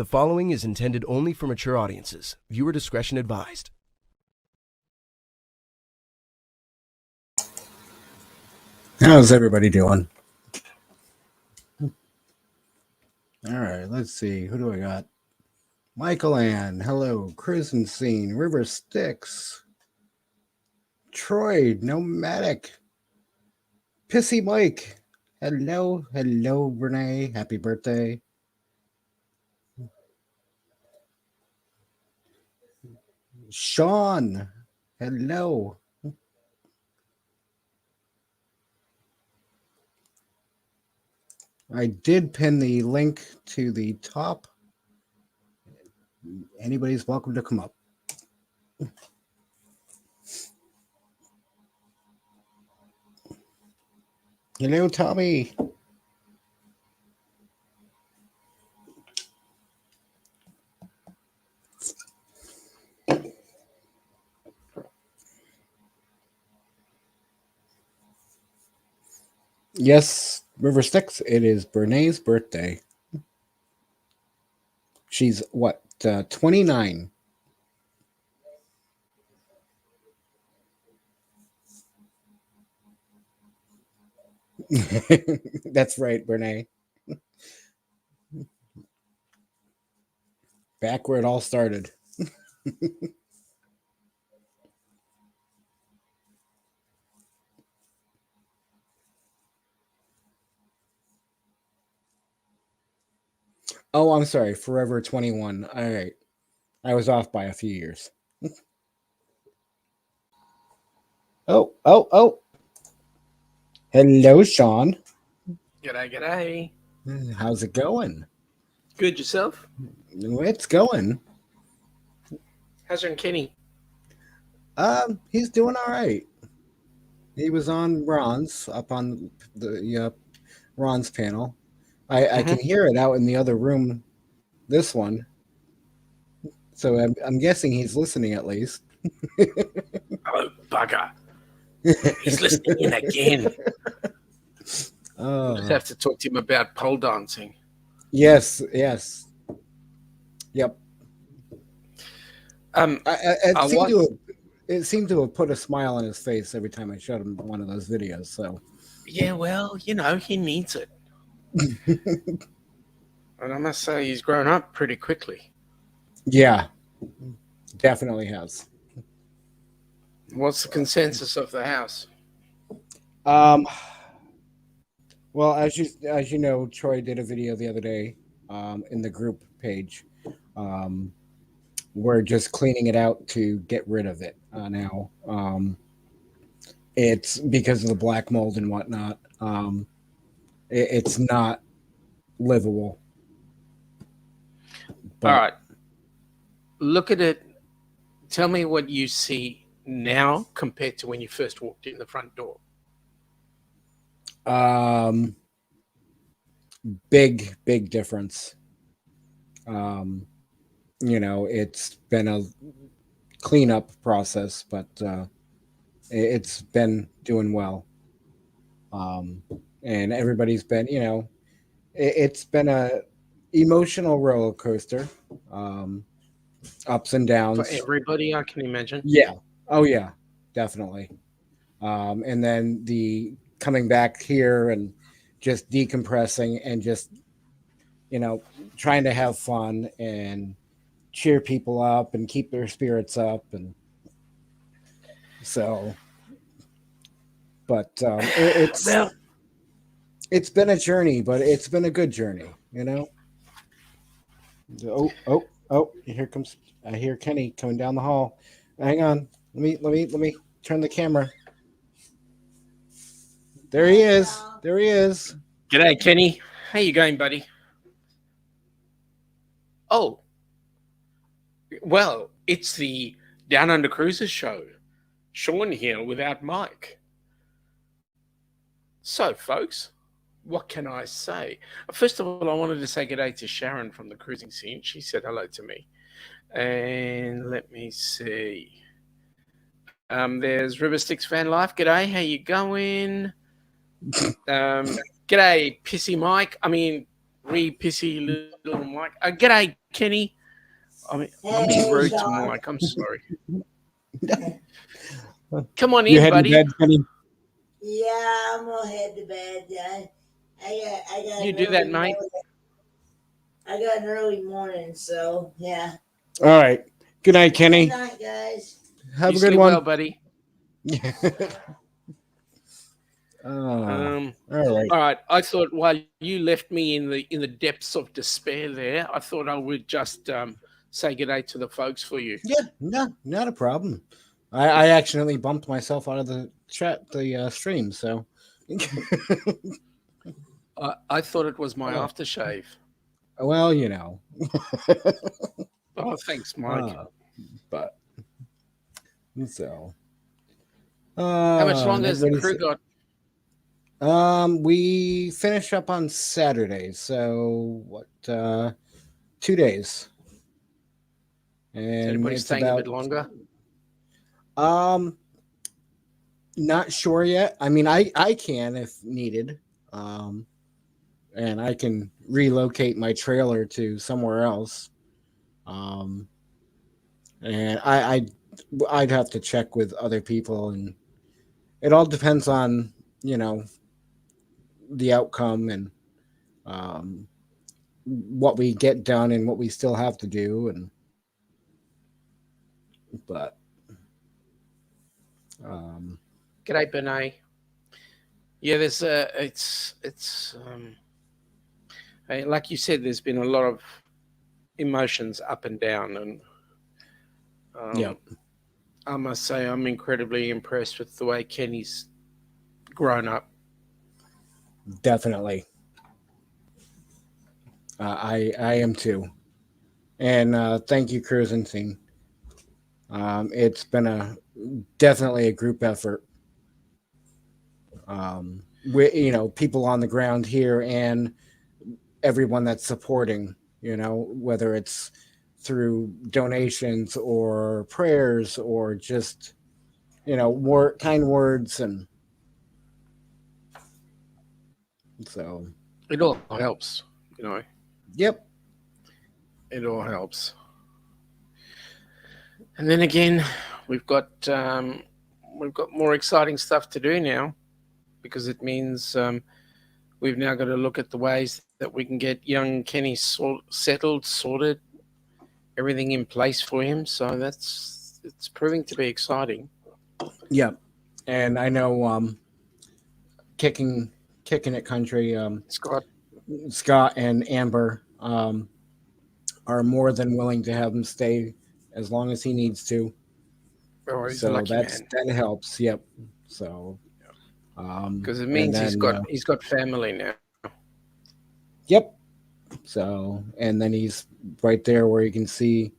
The following is intended only for mature audiences. Viewer discretion advised. How's everybody doing? All right, let's see. Who do I got? Michael Ann, hello. Cruising Scene, River Styx, Troy, Nomadic, Pissy Mike, hello. Hello, Renee. Happy birthday. Sean, hello. I did pin the link to the top. Anybody's welcome to come up. Hello, Tommy. Yes, River Styx, it is Bernae's birthday. She's what, 29? That's right, Bernae. Back where it all started. Oh, I'm sorry. Forever 21. All right. I was off by a few years. Oh. Hello, Sean. G'day. How's it going? Good, yourself? It's going. How's your Kenny? He's doing all right. He was on Ron's, up on the Ron's panel. I can hear it out in the other room, this one. So I'm guessing he's listening at least. Oh, bugger. He's listening in again. Just have to talk to him about pole dancing. Yes. Yep. It seemed to have put a smile on his face every time I showed him one of those videos. So yeah, well, he needs it. And I must say, he's grown up pretty quickly. Yeah, definitely has. What's the consensus of the house? Well, as you know, Troy did a video the other day in the group page. We're just cleaning it out to get rid of it now. It's because of the black mold and whatnot. It's not livable. But, all right. Look at it. Tell me what you see now compared to when you first walked in the front door. Big difference. It's been a cleanup process, but it's been doing well. And everybody's been, it's been a emotional roller coaster. Ups and downs. For everybody, I can imagine. Yeah. Oh, yeah, definitely. And then the coming back here and just decompressing and just, trying to have fun and cheer people up and keep their spirits up. And so, but it's been a journey, but it's been a good journey, Oh, here comes. I hear Kenny coming down the hall. Hang on. Let me turn the camera. There he is. G'day, Kenny. How you going, buddy? Oh. Well, it's the Down Under Cruisers show. Sean here without Mike. So, folks, what can I say? First of all, I wanted to say g'day to Sharon from the Cruising Scene. She said hello to me. And let me see. There's River Styx Fan Life. G'day, how you going? G'day, Pissy Mike. I mean, Wee pissy little Mike. G'day, Kenny. I'm being Hey, rude to Sean. Mike. I'm sorry. Come on You in, heading to buddy. bed, Kenny? Yeah, I'm gonna head to bed. I got You an do that, early mate. morning. I got an early morning, so yeah. All right. Good night, Good Kenny. night, guys. Have You a good sleep one. well, buddy. All Um, right. all right. I thought while you left me in the depths of despair there, I thought I would just say good day to the folks for you. Yeah, no, not a problem. I accidentally bumped myself out of the stream, so. I thought it was my aftershave. Well, you know. Oh, thanks, Mike. But so. How much longer has the crew got? We finish up on Saturday, so what? 2 days. And Is anybody it's staying a bit longer? Not sure yet. I mean, I can if needed. And I can relocate my trailer to somewhere else. And I'd have to check with other people, and it all depends on, the outcome and what we get done and what we still have to do, but G'day, Benay. Yeah, there's like you said, there's been a lot of emotions up and down, and yeah, I must say I'm incredibly impressed with the way Kenny's grown up. definitely. I am too, and thank you, Cruising Scene. It's been definitely a group effort. People on the ground here and everyone that's supporting, whether it's through donations or prayers or just, more kind words. And so It all helps, Yep. It all helps. And then again, we've got more exciting stuff to do now, because it means we've now got to look at the ways that we can get young Kenny settled, sorted, everything in place for him. So it's proving to be exciting. Yeah. And I know kicking it country, Scott and Amber are more than willing to have him stay as long as he needs to. Oh, he's so a lucky man. That helps. Yep. So because it means he's got family now. Yep. So, and then he's right there where he can see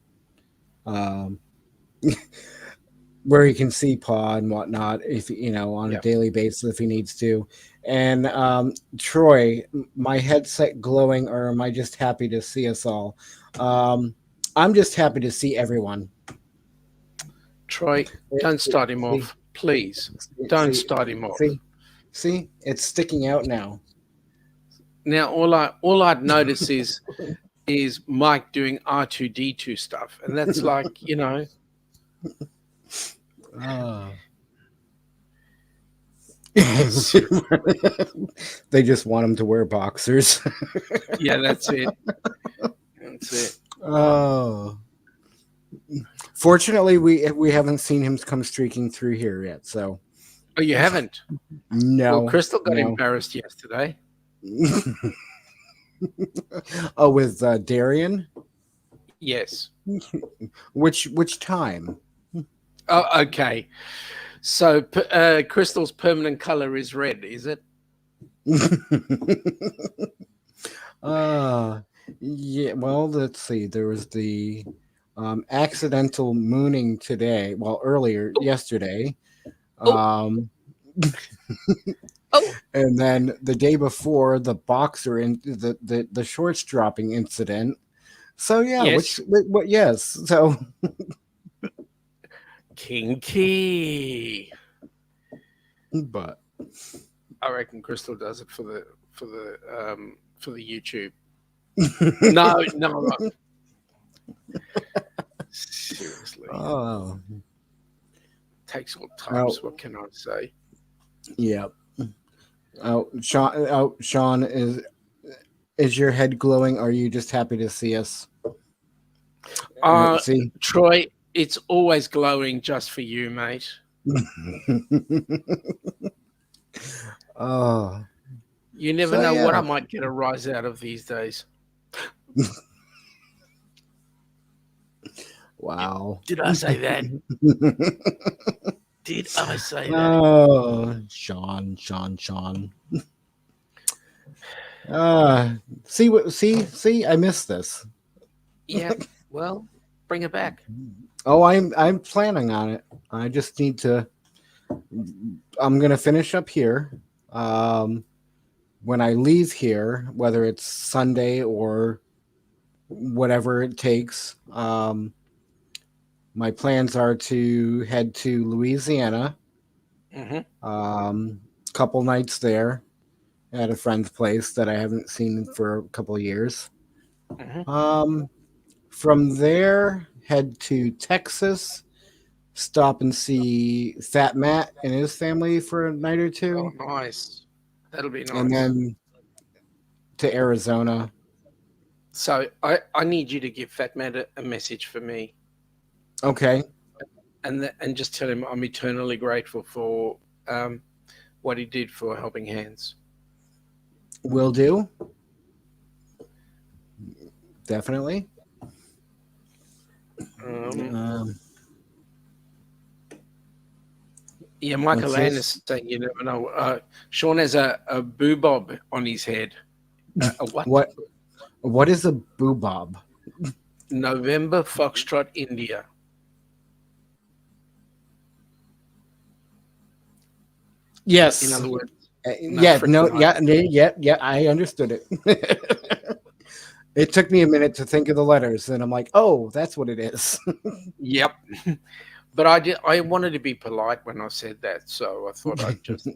where he can see Pa and whatnot, if on a daily basis if he needs to. And Troy, my headset glowing, or am I just happy to see us all? I'm just happy to see everyone. Troy, don't start him off, please. Don't start him off. See, it's sticking out now. Now all I'd notice is Mike doing R2D2 stuff, and that's like They just want him to wear boxers. Yeah, that's it. That's it. Oh. Fortunately, we haven't seen him come streaking through here yet. So. Oh, you haven't? No. Well, Crystal got embarrassed yesterday. Oh, with Darian? Yes. Which time? Oh, okay. So Crystal's permanent color is red, is it? Yeah. Well, let's see. There was the accidental mooning today. Well, yesterday. And then the day before, the boxer in the shorts dropping incident. So yeah, yes. Yes. So kinky. But I reckon Crystal does it for the YouTube. No. Seriously. Oh, Takes all types. What can I say? yeah. Sean, is your head glowing? Or are you just happy to see us? See? Troy, it's always glowing just for you, mate. Oh. You never know what I might get a rise out of these days. Wow. Did I say that? Did I say that? Oh, Sean. See, I missed this. Yeah. Well, bring it back. Oh, I'm planning on it. I just need to. I'm gonna finish up here. When I leave here, whether it's Sunday or whatever it takes, my plans are to head to Louisiana. Couple nights there at a friend's place that I haven't seen for a couple of years. From there, head to Texas, stop and see Fat Matt and his family for a night or two. Oh, nice. That'll be nice. And then to Arizona. So I need you to give Fat Matt a message for me. Okay. And just tell him I'm eternally grateful for what he did for Helping Hands. Will do. Definitely. Yeah, Michael Land is saying you never know. Sean has a boobob on his head. What is a boobob? November Foxtrot India. Yes. In other words, I understood it. It took me a minute to think of the letters, and I'm like, oh, that's what it is. Yep. But I wanted to be polite when I said that, so I thought I'd just.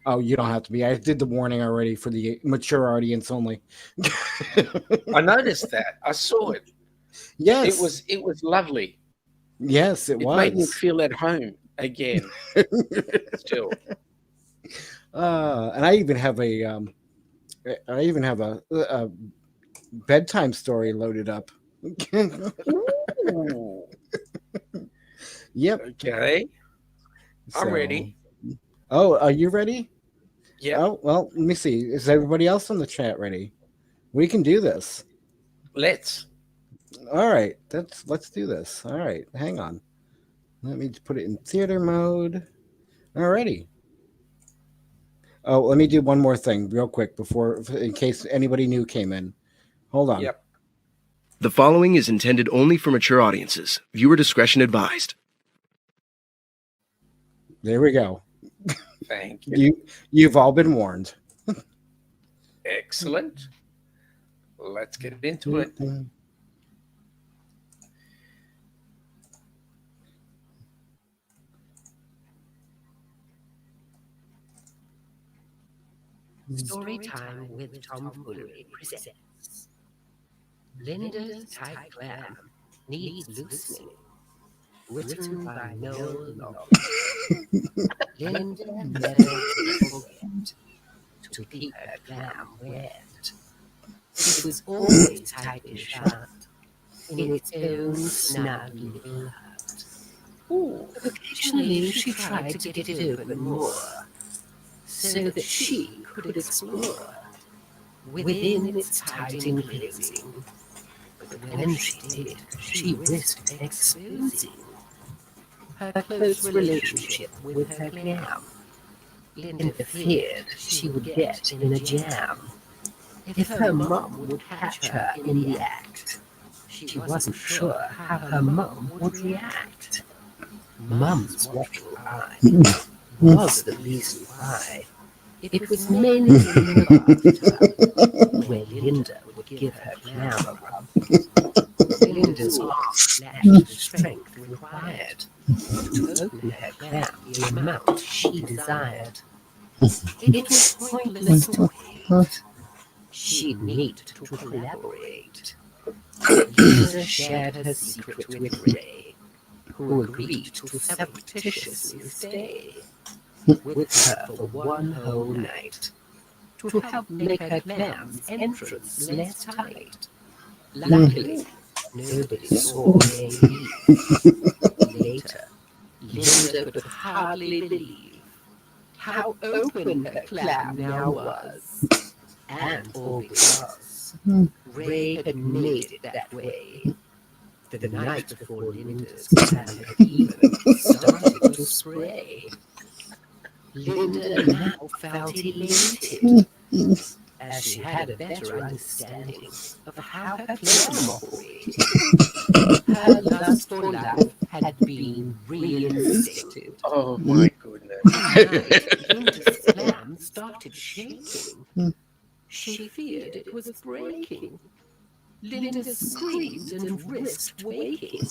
Oh, you don't have to be. I did the warning already for the mature audience only. I noticed that. I saw it. Yes. It was lovely. Yes, it was. It made me feel at home again. Still. And I even have a bedtime story loaded up. Yep. Okay. I'm ready. Oh, are you ready? Yeah. Oh, well, let me see. Is everybody else in the chat ready? We can do this. Let's. All right. Let's do this. All right. Hang on. Let me put it in theater mode. Alrighty. Oh, let me do one more thing real quick in case anybody new came in. Hold on. Yep. The following is intended only for mature audiences. Viewer discretion advised. There we go. Thank you. You've all been warned. Excellent. Let's get into it. Storytime with Tomfoolery presents Linda's Tight Clam Needs Loosening. Written by Noel Long. Linda never forget to keep her clam wet. It was always tightly shut in its own snug little hut. Occasionally she tried to get it open more, so that she could explore within its tight enclosing. But when she did, she risked exposing her close relationship with her clam. Linda feared she would get in a jam if her mum would catch her in the act. She wasn't sure how her mum would react. Mum's watchful eye was the reason why. It was mainly in the bathtub where Linda would give her clam a rub. Linda's arms lacked the strength required to open her clam the amount she desired. It was pointless to wait. she'd need to collaborate. Linda shared her secret with Ray, who agreed to surreptitiously stay with her for one whole night to help make her clan's entrance less tight. Luckily, nobody saw Ray leave. Later, Linda could hardly believe how open her clan now was, and all because Ray had made it that way. The night before Linda's clan had even started to spray. Linda now felt elated, as she had a better understanding of how her clan operated. Her lust for life had been reinstated. Oh my goodness. Linda's clan started shaking. She feared it was breaking. Linda screamed and risked waking.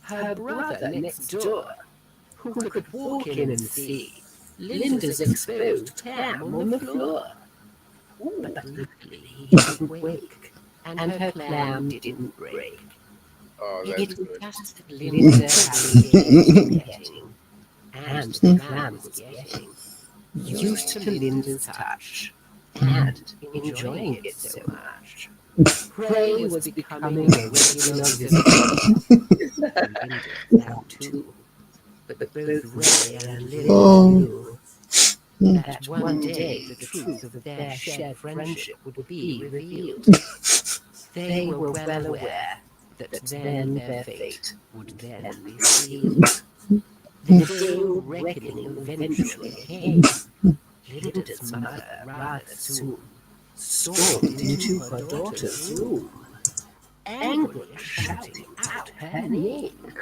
Her brother next door, who could walk in and see Linda's exposed clam on the floor. But luckily he didn't wake, and her clam didn't break. Oh, that's It was good. just that Linda was getting, and the clam was getting used to Linda's touch, and enjoying it so much. Ray was becoming a regular visitor. Linda now too, but both Ray and Linda knew that one day the truth of their shared friendship would be revealed. They were well aware that then their fate would then be sealed. The day of reckoning eventually came. Linda's mother rather soon stormed into her daughter's room, angrily shouting out her name.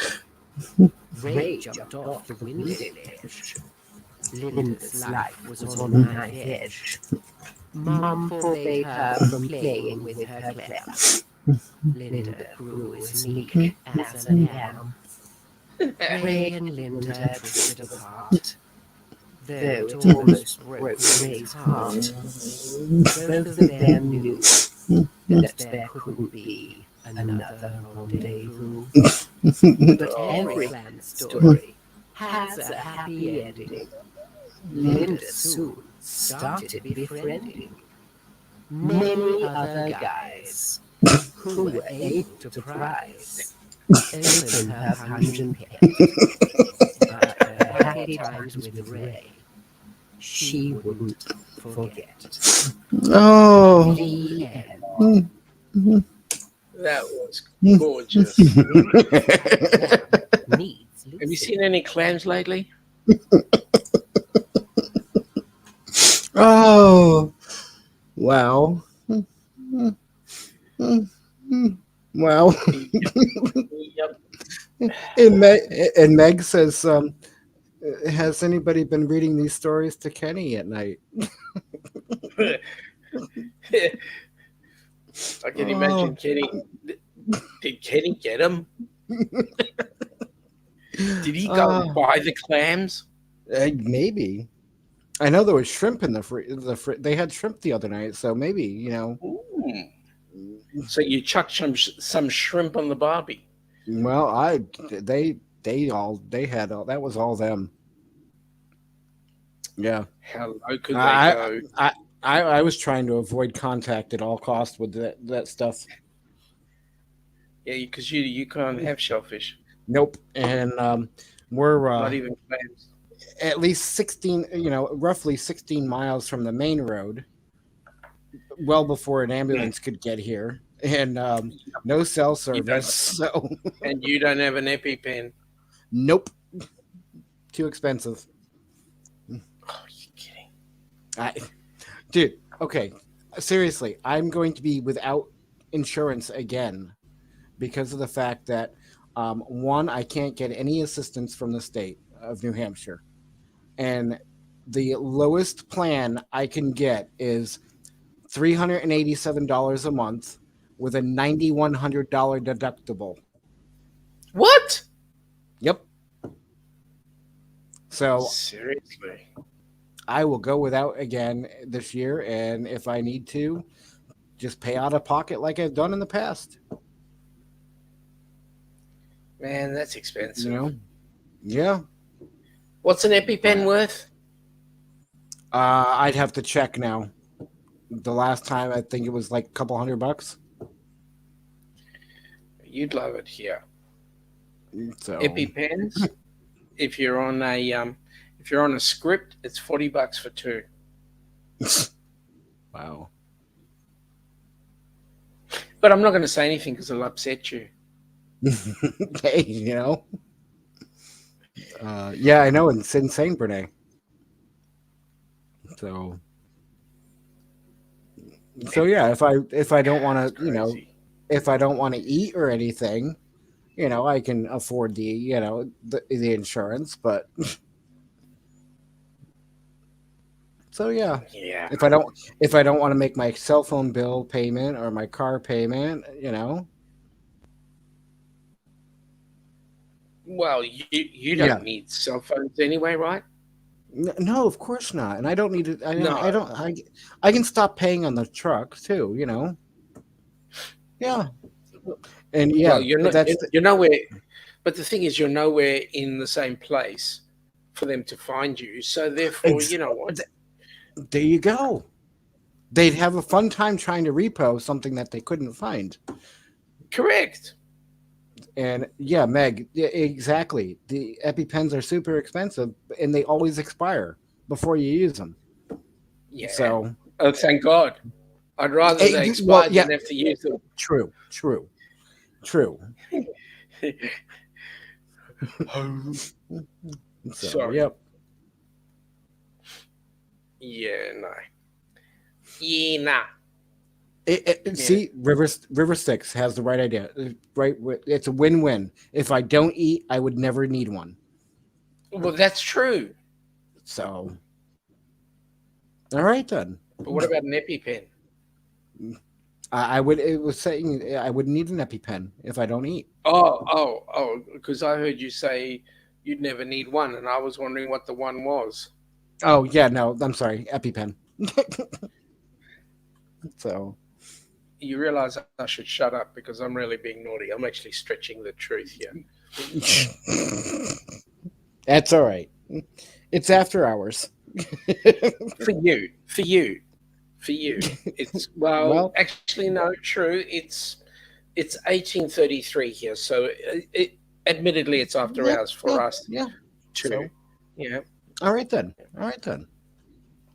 Ray jumped off the window ledge. Linda's life was on the knife edge. Mom forbade her from playing with her clam. Linda grew as meek as a lamb. Ray and Linda drifted apart, though it almost broke Ray's heart. Both of them knew that there couldn't be another rendezvous. But every clan story has a happy ending. Linda soon started befriending many other guys who were able to prize open her puncheon pen. But her happy times with Ray, she wouldn't forget. Oh. The end. That was gorgeous. Have you seen any clams lately? Oh. Wow. Wow. Yep. And Meg says, has anybody been reading these stories to Kenny at night? I can imagine Kenny. Did Kenny get him? Did he go and buy the clams? Maybe. I know there was shrimp in they had shrimp the other night, so maybe, you know. Ooh. So you chucked some shrimp on the barbie. Well, they had all that was all them. Yeah. How low could they go? I was trying to avoid contact at all costs with that stuff. Yeah, because you can't have shellfish. Nope. And we're Not even clams. at least 16, roughly 16 miles from the main road, well before an ambulance could get here, and no cell service. So, and you don't have an EpiPen. Nope, too expensive. Oh, you kidding? Dude, okay, seriously, I'm going to be without insurance again because of the fact that one, I can't get any assistance from the state of New Hampshire. And the lowest plan I can get is $387 a month with a $9,100 deductible. What? Yep. So seriously, I will go without again this year, and if I need to, just pay out of pocket like I've done in the past. Man, that's expensive. You know? Yeah. What's an EpiPen worth? I'd have to check now. The last time I think it was like a couple $100. You'd love it here. So EpiPens. If you're on a script, it's $40 for 2. wow. But I'm not going to say anything because it'll upset you. Hey, you know. Yeah, I know it's insane, Brene. So yeah, if I don't want to, Crazy. if I don't want to eat or anything, I can afford the the insurance, but so yeah. Yeah. If I don't want to make my cell phone bill payment or my car payment, Well, you don't Yeah. need cell phones anyway, right? No, of course not. And I don't need to. No. I can stop paying on the truck too. Yeah. And yeah, Well, you're but not. that's You're nowhere. But the thing is, you're nowhere in the same place for them to find you. So therefore, Ex- you know what? there you go. They'd have a fun time trying to repo something that they couldn't find. Correct. And yeah, Meg, yeah, exactly. The EpiPens are super expensive, and they always expire before you use them. Yeah. So Oh, thank God. I'd rather Hey, they you- expire well, yeah. than have to use them. true. So, Sorry. yep. Yeah, no. Yeah, nah. See, River Six has the right idea. Right, it's a win-win. If I don't eat, I would never need one. Well, that's true. So, all right then. But what about an EpiPen? I would. It was saying I wouldn't need an EpiPen if I don't eat. Oh, because I heard you say you'd never need one, and I was wondering what the one was. Oh yeah, no, I'm sorry, EpiPen. So You realize I should shut up because I'm really being naughty. I'm actually stretching the truth here. that's all right. It's after hours. For you. It's Well- actually no, true. It's 18:33 here, so admittedly it's after Yeah, hours for us Yeah. too. So- Yeah. All right then.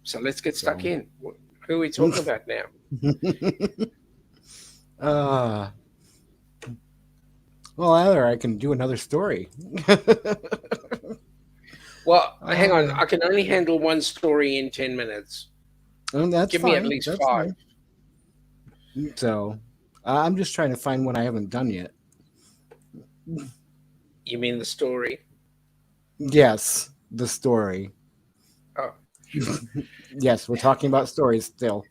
So let's get stuck So- in. Who are we talking about now? Well, either I can do another story. Well, hang on. I can only handle one story in 10 minutes. And that's Give fine. me at least That's 5. fine. So, I'm just trying to find one I haven't done yet. You mean the story? Yes, the story. Oh. Yes, we're talking about stories still.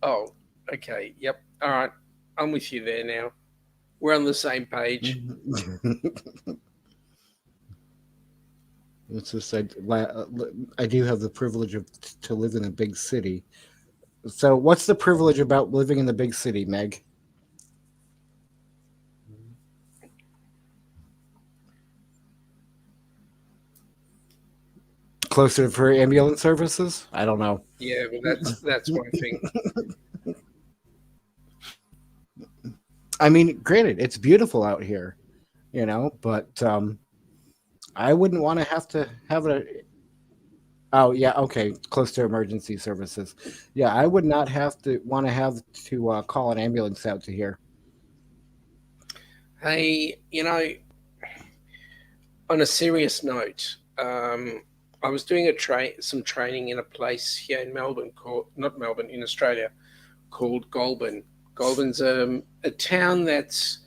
Oh, okay. Yep. All right. I'm with you there now. We're on the same page. It's just I do have the privilege to live in a big city. So, what's the privilege about living in the big city, Meg? Closer for ambulance services? I don't know. Yeah, but that's one thing. I mean, granted, it's beautiful out here, but I wouldn't want to have a. Oh yeah, okay, close to emergency services. Yeah, I would not have to call an ambulance out to here. Hey, on a serious note, I was doing some training in a place here in Melbourne in Australia, called Goulburn. Goulburn's a town that's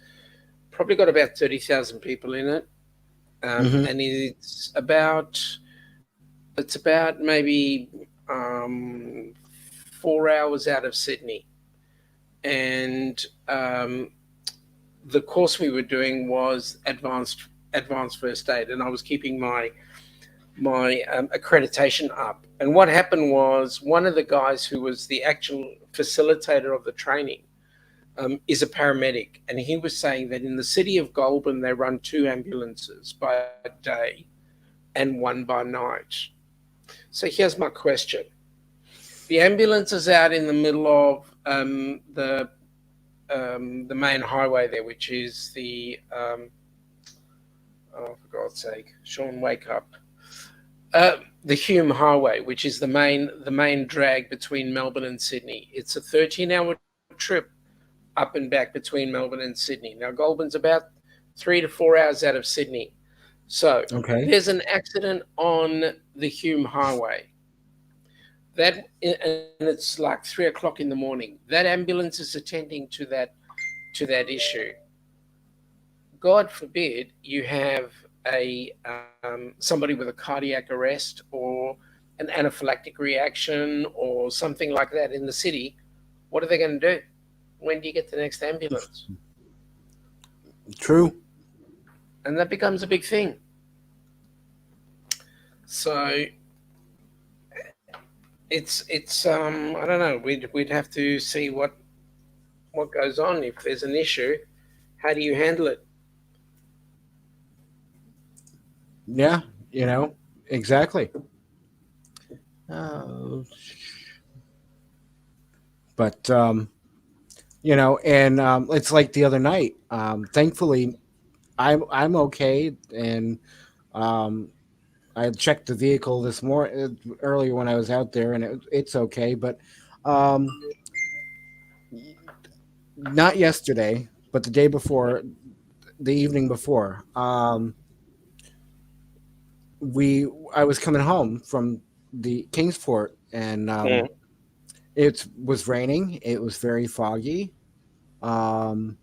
probably got about 30,000 people in it, and it's about maybe 4 hours out of Sydney, and the course we were doing was advanced first aid, and I was keeping my my accreditation up. And what happened was one of the guys who was the actual facilitator of the training is a paramedic. And he was saying that in the city of Goulburn, they run 2 ambulances by day and 1 by night. So here's my question. The ambulance is out in the middle of the main highway there, which is the, oh, for God's sake, Sean, wake up. The Hume Highway, which is the main drag between Melbourne and Sydney. It's a 13-hour trip up and back between Melbourne and Sydney. Now, Goulburn's about 3 to 4 hours out of Sydney. So there's an accident on the Hume Highway. And it's like 3 o'clock in the morning. That ambulance is attending to that issue. God forbid you have somebody with a cardiac arrest or an anaphylactic reaction or something like that in the city. What are they going to do? When do you get the next ambulance? True. And that becomes a big thing. So it's I don't know. We'd have to see what goes on. If there's an issue, how do you handle it? Yeah, exactly. But and it's like the other night. Thankfully, I'm okay, and I checked the vehicle this morning earlier when I was out there, and it's okay. But not yesterday, but the day before, the evening before. I was coming home from the Kingsport, and it was raining. It was very foggy. All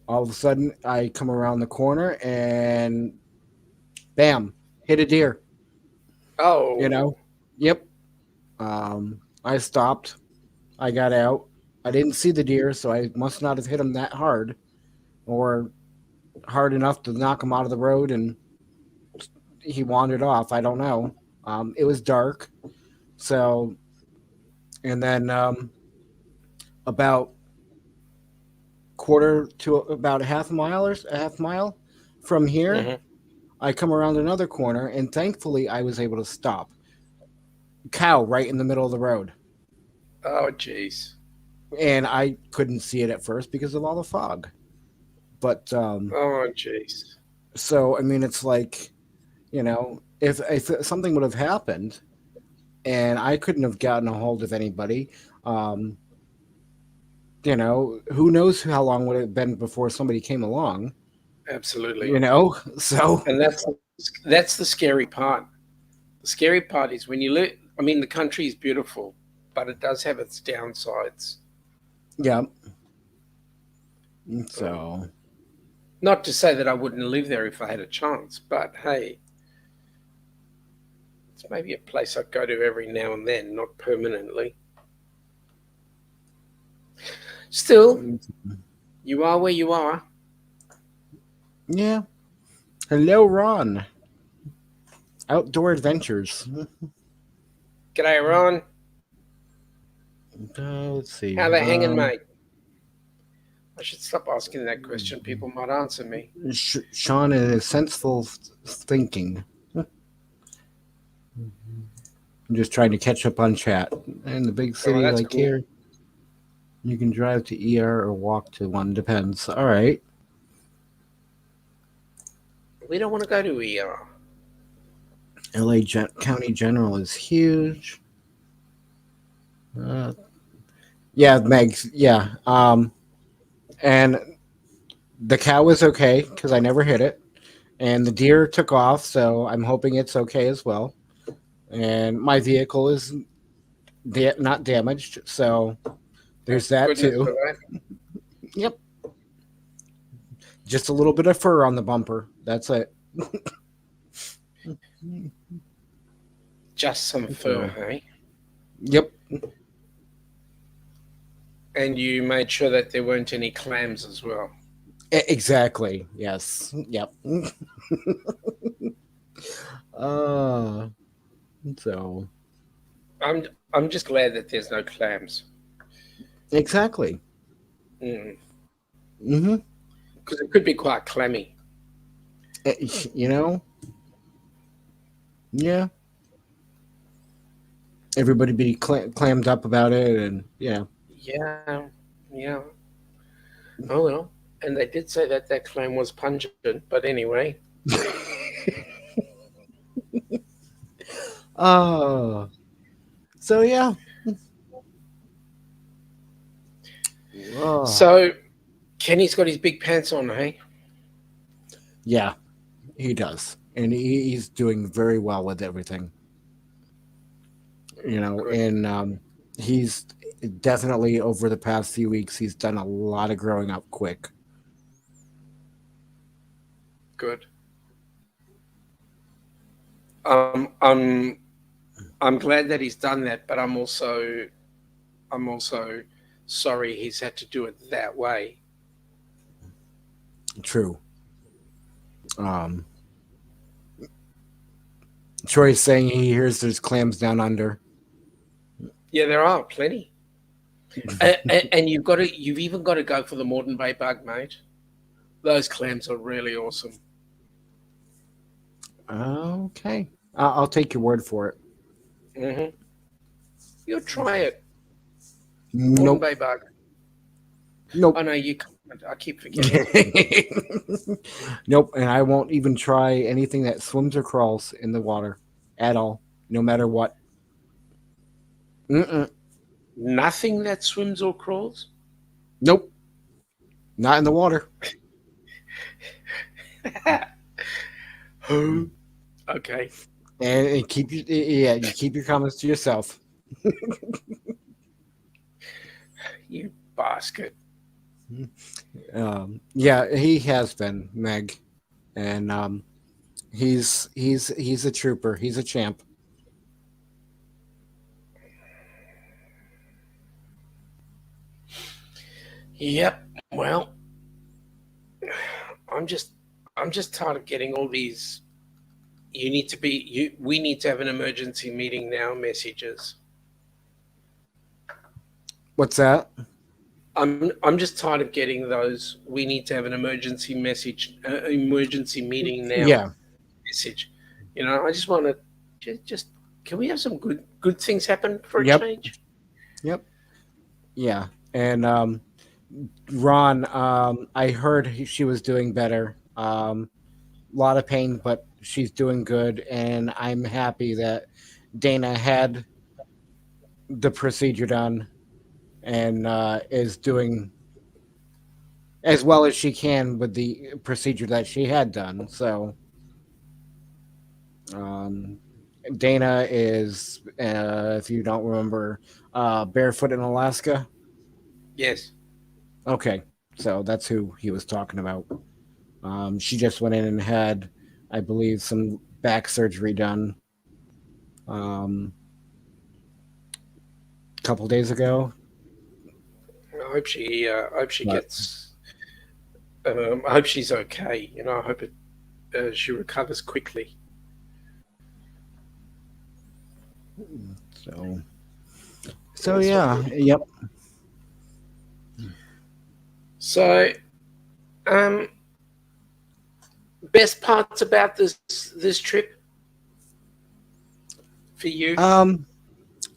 of a sudden, I come around the corner and bam, hit a deer. Oh, Yep. I stopped. I got out. I didn't see the deer, so I must not have hit him that hard, or hard enough to knock him out of the road, and he wandered off. I don't know. It was dark. So, and then about about a half mile from here, I come around another corner, and thankfully I was able to stop. Cow right in the middle of the road. Oh, jeez. And I couldn't see it at first because of all the fog. But oh, jeez. So I mean, it's like, if something would have happened, and I couldn't have gotten a hold of anybody, who knows how long would it have been before somebody came along? Absolutely. So. And that's the scary part. The scary part is when you live. I mean, the country is beautiful, but it does have its downsides. Yeah. So. Not to say that I wouldn't live there if I had a chance, but hey, it's maybe a place I'd go to every now and then, not permanently. Still, you are where you are. Yeah. Hello, Ron. Outdoor Adventures. G'day, Ron. Let's see. How they hanging, mate? I should stop asking that question. People might answer me. Sean is sensible thinking. I'm just trying to catch up on chat. In the big city like cool. Here, you can drive to ER or walk to one. Depends. All right. We don't want to go to ER. LA County General is huge. Yeah, Meg. Yeah. And the cow was okay because I never hit it. And the deer took off, so I'm hoping it's okay as well. And my vehicle is not damaged, so there's that too. Yep. Just a little bit of fur on the bumper. That's it. Just some fur, hey? Yep. And you made sure that there weren't any clams as well. Exactly. Yes. Yep. Uh, so I'm just glad that there's no clams. exactly. Because Mm-hmm. it could be quite clammy. You know, yeah. Everybody be clammed up about it, and yeah. Yeah, yeah. Oh well. And they did say that that clam was pungent, but anyway. Oh, so yeah. Oh, So Kenny's got his big pants on, hey? yeah, he does, and he's doing very well with everything. Good, And he's definitely over the past few weeks he's done a lot of growing up quick. good. Um, I'm I'm glad that he's done that, but I'm also sorry he's had to do it that way. True. Um, Troy's saying he hears there's clams down under. Yeah, there are plenty, and you've even got to go for the Moreton Bay bug, mate. Those clams are really awesome. Okay, I'll take your word for it. Hmm. You'll try it, Moreton Nope, Bay bug. nope. Oh no, you can't. I keep forgetting. Nope, and I won't even try anything that swims or crawls in the water at all, no matter what. Mm-mm. Nothing that swims or crawls. Nope, not in the water. Who? Okay, And keep you keep your comments to yourself. you basket. Yeah, he has been Meg, and he's a trooper. He's a champ. Yep. Well, I'm just I'm just tired of getting all these. You need to be you. We need to have an emergency meeting now. Messages. What's that? I'm just tired of getting those. We need to have an emergency emergency meeting now. Yeah, Message. I just want to just can we have some good things happen for a yep, change? yep, yeah. And Ron, I heard she was doing better. A lot of pain, but she's doing good, and I'm happy that Dana had the procedure done and is doing as well as she can with the procedure that she had done. So um, Dana is, if you don't remember, barefoot in Alaska. Yes. Okay, so that's who he was talking about. She just went in and had, I believe, some back surgery done um, a couple days ago. I hope she But gets. I hope she's okay. I hope she recovers quickly. so, so That's what yeah, we. yep. So, um, best parts about this trip for you?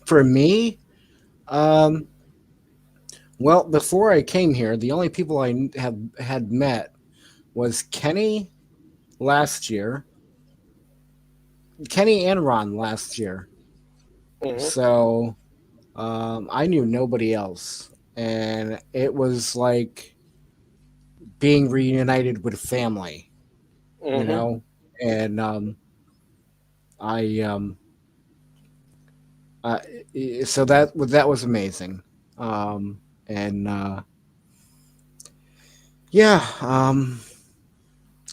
For me, um, well, before I came here, the only people I have had met was last year, Kenny and Ron last year. Hmm. So I knew nobody else, and it was like being reunited with family, you Hmm. know. And I uh, so that was amazing. And yeah,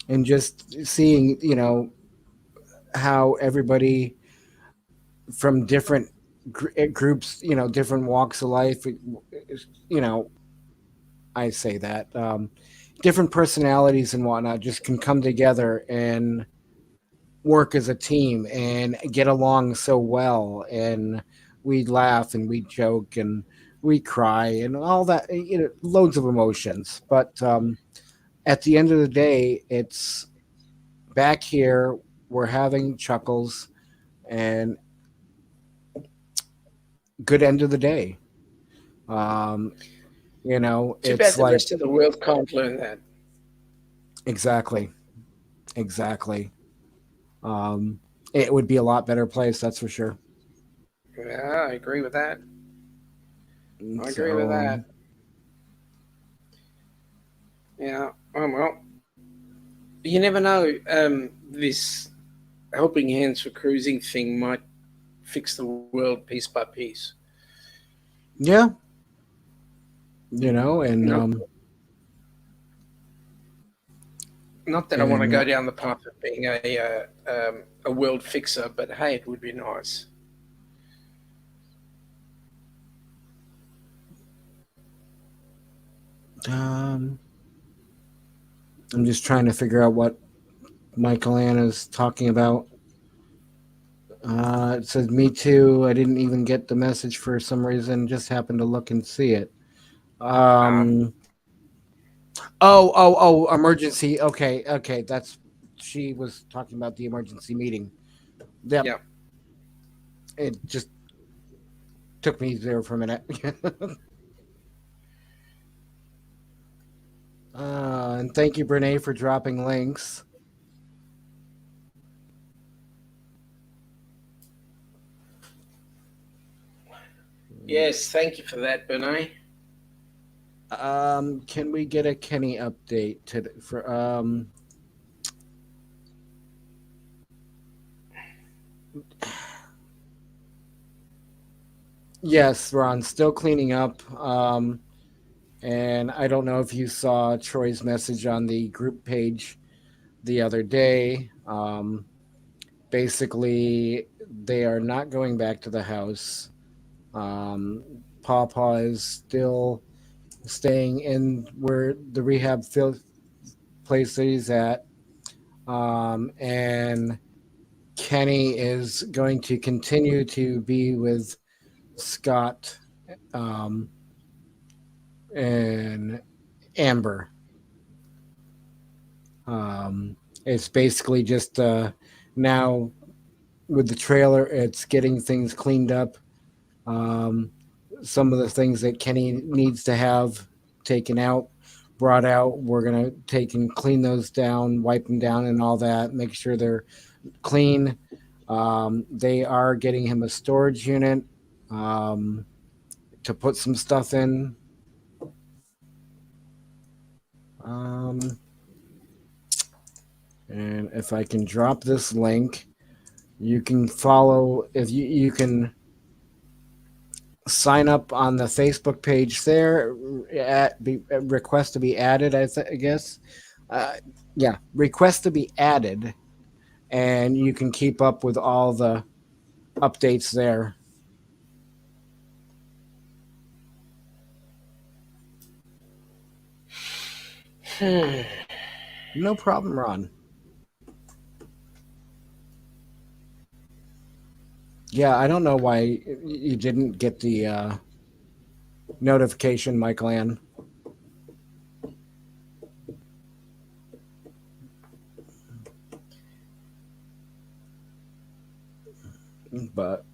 and just seeing how everybody from different groups, different walks of life, you know, I say that different personalities and whatnot just can come together and work as a team and get along so well, and we'd laugh and we'd joke and we'd cry and all that, loads of emotions. But at the end of the day, it's back here, we're having chuckles and good end of the day. um Too bad it's the like rest of the world can't learn that. exactly, exactly. It would be a lot better place, that's for sure. Yeah, I agree with that. I agree with So that. Yeah. Well, you never know. This helping hands for cruising thing might fix the world piece by piece. yeah, and Not, not that I want to and go down the path of being a world fixer, but hey, it would be nice. um I'm just trying to figure out what Michael Anna's talking about. It says me too. I didn't even get the message for some reason. Just happened to look and see it. Uh, Um. Oh! Emergency. Okay. Okay. That's she was talking about the emergency meeting. Yep. yeah. It just took me there for a minute. And thank you, Brene, for dropping links. Yes, thank you for that, Bernay. Can we get a Kenny update for Yes, Ron, still cleaning up. And I don't know if you saw Troy's message on the group page the other day. Basically, they are not going back to the house. Pawpaw is still staying in where the place that he's at. And Kenny is going to continue to be with Scott um, and Amber. It's basically just now with the trailer, it's getting things cleaned up. Um, some of the things that Kenny needs to have taken out, brought out, we're gonna take and clean those down, wipe them down, and all that. Make sure they're clean. They are getting him a storage unit um, to put some stuff in. Um, and if I can drop this link, you can follow. If you can sign up on the Facebook page there. Request to be added. I guess. Uh, yeah, request to be added, and you can keep up with all the updates there. No problem, Ron. Yeah, I don't know why you didn't get the notification, Michael Ann. But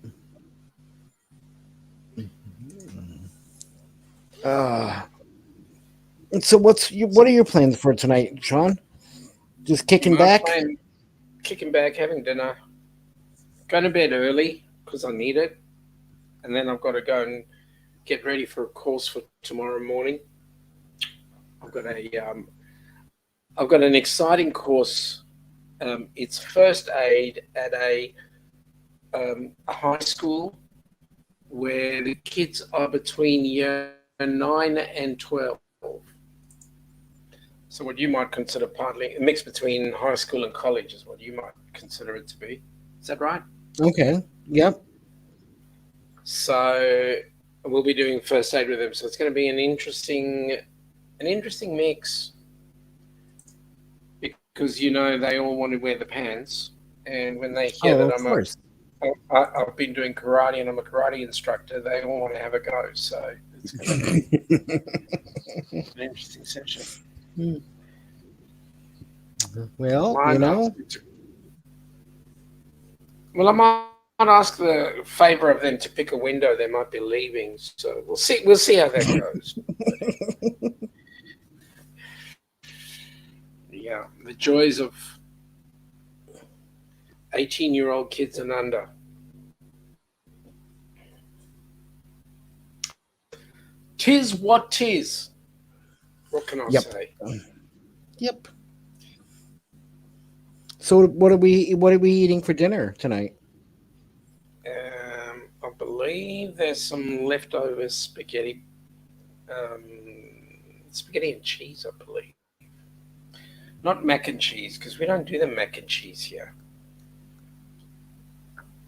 uh, so what are your plans for tonight, Sean? Just kicking My back? plan, kicking back, having dinner, going to bed early because I need it, and then I've got to go and get ready for a course for tomorrow morning. I've got I've got an exciting course. It's first aid at a high school where the kids are between year 9 and 12. So what you might consider partly a mix between high school and college is what you might consider it to be. Is that right? Okay. Yep. So we'll be doing first aid with them. So it's going to be an interesting mix because they all want to wear the pants And when they hear Oh, that of course. I've been doing karate and I'm a karate instructor, they all want to have a go. So it's going to be an interesting session. Well, Might ask, well, I might ask the favor of them to pick a window. They might be leaving, so we'll see. We'll see how that goes. Yeah, the joys of 18-year-old kids and under. Tis what tis. What can I Yep. say? Yep. So what are we eating for dinner tonight? I believe there's some leftover spaghetti, spaghetti and cheese. I believe not mac and cheese because we don't do the mac and cheese here,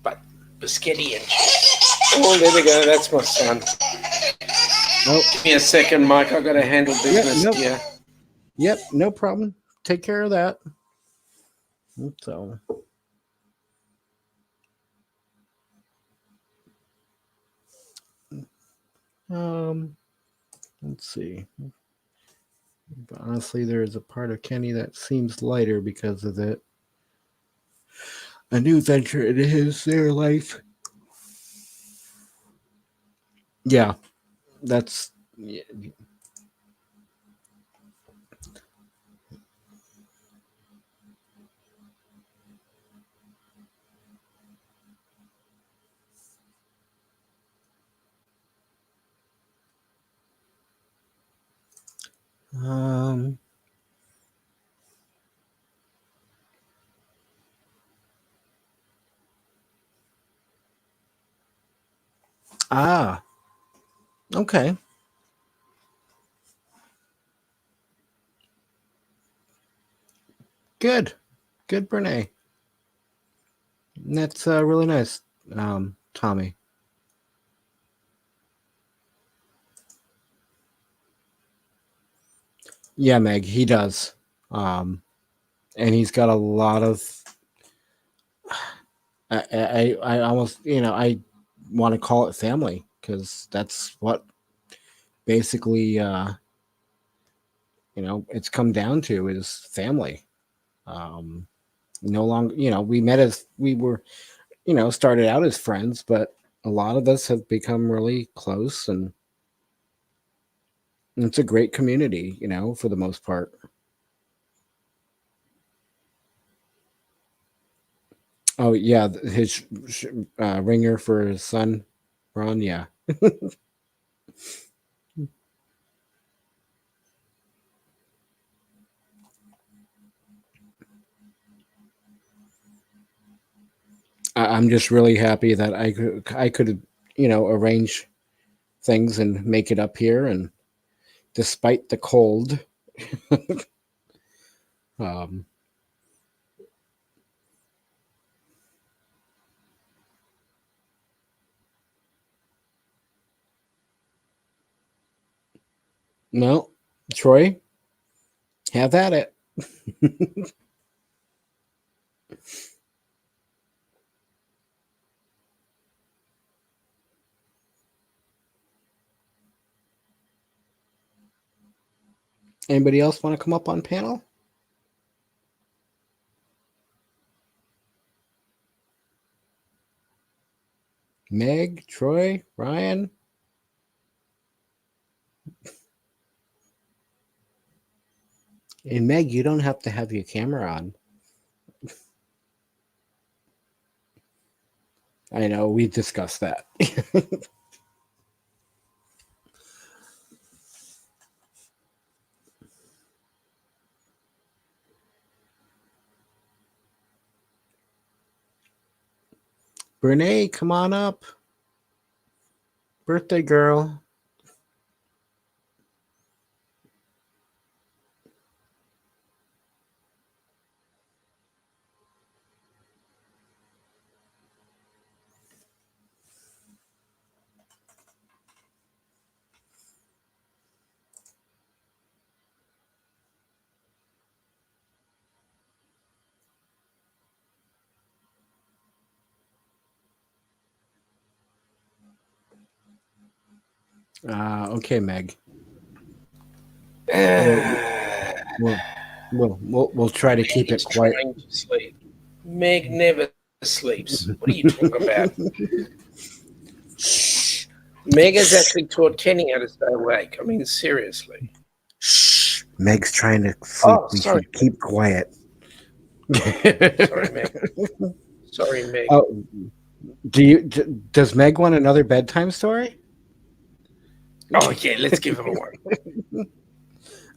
but biscotti and cheese. Oh, there we go. That's my son. Oh, Give me a second, Mike. I've got to handle business nope. here. Yep, no problem. Take care of that. So, let's see. But honestly, there is a part of Kenny that seems lighter because of that. A new venture in their life. Yeah, that's. Yeah. Um. Ah. Okay. Good. Good, Brene. That's really nice, Tommy. Yeah, Meg, he does. And he's got a lot of. I almost, I want to call it family because that's what basically, it's come down to is family. No longer, we met as we were, started out as friends, but a lot of us have become really close, and it's a great community, for the most part. Oh yeah, his ringer for his son, Ron. Yeah. I'm just really happy that I could arrange things and make it up here, and despite the cold, um, no, Troy, have at it. Anybody else want to come up on panel? Meg, Troy, Ryan. And Meg, you don't have to have your camera on. I know we discussed that. Brene, come on up. Birthday girl. Okay, Meg. Meg We'll try to keep it is quiet. trying to sleep. Meg never sleeps. What are you talking about? Shh. Meg has actually taught Kenny how to stay awake. I mean, seriously. Shh. Meg's trying to sleep. Oh, We sorry. should keep quiet. Sorry, Meg. Sorry, Meg. Oh, does Meg want another bedtime story? Oh, yeah, let's give her one.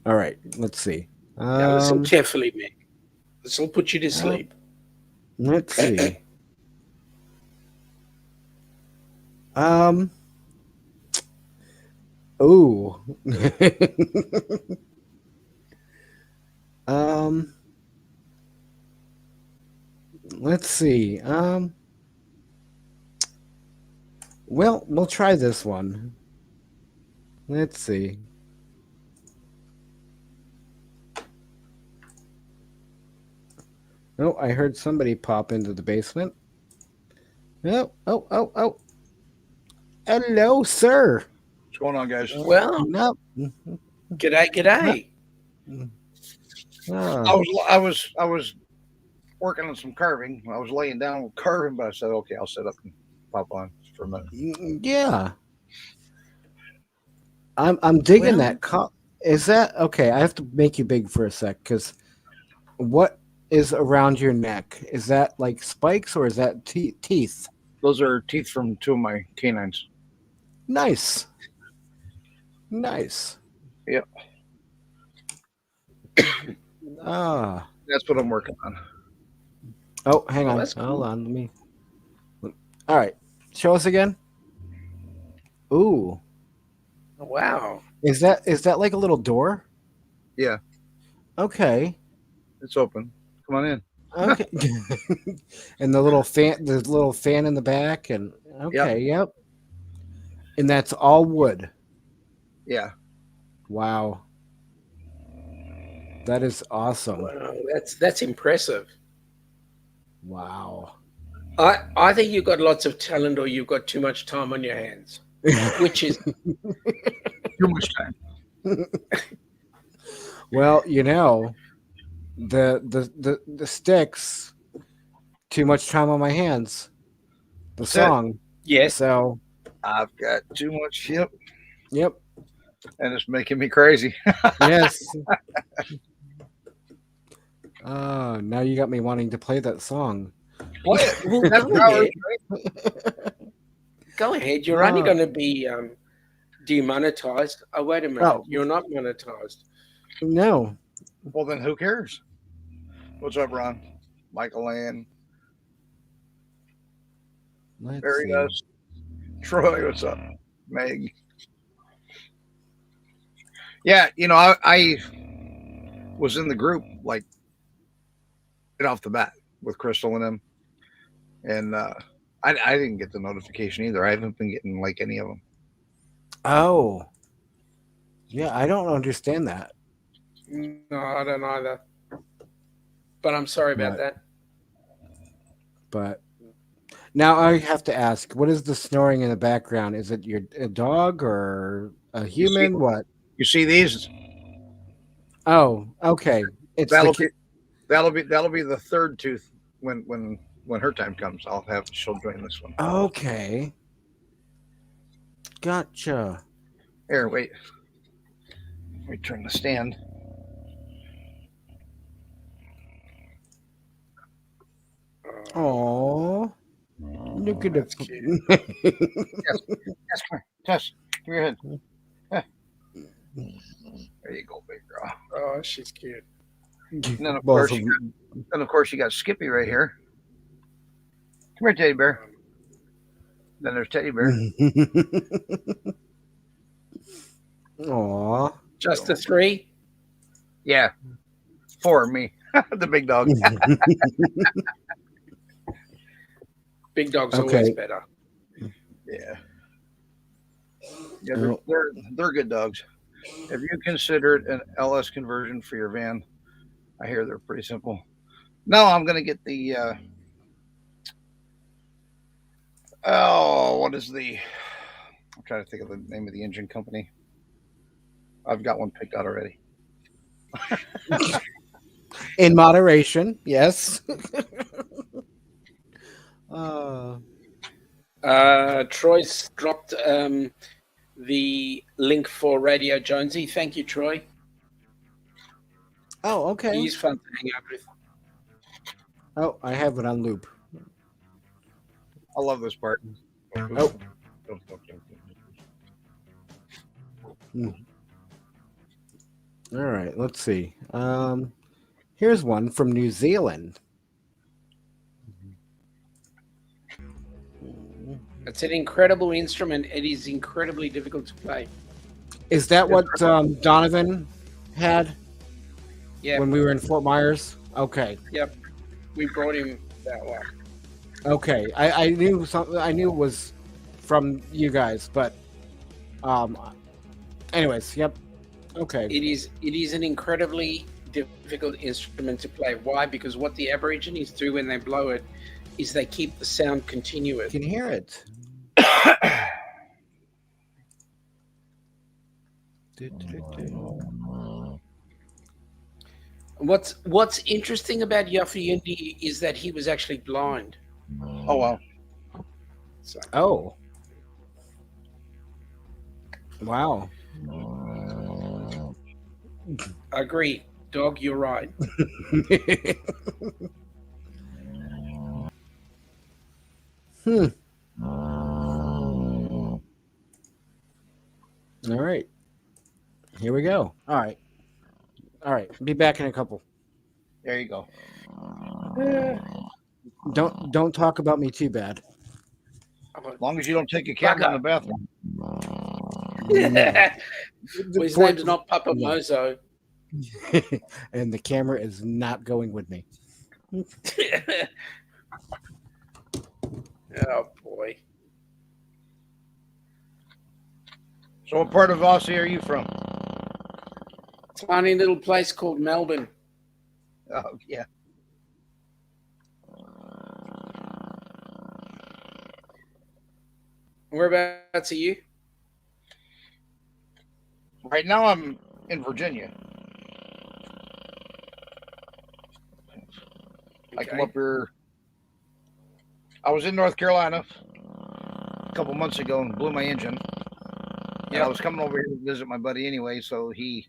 All right, let's see. Now, listen carefully, Meg. This will put you to sleep. Let's see. Ooh. Let's see. Well, we'll try this one. Let's see. Oh, I heard somebody pop into the basement. Oh. Hello, sir. What's going on, guys? Well, No. g'day. Ah. I was working on some carving. I was laying down carving, but I said, okay, I'll sit up and pop on for a minute. Yeah. I'm digging Well- that. Is that okay? I have to make you big for a sec, because what is around your neck? Is that like spikes or is that teeth? Those are teeth from two of my canines. Nice. Yep. Ah. That's what I'm working on. Oh, hang on. that's cool. Hold on. Let me. All right. Show us again. Ooh. Wow. Is that like a little door? Yeah, Okay. it's open. Come on in. Okay. And the little fan in the back, and okay, yep. And that's all wood. Yeah. Wow. That is awesome. Wow, that's impressive. Wow. I think you've got lots of talent or you've got too much time on your hands. Which is Too much time. Well, the sticks, too much time on my hands. The That's it. song. yes. So, I've got too much. Yep. yep. And it's making me crazy. Yes. Now you got me wanting to play that song. What? Well, That's go how ahead. it's Go ahead. You're only Ah. going to be demonetized. Oh, wait a minute. Oh. You're not monetized. No. Well, then who cares? What's up, Ron? Michael Ann. Let's There he see. goes. Troy, what's up? Meg. Yeah, I was in the group like right off the bat with Crystal and him, and I didn't get the notification either. I haven't been getting like any of them. Oh. Yeah, I don't understand that. No, I don't either. But I'm sorry about Right. that. But now I have to ask, what is the snoring in the background? Is it a dog or a human? What? You see these? Oh, okay. It's That'll the be the third tooth when her time comes. She'll join this one. okay. Gotcha. Here, wait. Let me turn the stand. Oh, look at That's the. cute. Yes, come here. Tess, give me your head. There you go, big girl. Oh, she's cute. And then of Both course, of you got Skippy right here. Come here, Teddy Bear. Then there's Teddy Bear. Aw. Just the three? Yeah, 4 me, the big dog. Big dog's Okay. always better. Yeah, they're good dogs. Have you considered an LS conversion for your van? I hear they're pretty simple. No, I'm gonna get the what is the? I'm trying to think of the name of the engine company. I've got one picked out already. In moderation, yes. Troy's dropped the link for Radio Jonesy. Thank you, Troy. Oh, okay. He's fun to hang out with. Oh, I have it on loop. I love this part. Oh. All right, let's see. Here's one from New Zealand. It's an incredible instrument. It is incredibly difficult to play. Is that what Donovan had Yeah. when we were in Fort Myers? Okay. Yep. We brought him that way. Okay. I knew something. I knew it was from you guys, but anyways, yep. Okay. It is an incredibly difficult instrument to play. Why? Because what the Aborigines do when they blow it is they keep the sound continuous. You can hear it. What's interesting about Yafayundi is that he was actually blind. Oh wow! So Oh. Wow. I agree, dog. You're right. All right. Here we go. All right. Be back in a couple. There you go. Don't talk about me too bad. As long as you don't take a camera in the bathroom. Well, his name's not Papa Mozo. And the camera is not going with me. Oh boy. So, what part of Aussie are you from? Tiny little place called Melbourne. Oh yeah. Whereabouts are you? Right now, I'm in Virginia. I come up here. I was in North Carolina a couple months ago and blew my engine. And I was coming over here to visit my buddy anyway, so he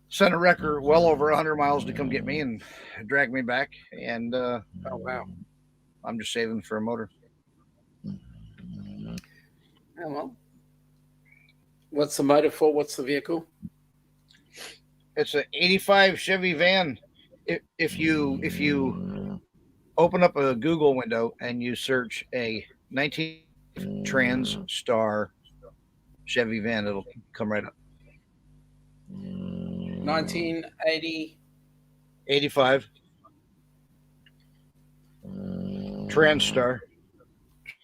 sent a wrecker well over 100 miles to come get me and drag me back. And Oh wow. I'm just saving for a motor. Oh well. What's the motor for? What's the vehicle? It's an 85 Chevy van. If you open up a Google window and you search a 19 Trans Star Chevy van, it'll come right up. 1980. 85 TransStar.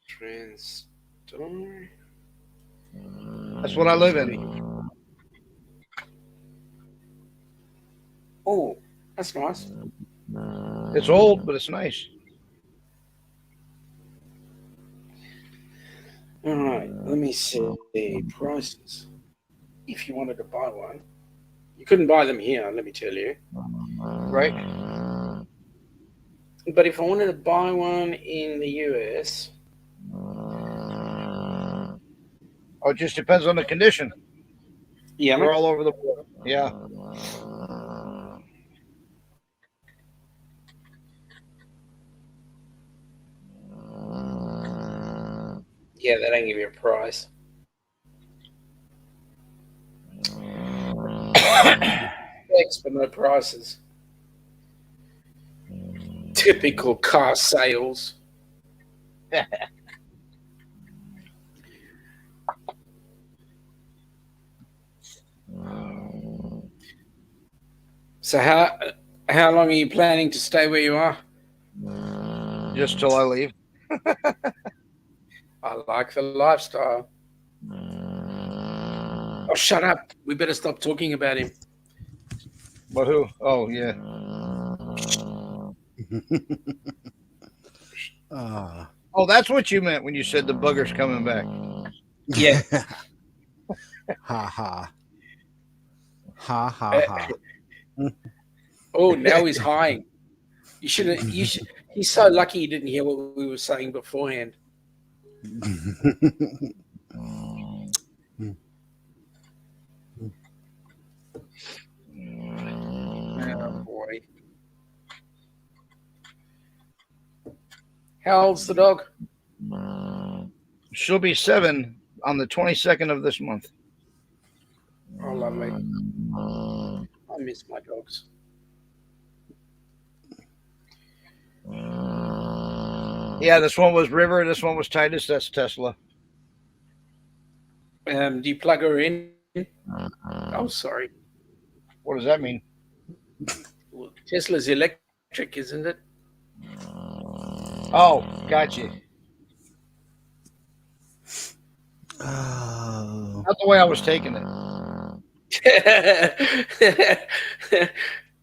TransStar. That's what I live in. Oh, that's nice. It's old, but it's nice. All right, let me see the prices. If you wanted to buy one, you couldn't buy them here, let me tell you. Right? But if I wanted to buy one in the US, Oh, it just depends on the condition. yeah, We're all over the world. Yeah. yeah, they don't give you a price. Thanks, but no prices. Typical car sales. So how long are you planning to stay where you are? Just till I leave. I like the lifestyle. Oh, shut up. We better stop talking about him. But who? Oh, yeah. Ah. Oh, that's what you meant when you said the bugger's coming back. Yeah. Ha ha. Ha ha Uh, ha. oh, now he's high. You should. You should. He's so lucky he didn't hear what we were saying beforehand. Oh boy. How old's the dog? She'll be 7 on the 22nd of this month. Oh, lovely. I miss my dogs. Yeah, this one was River. This one was Titus. That's Tesla. Do you plug her in? Oh, sorry. What does that mean? Well, Tesla's electric, isn't it? Oh, gotcha. Oh. Not the way I was taking it.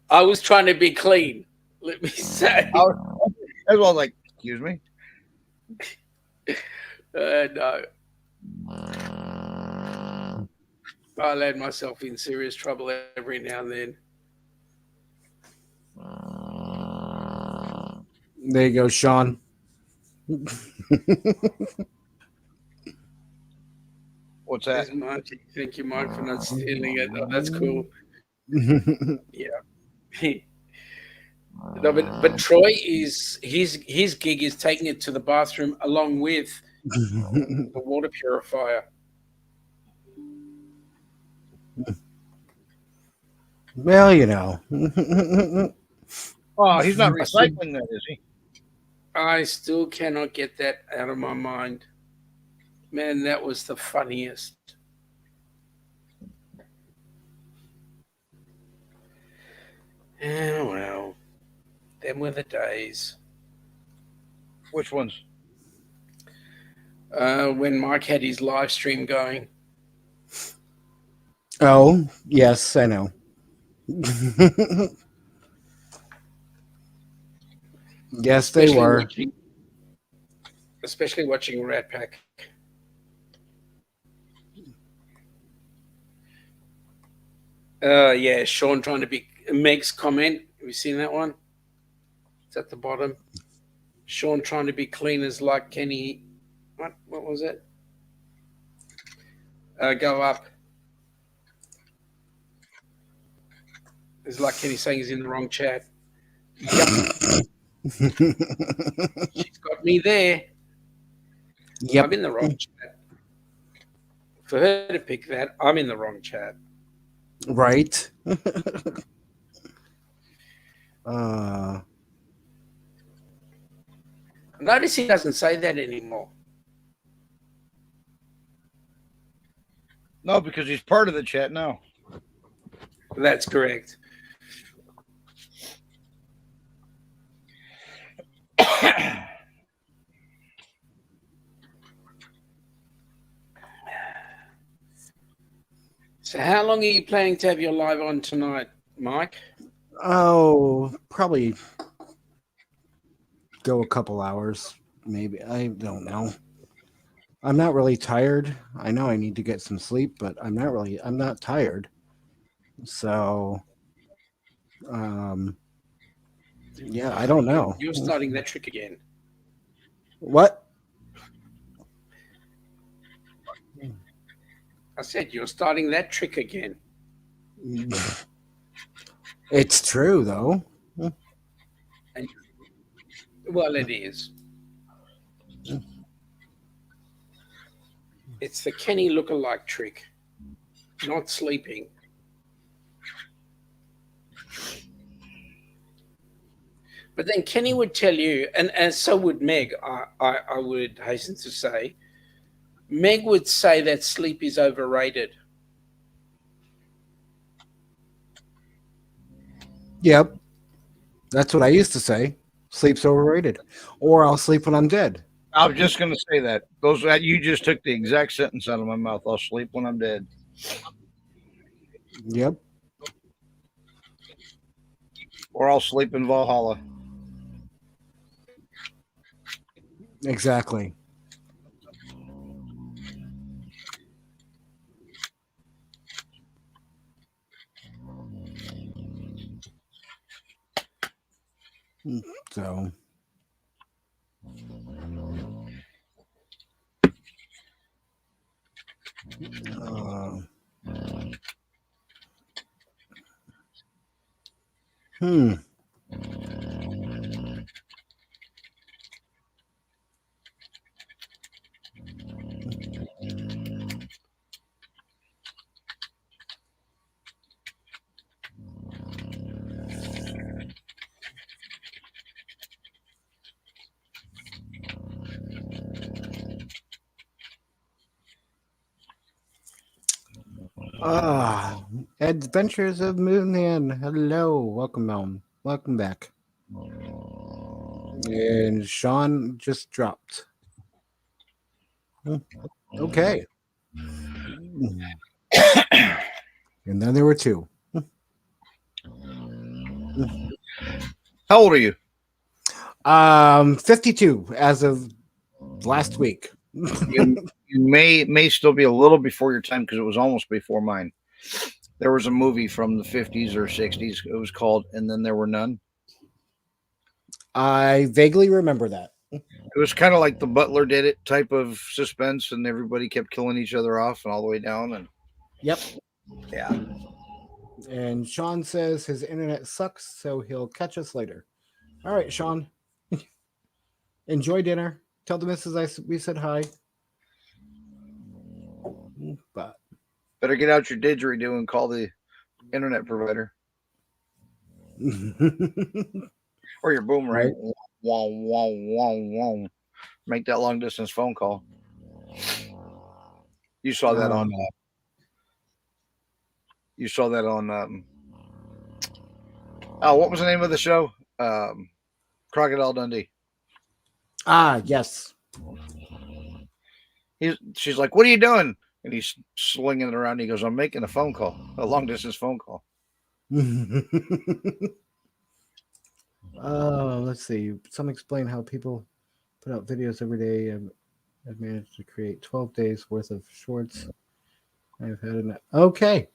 I was trying to be clean. Let me say. As well, like, excuse me. No. I land myself in serious trouble every now and then. There you go, Sean. What's that? There's Marty. Thank you, Mike, for not stealing it. Oh, that's cool. Yeah. No, but Troy is his gig is taking it to the bathroom along with the water purifier. Well, you know. Oh, he's not recycling that, is he? I still cannot get that out of my mind. Man, that was the funniest. Oh, well. Them were the days. Which ones? When Mike had his live stream going. Oh, yes, I know. Yes, they Especially were. Especially watching Rat Pack. Yeah, Sean trying to be Meg's comment. Have you seen that one? It's at the bottom. Sean trying to be clean as like Kenny. What was it? Go up. It's like Kenny saying he's in the wrong chat. Yep. She's got me there. Yep. I'm in the wrong chat. For her to pick that, I'm in the wrong chat. Right. Notice he doesn't say that anymore. No, because he's part of the chat now. That's correct. So how long are you planning to have your live on tonight, Mike? Oh, probably go a couple hours, maybe. I don't know. I'm not really tired. I know I need to get some sleep, but I'm not tired. So, yeah, I don't know. You're starting that trick again. What? I said you're starting that trick again. It's true, though. And, well, it is. It's the Kenny look-alike trick, not sleeping. But then Kenny would tell you, and so would Meg, I would hasten to say, Meg would say that sleep is overrated. Yep. That's what I used to say. Sleep's overrated. Or I'll sleep when I'm dead. I was just going to say that. You just took the exact sentence out of my mouth. I'll sleep when I'm dead. Yep. Or I'll sleep in Valhalla. Exactly. So, uh, hmm. Ah, Adventures of Moonman. Hello, welcome, Melm. Welcome back. And Sean just dropped. Okay. And then there were two. How old are you? 52 as of last week. You may still be a little before your time because it was almost before mine. There was a movie from the 50s or 60s. It was called And Then There Were None. I vaguely remember that. It was kind of like the Butler Did It type of suspense, and everybody kept killing each other off and all the way down. And Yep. yeah, And Sean says his internet sucks, so he'll catch us later. All right, Sean. Enjoy dinner. Tell the missus we said hi. But better get out your didgeridoo and call the internet provider or your boomerang. Right. Wow, wow, wow, wow. Make that long distance phone call. You saw that on. You saw that on. Oh, what was the name of the show? Crocodile Dundee. Yes. She's like, "What are you doing?" And he's slinging it around. He goes, "I'm making a phone call, a long distance phone call." Let's see. Some explain how people put out videos every day. I've managed to create 12 days worth of shorts. I've had enough. Okay.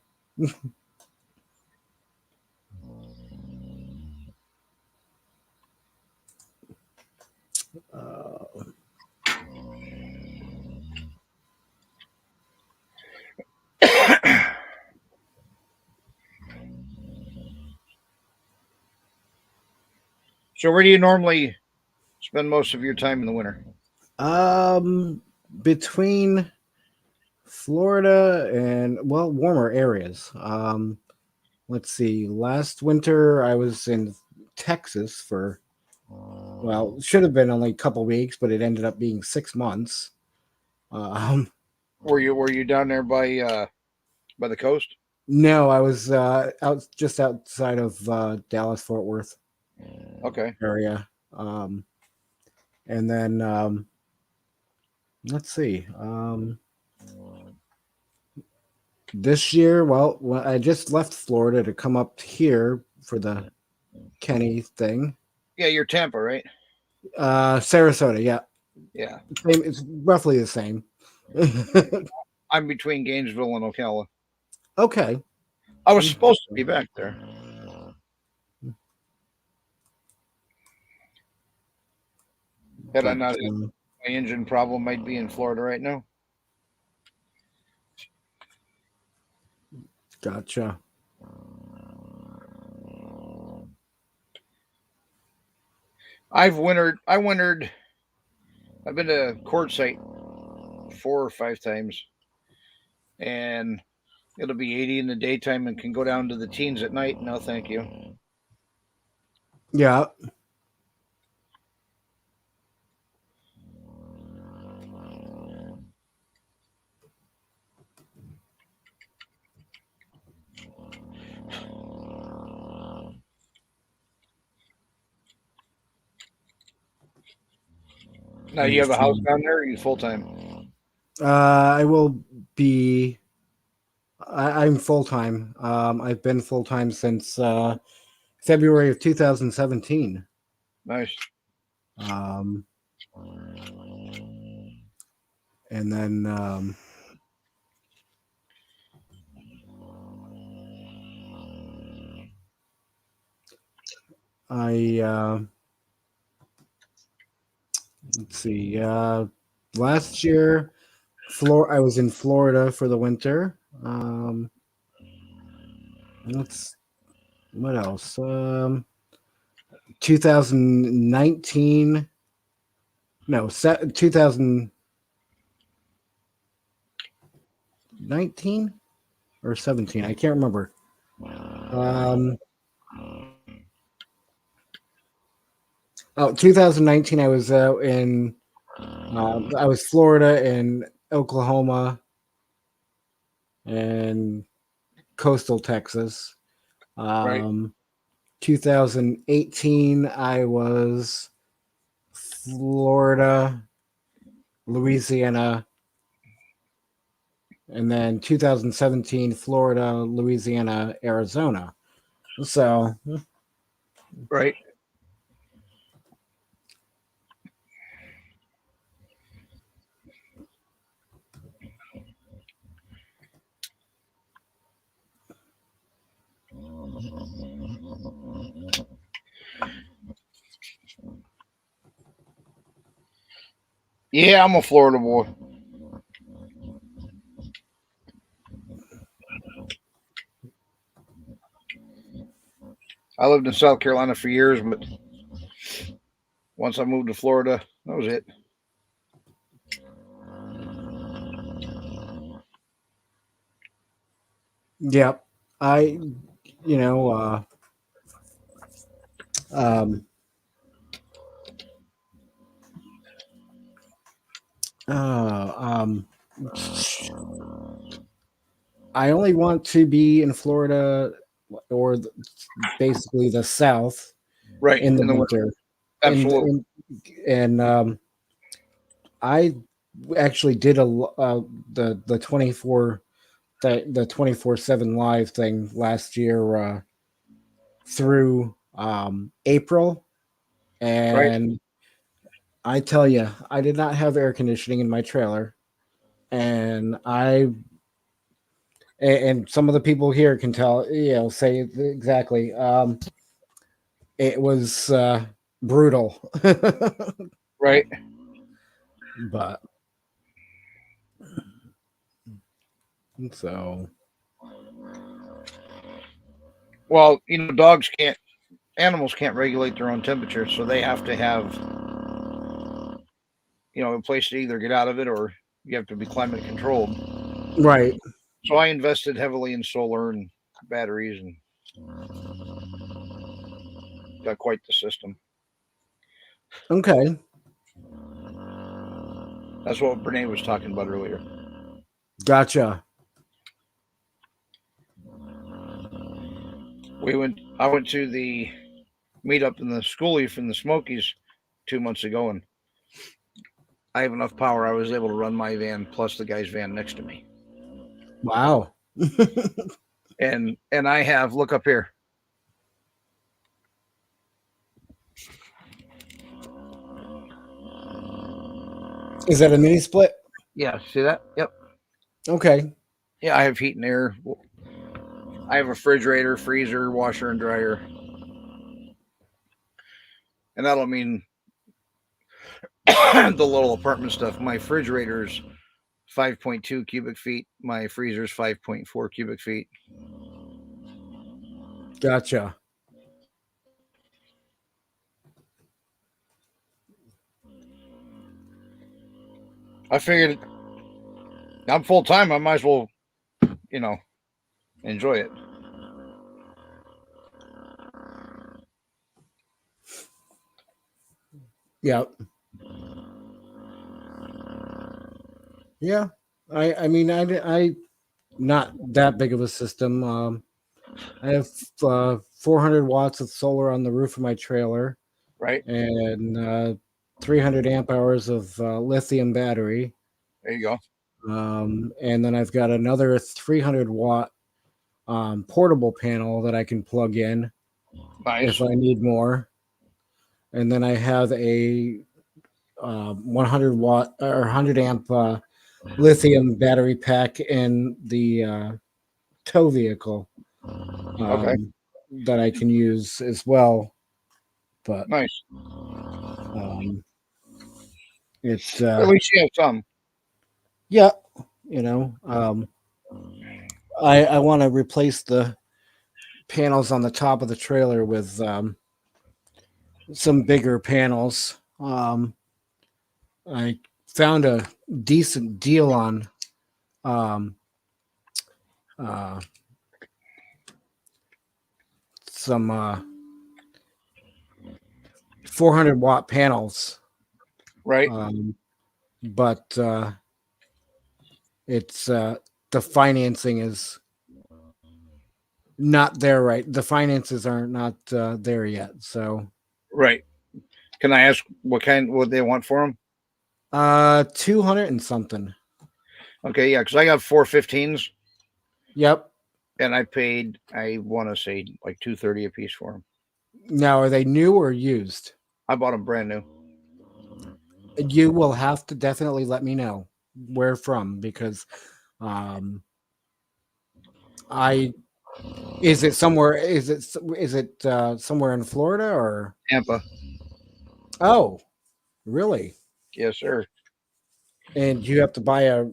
So, where do you normally spend most of your time in the winter? Between Florida and warmer areas. Let's see. Last winter I was in Texas for should have been only a couple weeks, but it ended up being 6 months. Were you down there by the coast? No, I was just outside of Dallas Fort Worth Okay. area. And then let's see. This year, I just left Florida to come up here for the Kenny thing. Yeah, you're Tampa, right? Sarasota, yeah. Yeah. Same, it's roughly the same. I'm between Gainesville and Ocala. Okay. I was supposed to be back there. Had I not had my engine problem, I'd be in Florida right now. Gotcha. I wintered. I've been to Quartzsite 4 or 5 times, and it'll be 80 in the daytime and can go down to the teens at night. No, thank you. Yeah. Now, you have a house down there, or are you full time? I will be. I'm full time. I've been full time since February of 2017. Nice. And then I let's see. Last year, I was in Florida for the winter. What else? 2019. No, 2019 or 17. I can't remember. Oh, 2019. I was out in. I was Florida and Oklahoma and coastal Texas. Right. 2018, I was Florida, Louisiana, and then 2017, Florida, Louisiana, Arizona. So, Right. Yeah, I'm a Florida boy. I lived in South Carolina for years, but once I moved to Florida, that was it. yep. I, you know, um, uh, um, I only want to be in Florida or basically the South Right. in the In the winter. winter. Absolutely. And I actually did the 24/7 live thing last year through April, Right. and I tell you, I did not have air conditioning in my trailer, and and some of the people here can tell, say exactly. It was brutal, Right. but so Well, animals can't regulate their own temperature, so they have to have, a place to either get out of it or you have to be climate controlled. right. So I invested heavily in solar and batteries and got quite the system. Okay, That's what Brene was talking about earlier. gotcha. I went to the meetup in the school leaf in the Smokies 2 months ago, and I have enough power. I was able to run my van plus the guy's van next to me. Wow. And I have, look up here. Is that a mini split? Yeah, see that? Yep. Okay. Yeah, I have heat and air. I have a refrigerator, freezer, washer, and dryer. And that'll mean the little apartment stuff. My refrigerator's 5.2 cubic feet. My freezer's 5.4 cubic feet. Gotcha. I figured I'm full time. I might as well, enjoy it. Yep. Yeah. I mean, I not that big of a system. I have 400 watts of solar on the roof of my trailer, Right. and 300 amp hours of lithium battery. There you go. And then I've got another 300 watt portable panel that I can plug in Nice. if I need more. And then I have a 100 watt or 100 amp lithium battery pack in the tow vehicle Okay. that I can use as well. But Nice. It's At least you have some. yeah, I want to replace the panels on the top of the trailer with some bigger panels. I found a decent deal on um, uh, some 400-watt panels, Right. but it's the financing is not there. Right, the finances are not there yet. So Right. Can I ask what they want for them? 200 and something. Okay, yeah, because I got 415s Yep. and I want to say like 230 a piece for them. Now, are they new or used? I bought them brand new. You will have to definitely let me know where from, because I is it somewhere somewhere in Florida or Tampa. oh really? Yes, sir. And you have to buy a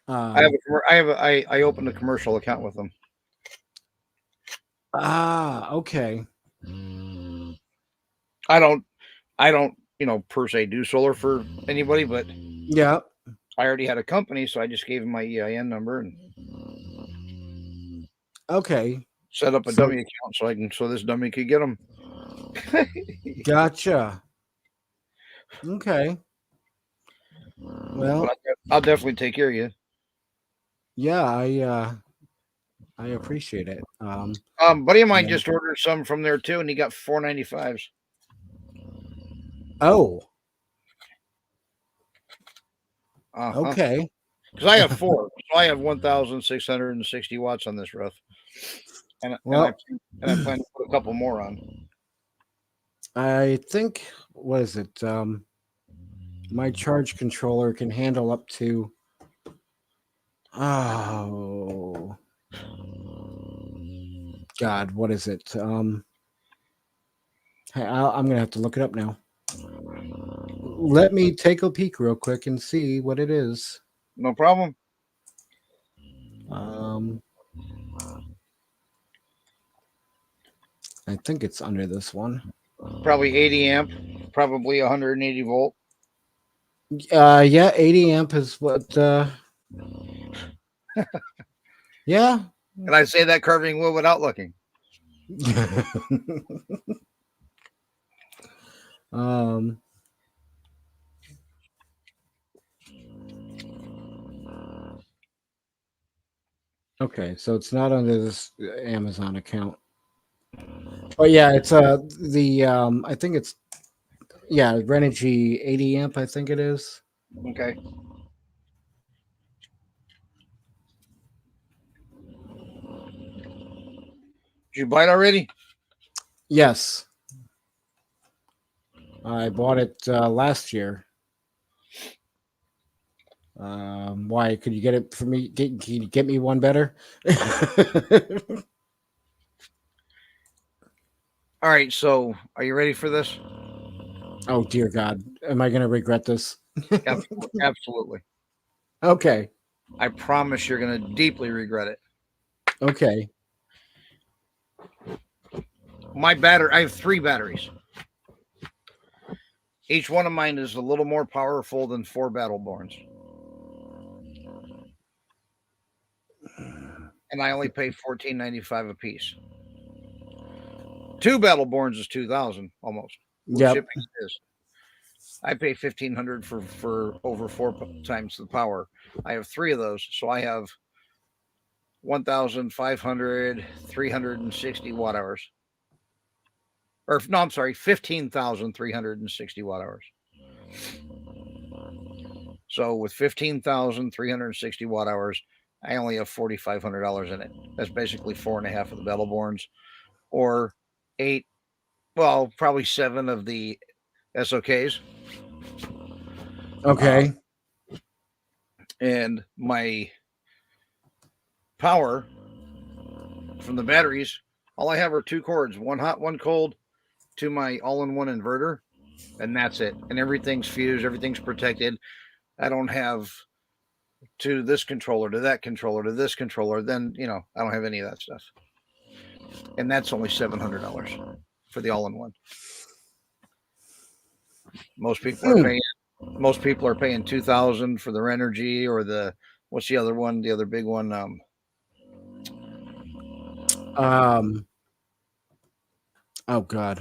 I opened a commercial account with them. okay. I don't per se do solar for anybody, but Yeah. I already had a company, so I just gave them my EIN number and Okay. set up a dummy account so this dummy could get them. Gotcha. Okay. Well, But I'll definitely take care of you. yeah, I appreciate it. Buddy of mine Yeah. just ordered some from there too, and he got 495s. Oh, Okay. Because I have 4, so I have 1,660 watts on this roof, and I plan to put a couple more on. I think, what is it? My charge controller can handle up to oh God, what is it? I'm gonna have to look it up now. Let me take a peek real quick and see what it is. No problem. I think it's under this one. Probably 80 amp, probably 180 volt. Yeah, 80 amp is what yeah. And I say that carving wood without looking. Okay, so it's not under this Amazon account. But yeah, it's the I think it's Renogy 80 amp, I think it is. Okay. Did you buy it already? Yes. I bought it last year. Why? Could you get it for me? Can you get me one better? All right. So, are you ready for this? Oh dear God, am I going to regret this? Absolutely. Okay. I promise you're going to deeply regret it. Okay. I have 3 batteries. Each one of mine is a little more powerful than 4 Battleborns. And I only pay $14.95 a piece. 2 Battleborns is $2,000 almost. Yeah. Shipping is. I pay $1,500 for over 4 times the power. I have 3 of those, so I have 1,500, 360 watt hours. Or no, I'm sorry, 15,360 watt hours. So with 15,360 watt hours, I only have $4,500 in it. That's basically 4.5 of the Battleborns, or 8, well, probably 7 of the SOKs. Okay. And my power from the batteries, all I have are 2 cords, one hot, one cold, to my all-in-one inverter. and that's it. And everything's fused, everything's protected. I don't have to this controller, to that controller, to this controller. Then, I don't have any of that stuff. And that's only $700 for the all-in-one. Most people are paying $2,000 for the Renogy or what's the other one? The other big one. Oh God.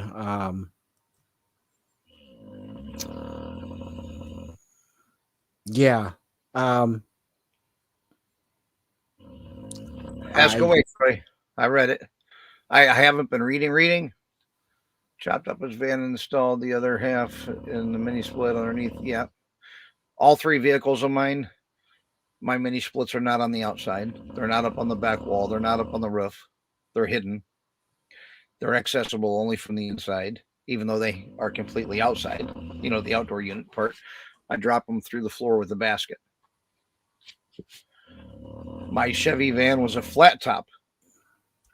Yeah. Ask away, Troy. I read it. I haven't been reading. Chopped up his van and installed the other half in the mini split underneath. Yeah. All 3 vehicles of mine, my mini splits are not on the outside. They're not up on the back wall. They're not up on the roof. They're hidden. They're accessible only from the inside, even though they are completely outside. The outdoor unit part. I drop them through the floor with a basket. My Chevy van was a flat top,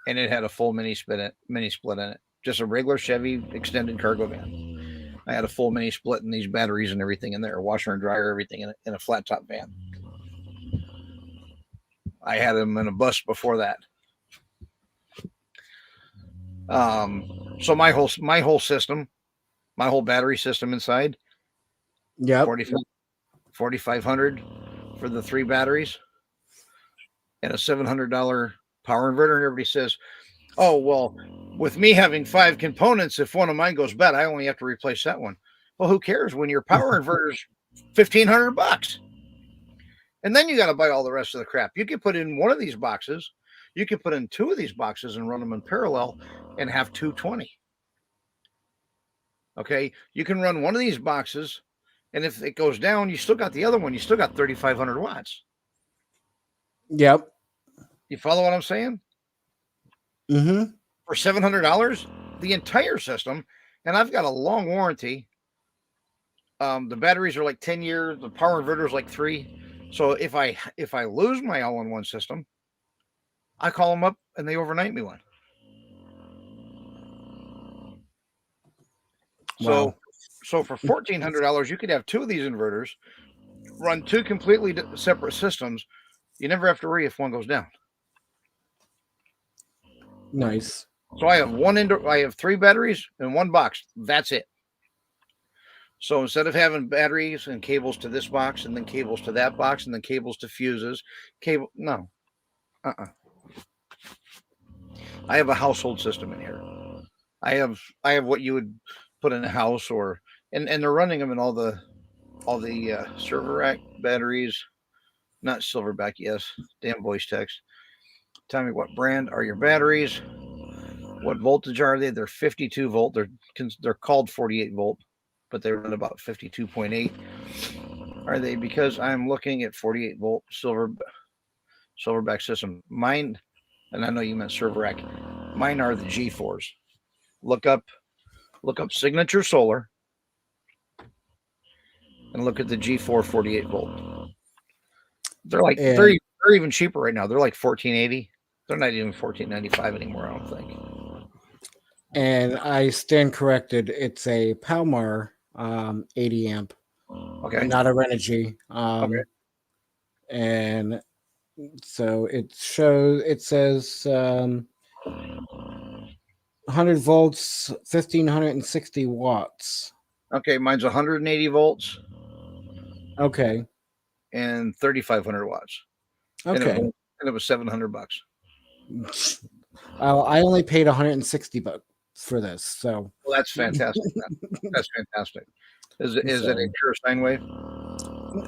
and it had a full mini split in it. Just a regular Chevy extended cargo van. I had a full mini split and these batteries and everything in there, washer and dryer, everything in a flat top van. I had them in a bus before that. So my whole system, my whole battery system inside. Yep. 4,500 for the 3 batteries and a $700 power inverter. And everybody says, oh, well, with me having 5 components, if one of mine goes bad, I only have to replace that one. Well, who cares when your power inverter's $1,500? And then you got to buy all the rest of the crap. You can put in one of these boxes. You can put in 2 of these boxes and run them in parallel and have 220. Okay. You can run one of these boxes, and if it goes down, you still got the other one. You still got 3,500 watts. Yep. You follow what I'm saying? Mm-hmm. For $700, the entire system, and I've got a long warranty. The batteries are like 10 years. The power inverter is like 3. So if I lose my all-in-one system, I call them up and they overnight me one. Wow. So for $1,400, you could have 2 of these inverters, run 2 completely separate systems. You never have to worry if one goes down. Nice. So I have 3 batteries and 1 box. That's it. So instead of having batteries and cables to this box and then cables to that box and then cables to fuses, no. I have a household system in here. I have what you would put in a house and they're running them in all the server rack batteries, not Silverback. Yes. Damn voice text. Tell me what brand are your batteries? What voltage are they? They're 52 volt. They're called 48 volt, but they run about 52.8. Are they? Because I'm looking at 48 volt Silverback system. Mine, and I know you meant server rack. Mine are the G4s. Look up Signature Solar and look at the G4 48 volt. They're like they're even cheaper right now. They're like $1,480. They're not even $1,495 anymore, I don't think. And I stand corrected. It's a Palmar 80 amp. Okay. Not a Renogy. Okay. And so it says 100 volts, 1,560 watts. Okay, mine's 180 volts. Okay. And 3,500 watts. Okay. And it was $700. I only paid $160 for this, so well, that's fantastic. That's fantastic. Is it a pure sine wave?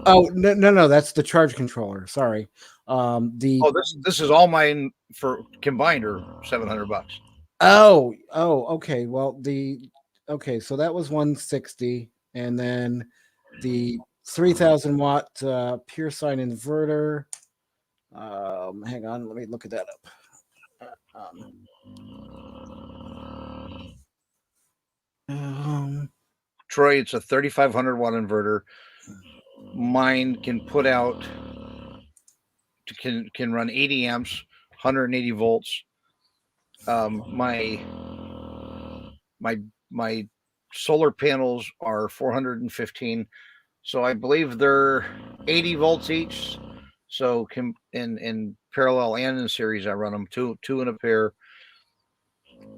Oh no, that's the charge controller. Sorry. This is all mine for combined are $700. Oh, okay. Well, so that was 160, and then the 3,000 watt pure sine inverter. Hang on, let me look at that up. Troy, it's a 3,500 watt inverter. Mine can put out can run 80 amps, 180 volts. My solar panels are 415. So I believe they're 80 volts each. So in parallel and in series, I run them two in a pair.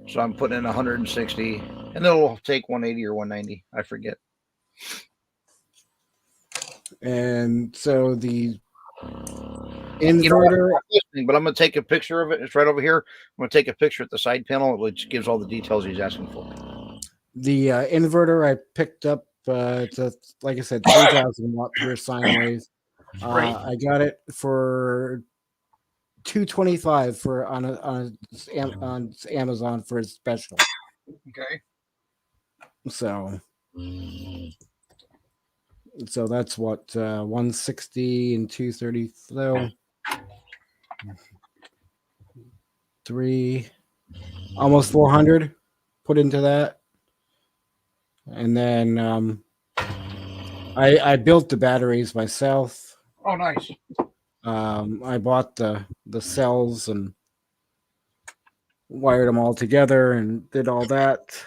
So I'm putting in 160, and it'll take 180 or 190. I forget. And so the inverter. But I'm going to take a picture of it. It's right over here. I'm going to take a picture at the side panel, which gives all the details he's asking for. The inverter I picked up, it's like I said, 3,000 watt pure sine wave. I got it for $225 on Amazon for a special. Okay. So that's what 160 and 230. So 3, almost 400 put into that, and then I built the batteries myself. Oh, nice. I bought the cells and wired them all together and did all that.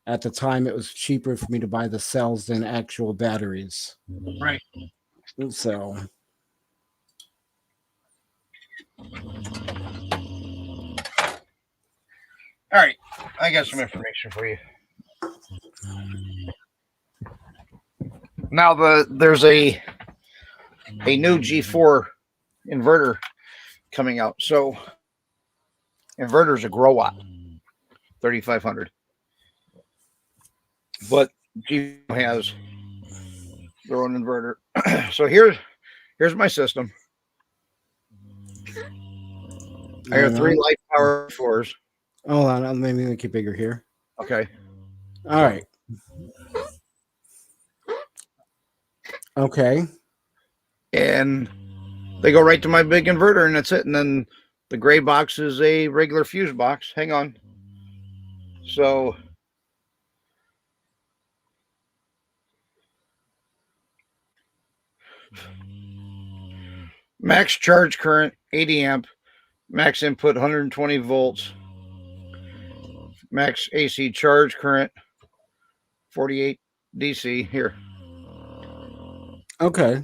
At the time, it was cheaper for me to buy the cells than actual batteries. Right. So, all right. I got some information for you. Now there's a new G4 inverter coming out. So inverters are grow watt, 3,500. But G has their own inverter. So here's my system. I have 3 light power 4s. Hold on, let me make it bigger here. Okay. All right. Okay. And they go right to my big inverter, and that's it. And then the gray box is a regular fuse box. Hang on. So max charge current 80 amp, max input 120 volts, max AC charge current 48 DC. Here. Okay.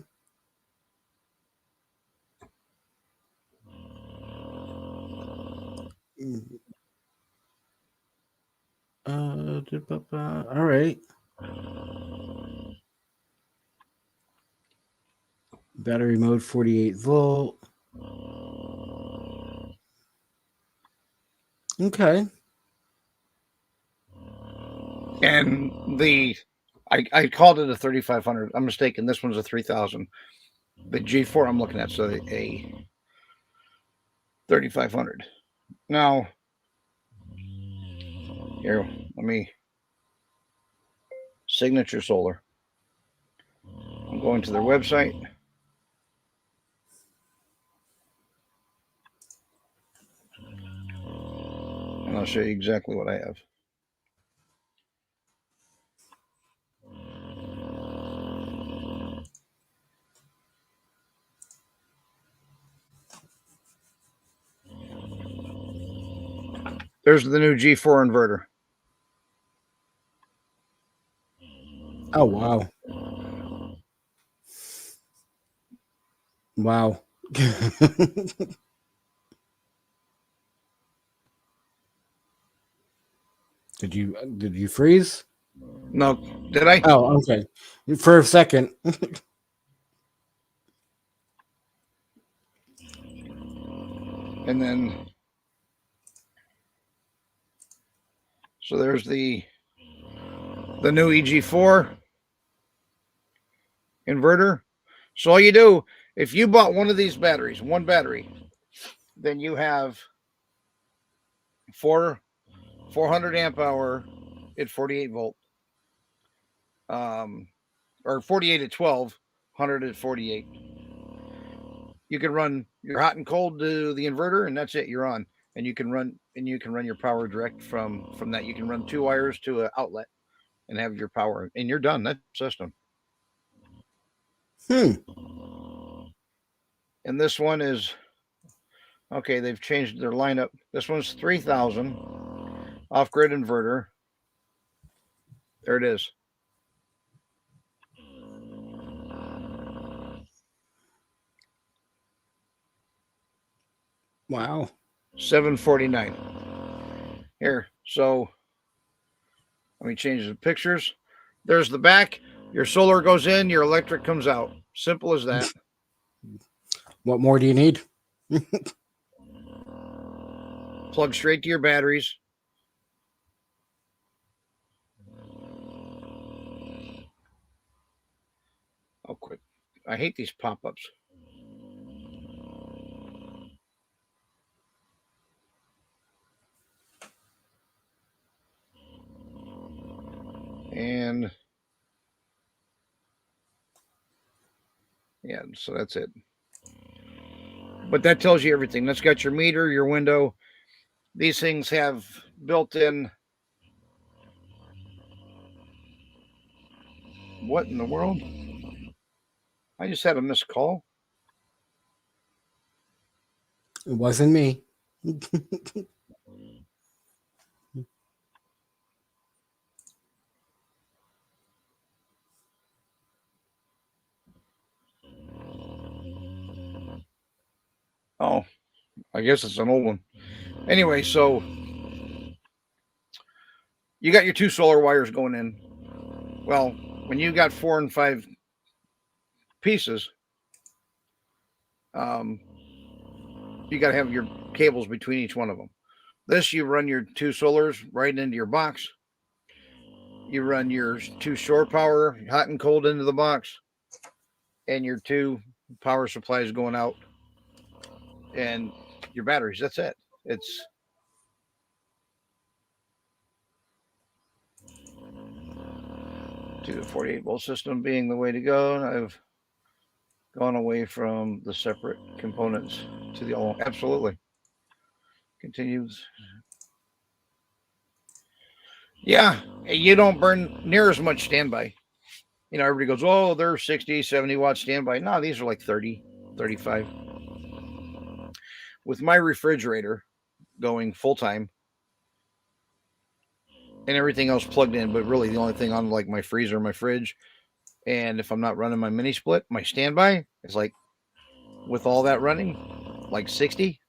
All right. Battery mode 48 volt. Okay. And I called it a 3,500. I'm mistaken. This one's a 3,000. The G4 I'm looking at, so a 3,500. Now, here, let me Signature Solar. I'm going to their website. And I'll show you exactly what I have. There's the new G4 inverter. Oh, wow. Wow. Did you freeze? No, did I? Oh, okay. For a second. And then, so there's the new EG4 inverter. So all you do, if you bought one of these batteries, one battery, then you have 400 amp hour at 48 volt, or 48 at 12, 100 at 48. You can run your hot and cold to the inverter, and that's it. You're on, and you can run your power direct from that. You can run 2 wires to an outlet and have your power, and you're done. That's the system. And this one is they've changed their lineup. This one's 3,000 off-grid inverter. There it is. Wow. 749. Here, so let me change the pictures. There's the back. Your solar goes in, your electric comes out. Simple as that. What more do you need? Plug straight to your batteries. Oh, quick. I hate these pop-ups. And yeah, so that's it. But that tells you everything. That's got your meter, your window. These things have built-in. What in the world? I just had a missed call. It wasn't me. Oh, I guess it's an old one. Anyway, so you got your 2 solar wires going in. Well, when you got 4 and 5 pieces, you got to have your cables between each one of them. This, you run your 2 solars right into your box. You run your 2 shore power, hot and cold, into the box, and your 2 power supplies going out, and your batteries. That's it. It's to the 48-volt system being the way to go. I've gone away from the separate components to the all. Absolutely. Continues. Yeah, you don't burn near as much standby. You know, everybody goes, oh, they're 60, 70 watt standby. No, these are like 30, 35. With my refrigerator going full time and everything else plugged in, but really the only thing on, like, my freezer, my fridge, and if I'm not running my mini split, my standby is like, with all that running, like 60.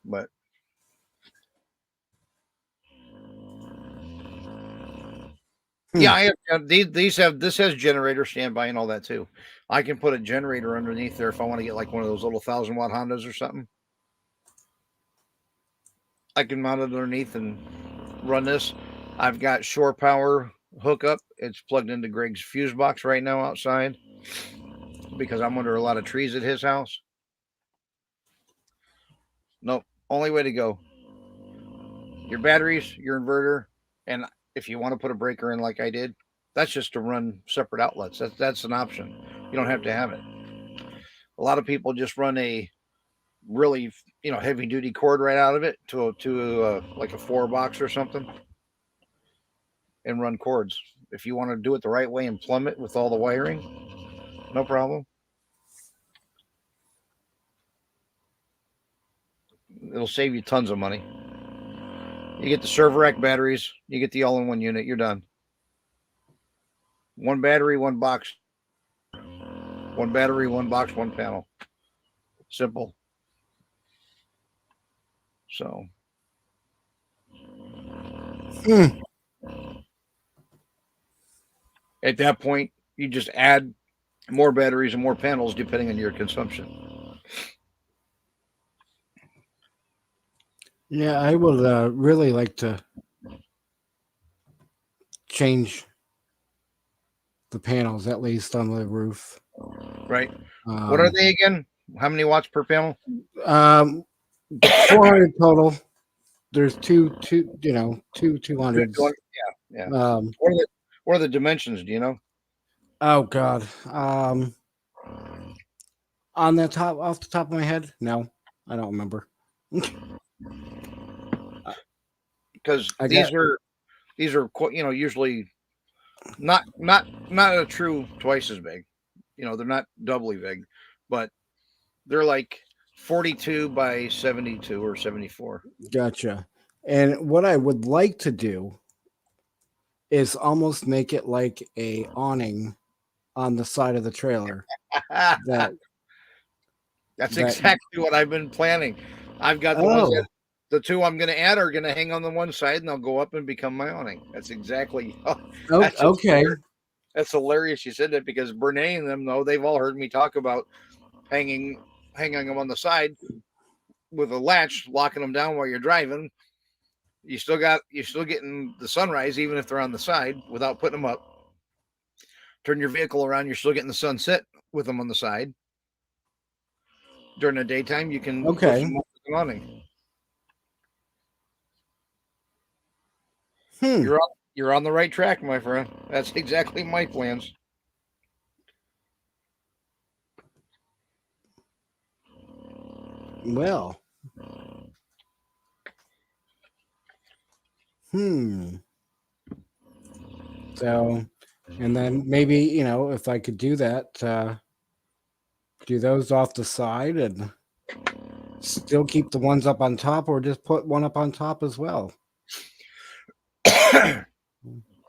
But yeah, I have these have this has generator standby and all that too. I can put a generator underneath there if I want to get like one of those little 1,000-watt Hondas or something. I can mount it underneath and run this. I've got shore power hookup. It's plugged into Greg's fuse box right now outside because I'm under a lot of trees at his house. Nope. Only way to go. Your batteries, your inverter, and if you want to put a breaker in like I did, that's just to run separate outlets. That's an option. You don't have to have it. A lot of people just run a really, heavy duty cord right out of it to like a 4 box or something and run cords. If you want to do it the right way and plumb it with all the wiring, no problem. It'll save you tons of money. You get the server rack batteries, you get the all-in-one unit, you're done. 1 battery, 1 box. 1 battery, 1 box, 1 panel. Simple. So. At that point, you just add more batteries and more panels depending on your consumption. Yeah, I would really like to change the panels, at least on the roof. Right. What are they again? How many watts per panel? 400 total. There's two 200s. Yeah. Um, What are the dimensions? Do you know? Oh God. On the top, off the top of my head, no, I don't remember. Because these are usually not a true twice as big. They're not doubly big, but they're like 42 by 72 or 74. Gotcha. And what I would like to do is almost make it like a awning on the side of the trailer. That That's that- exactly what I've been planning. I've got the ones Oh. that the two I'm going to add are going to hang on the one side, and they'll go up and become my awning. That's exactly. That's just okay. hilarious. That's hilarious. You said that because Brene and them, though, they've all heard me talk about hanging them on the side with a latch, locking them down while you're driving. You're still getting the sunrise, even if they're on the side, without putting them up. Turn your vehicle around, you're still getting the sunset with them on the side. During the daytime, you can Okay. lift them up with an awning. You're on the right track, my friend. That's exactly my plans. Well. So, and then maybe, if I could do that, do those off the side and still keep the ones up on top, or just put one up on top as well.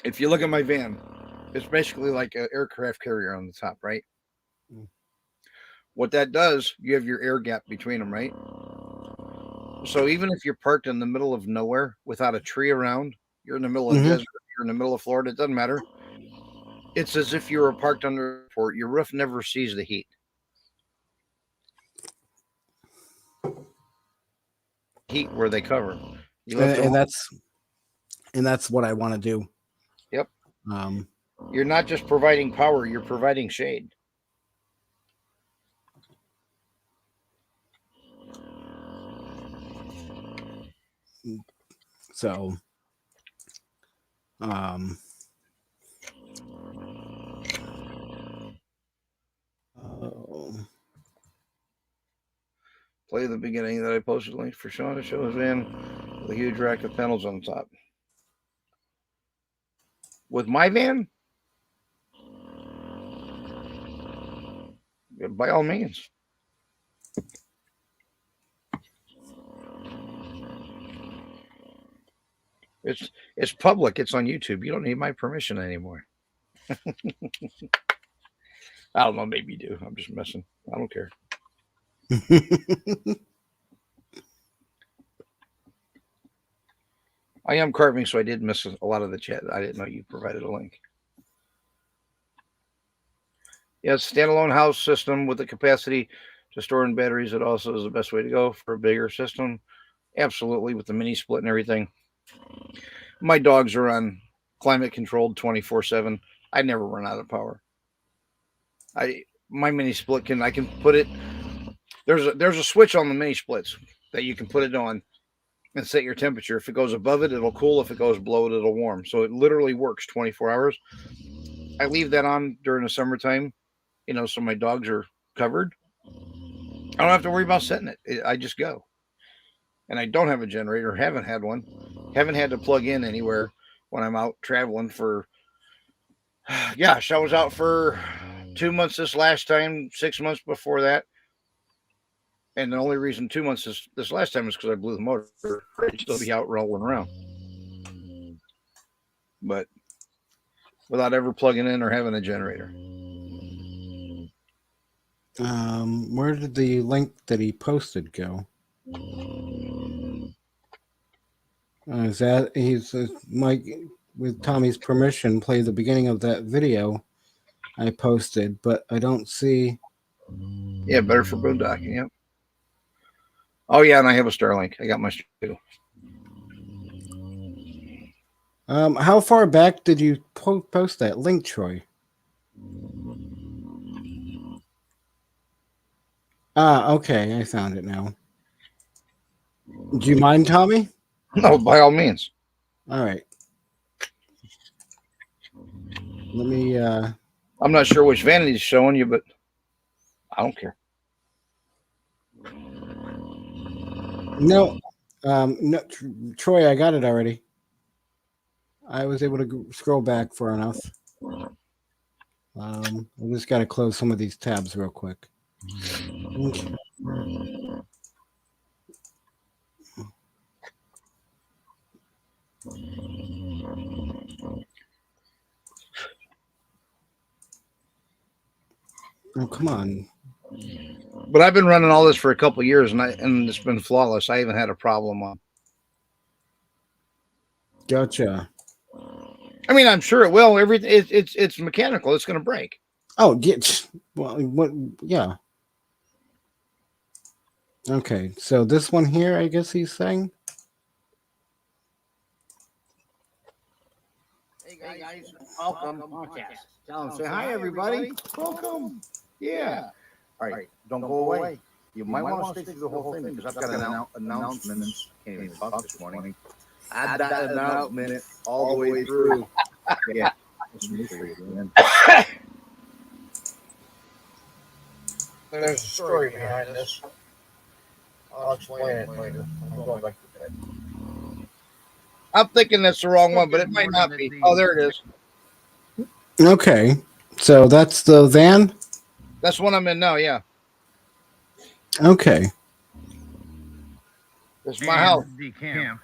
If you look at my van, it's basically like an aircraft carrier on the top, right? What that does, you have your air gap between them, right? So even if you're parked in the middle of nowhere without a tree around, you're in the middle of the desert, you're in the middle of Florida, it doesn't matter. It's as if you were parked under a airport. Your roof never sees the heat. Heat where they cover. And that's what I want to do. Yep. Um, You're not just providing power, you're providing shade. So, Play the beginning that I posted link for Sean to show his van with a huge rack of panels on top. With my van, by all means. It's public. It's on YouTube. You don't need my permission anymore. I don't know. Maybe you do. I'm just messing. I don't care. I am carving, so I did miss a lot of the chat. I didn't know you provided a link. Yes, standalone house system with the capacity to store in batteries. It also is the best way to go for a bigger system. Absolutely, with the mini split and everything. My dogs are on climate controlled 24/7. I never run out of power. My mini split I can put it. There's a switch on the mini splits that you can put it on and set your temperature. If it goes above it, it'll cool. If it goes below it, it'll warm. So it literally works 24 hours. I leave that on during the summertime, so my dogs are covered. I don't have to worry about setting it. I just go. And I don't have a generator. Haven't had one. Haven't had to plug in anywhere when I'm out traveling for. Gosh, I was out for 2 months this last time, 6 months before that. And the only reason 2 months this last time is because I blew the motor. I'd still be out rolling around. But without ever plugging in or having a generator. Where did the link that he posted go? Is that he's Mike, with Tommy's permission, play the beginning of that video I posted, but I don't see. Yeah, better for boondocking. Yep. Oh yeah, and I have a Starlink. I got my too. How far back did you post that link, Troy? Okay, I found it now. Do you mind, Tommy? No, by all means. All right. Let me. I'm not sure which vanity is showing you, but I don't care. No, no, Troy, I got it already. I was able to scroll back far enough. I just got to close some of these tabs real quick. Okay. Oh, come on. But I've been running all this for a couple of years, and it's been flawless. I haven't had a problem on. Gotcha. I mean, I'm sure it will. Everything it's mechanical. It's going to break. Oh, get well. What? Yeah. Okay, so this one here, I guess he's saying. Hey guys, welcome. Tell them, say hi, everybody. Welcome. Yeah. All right, don't go away. You might want to stay through the whole thing because I've got announcements. Can't even talk this morning. Add that announcement all the way through. Yeah. There's a story behind this. I'll explain it later. I'm going back to bed. I'm thinking that's the wrong one, but it might not be. Oh, there it is. Okay, so that's the van. That's one I'm in now. Yeah, Okay. it's my house. Camp.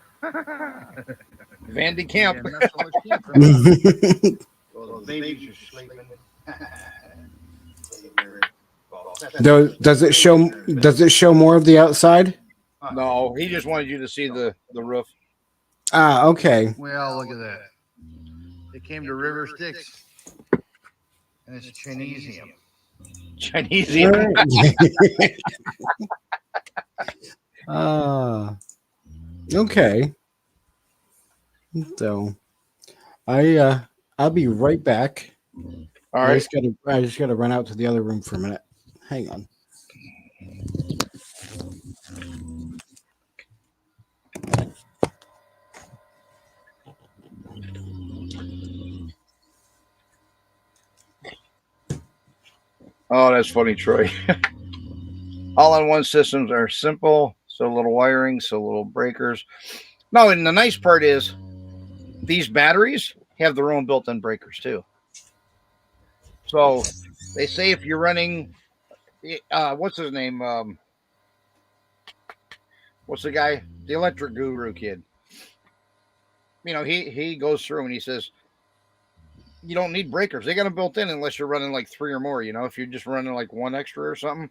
Vandy Camp. Well, the babies are sleeping. Does it show more of the outside? No, he just wanted you to see the roof. Ah, okay. Well, look at that. They came to River Styx, and it's a Chinesium. Chinese. Okay. So, I'll be right back. All I right. just gotta run out to the other room for a minute. Hang on. Oh, that's funny, Troy. All-in-one systems are simple, so little wiring, so little breakers. No, and the nice part is these batteries have their own built-in breakers too. So they say if you're running, what's his name? What's the guy? The electric guru kid. You know, he goes through and he says, you don't need breakers. They got them built in unless you're running like 3 or more, you know, if you're just running like 1 extra or something.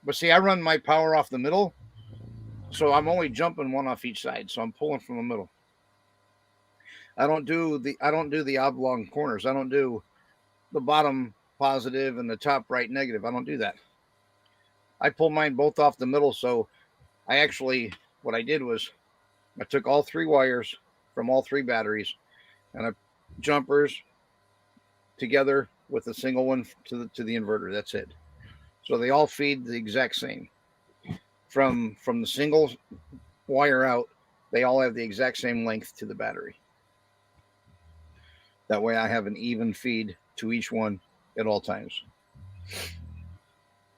But see, I run my power off the middle. So I'm only jumping 1 off each side. So I'm pulling from the middle. I don't do the oblong corners. I don't do the bottom positive and the top right negative. I don't do that. I pull mine both off the middle. So what I did was I took all 3 wires from all 3 batteries and I jumpers together with a single one to the inverter. That's it. So they all feed the exact same. From the single wire out, they all have the exact same length to the battery. That way I have an even feed to each one at all times.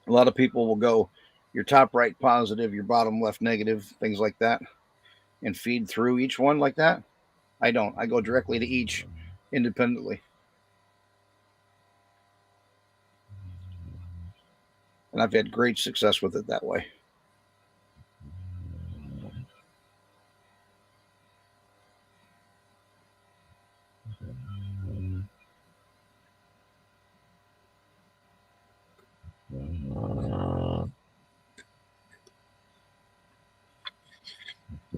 A lot of people will go your top right positive, your bottom left negative, things like that, and feed through each one like that. I don't. I go directly to each independently. And I've had great success with it that way.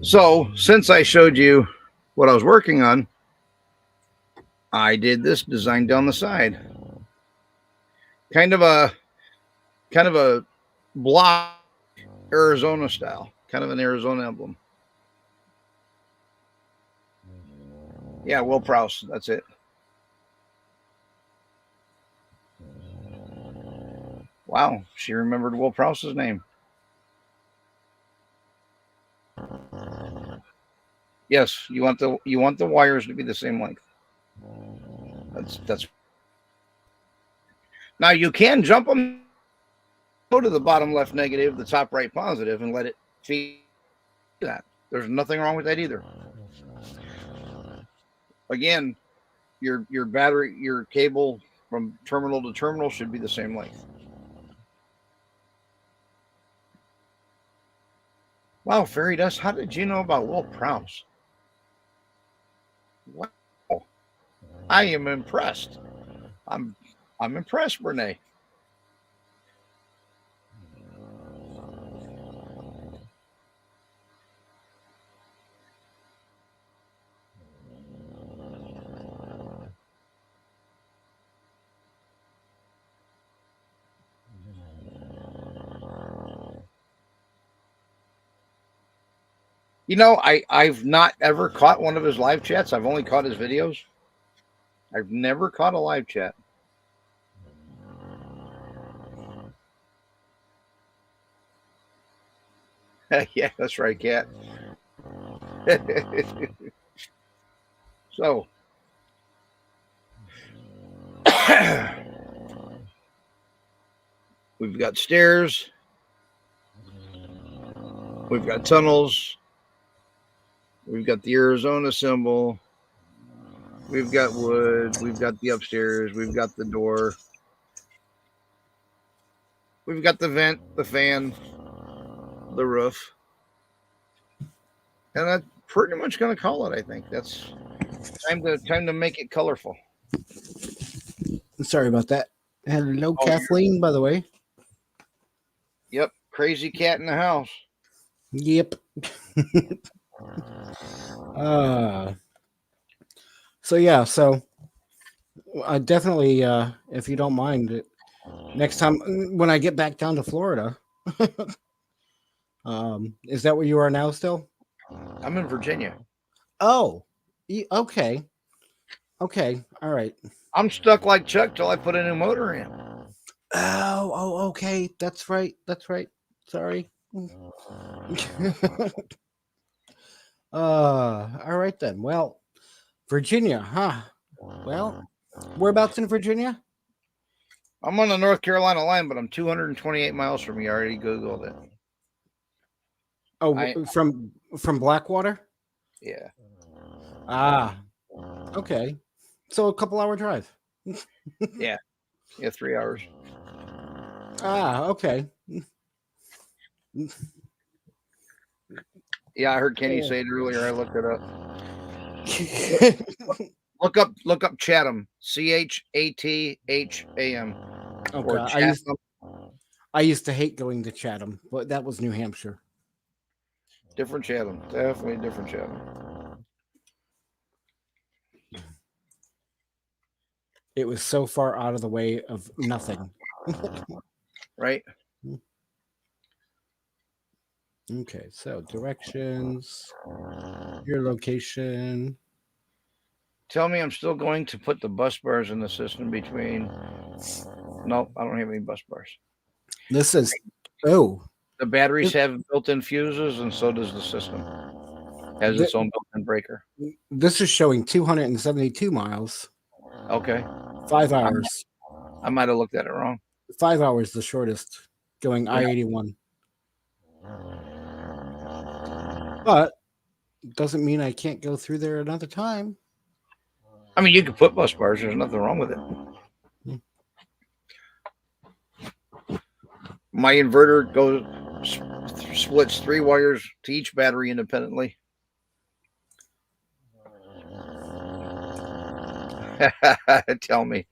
So, since I showed you what I was working on, I did this design down the side. Kind of a block Arizona style, kind of an Arizona emblem. Yeah, Will Prowse, that's it. Wow, she remembered Will Prowse's name. Yes, you want the wires to be the same length. That's. Now you can jump them, go to the bottom left negative, the top right positive, and let it feed that. There's nothing wrong with that either. Again, your battery, your cable from terminal to terminal should be the same length. Wow, Fairy Dust, how did you know about Will Prowse? Wow. I am impressed. I'm impressed, Renee. You know, I've not ever caught one of his live chats. I've only caught his videos. I've never caught a live chat. Yeah, that's right, Cat. So, we've got stairs. We've got tunnels. We've got the Arizona symbol. We've got wood. We've got the upstairs. We've got the door. We've got the vent, the fan, the roof. And that's pretty much going to call it, I think. That's time to make it colorful. Sorry about that. Hello, Kathleen, by the way. Yep. Crazy cat in the house. Yep. So yeah, so I definitely, if you don't mind, next time when I get back down to Florida, is that where you are now still? I'm in Virginia. Oh, okay. Okay, all right. I'm stuck like Chuck till I put a new motor in. Oh, okay. That's right. That's right. Sorry. All right then. Well, Virginia, huh? Well, whereabouts in Virginia? I'm on the North Carolina line, but I'm 228 miles from you. I already Googled it. Oh, from Blackwater? Yeah. Ah, okay. So a couple-hour drive. Yeah, 3 hours. Ah, okay. Yeah, I heard Kenny say it earlier. I looked it up. Look up Chatham. Chatham. Oh, Or God. Chatham. I used to hate going to Chatham, but that was New Hampshire. Different Chatham. Definitely different Chatham. It was so far out of the way of nothing. Right? Okay, so directions, your location. Tell me I'm still going to put the bus bars in the system between. No, I don't have any bus bars. This is, oh. The batteries have built-in fuses, and so does the system. Has its own built-in breaker. This is showing 272 miles. Okay. 5 hours. I might have looked at it wrong. 5 hours the shortest going I-81. But doesn't mean I can't go through there another time. I mean, you could put bus bars. There's nothing wrong with it. My inverter splits 3 wires to each battery independently. Tell me.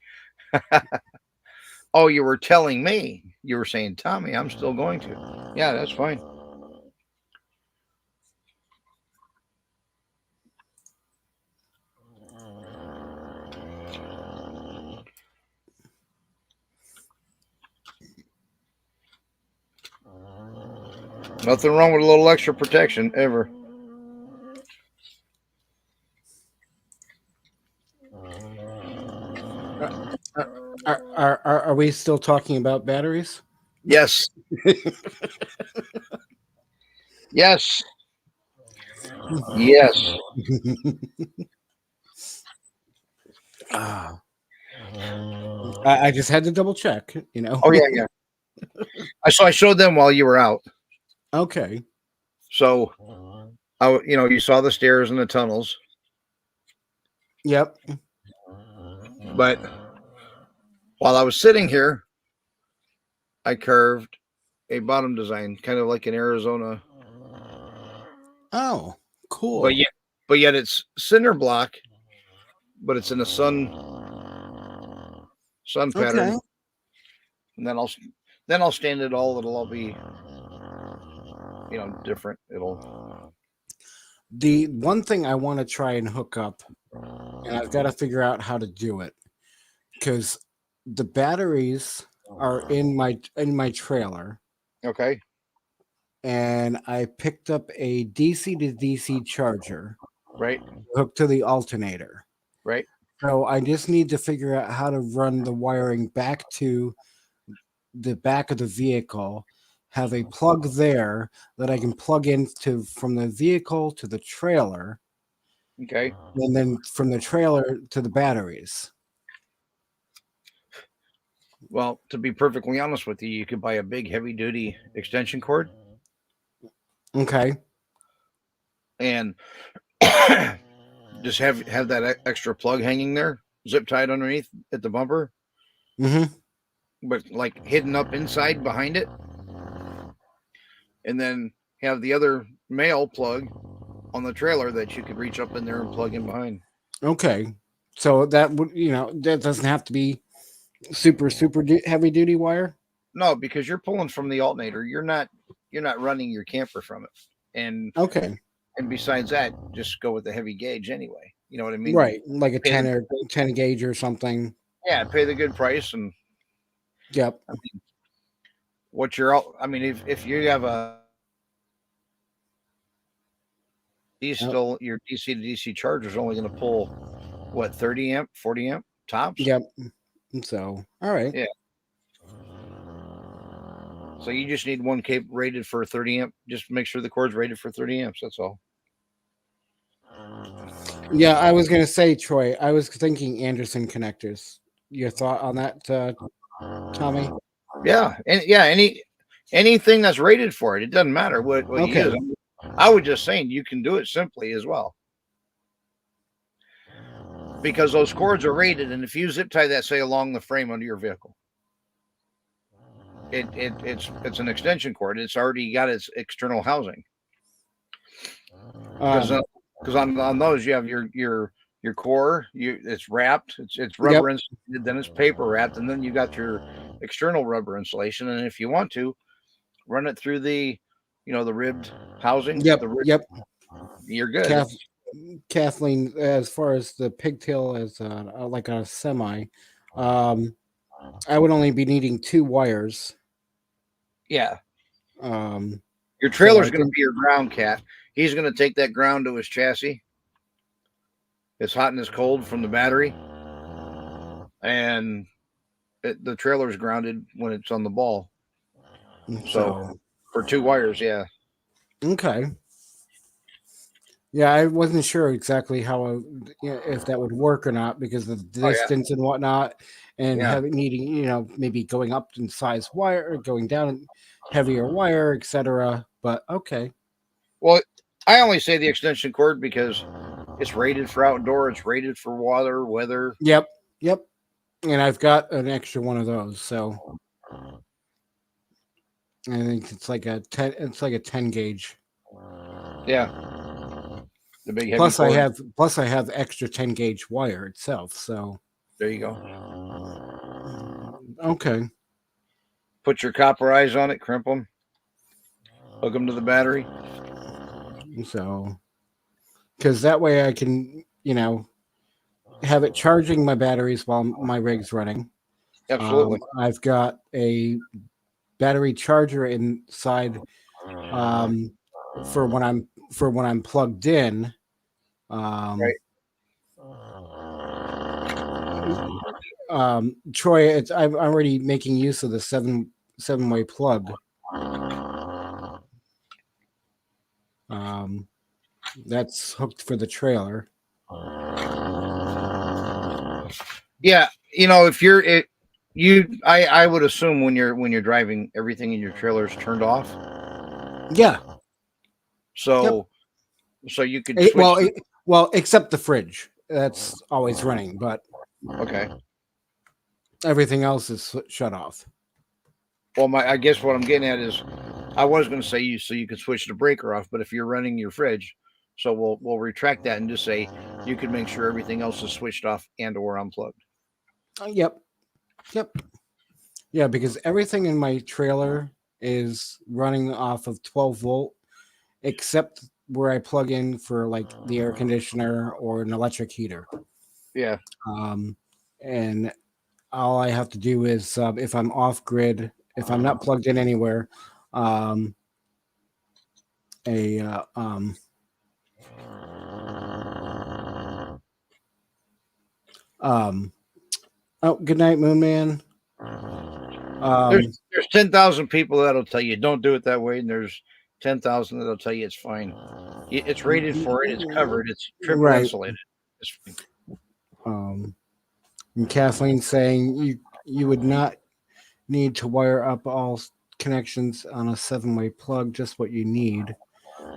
Oh, you were telling me. You were saying, Tommy, I'm still going to. Yeah, that's fine. Nothing wrong with a little extra protection ever. Are we still talking about batteries? Yes. Yes. Yes. I just had to double check, you know. Oh yeah. I showed them while you were out. Okay. So, you saw the stairs and the tunnels. Yep. But while I was sitting here, I carved a bottom design, kind of like an Arizona. Oh, cool. But yet it's cinder block, but it's in a sun pattern. Okay. And then I'll stand it all. It'll all be, different. The one thing I want to try and hook up, and I've got to figure out how to do it, because the batteries are in my trailer. Okay. and I picked up a DC to DC charger Right. hooked to the alternator. Right. So I just need to figure out how to run the wiring back to the back of the vehicle, have a plug there that I can plug into from the vehicle to the trailer, Okay. and then from the trailer to the batteries. Well, to be perfectly honest with you, you could buy a big heavy duty extension cord Okay. and just have that extra plug hanging there, zip tied underneath at the bumper, Mm-hmm. but like hidden up inside behind it, and then have the other male plug on the trailer that you could reach up in there and plug in behind. Okay. So that would, that doesn't have to be super heavy duty wire. No, because you're pulling from the alternator. You're not running your camper from it. Okay. And besides that, just go with the heavy gauge anyway. You know what I mean? Right. Like a Pay 10 the- or 10 gauge or something. Yeah, pay the good price and Yep. what you're out. I mean, if you have a still your DC to DC charger is only going to pull what 30 amp, 40 amp tops. Yep. So, all right. Yeah. So you just need one cape rated for 30 amp. Just make sure the cord's rated for 30 amps. That's all. Yeah, I was gonna say, Troy. I was thinking Anderson connectors. Your thought on that, Tommy? Yeah, and yeah, anything that's rated for it. It doesn't matter what you Okay. use. I was just saying you can do it simply as well. Because those cords are rated, and if you zip tie that, say, along the frame under your vehicle, it's an extension cord. It's already got its external housing. Because on those you have your core, it's wrapped, it's rubber insulated, then it's paper wrapped, and then you got your external rubber insulation. And if you want to run it through the the ribbed housing, Yep. Yep. you're good. Kathleen, as far as the pigtail as like a semi, I would only be needing 2 wires. Yeah. Um, Your trailer's I going to think- be your ground cat. He's going to take that ground to his chassis. It's hot and it's cold from the battery. And the trailer's grounded when it's on the ball. So for 2 wires, yeah. Okay. Yeah, I wasn't sure exactly how if that would work or not because of the Oh, yeah. distance and whatnot, and Yeah. having needing maybe going up in size wire or going down in heavier wire, etc. But okay. Well, I only say the extension cord because it's rated for outdoor. It's rated for water, weather. Yep. And I've got an extra one of those, so I think it's like a 10. It's like a 10 gauge. Yeah. The big heavy Plus, cord. I have extra 10 gauge wire itself. So There you go. okay. Put your copper eyes on it, crimp them, hook them to the battery. So, because that way I can, have it charging my batteries while my rig's running. Absolutely. I've got a battery charger inside for when I'm plugged in. Right. Troy, I'm already making use of the seven-way plug. That's hooked for the trailer. Yeah, if I would assume when you're driving, everything in your trailer is turned off. Yeah. So you could switch well, except the fridge. That's always running, but okay. everything else is shut off. Well, I guess what I'm getting at is, I was going to say you could switch the breaker off, but if you're running your fridge, so we'll retract that and just say you could make sure everything else is switched off and or unplugged. Yep. Yeah, because everything in my trailer is running off of 12 volt, except where I plug in for like the air conditioner or an electric heater. Yeah. And all I have to do is if I'm off grid, if I'm not plugged in anywhere, a oh, good night, Moon Man. There's 10,000 people that'll tell you don't do it that way, and there's 10,000 that'll tell you it's fine. It's rated for it. It's covered. It's triple Right. insulated. It's fine. And Kathleen saying you would not need to wire up all connections on a 7-way plug, just what you need.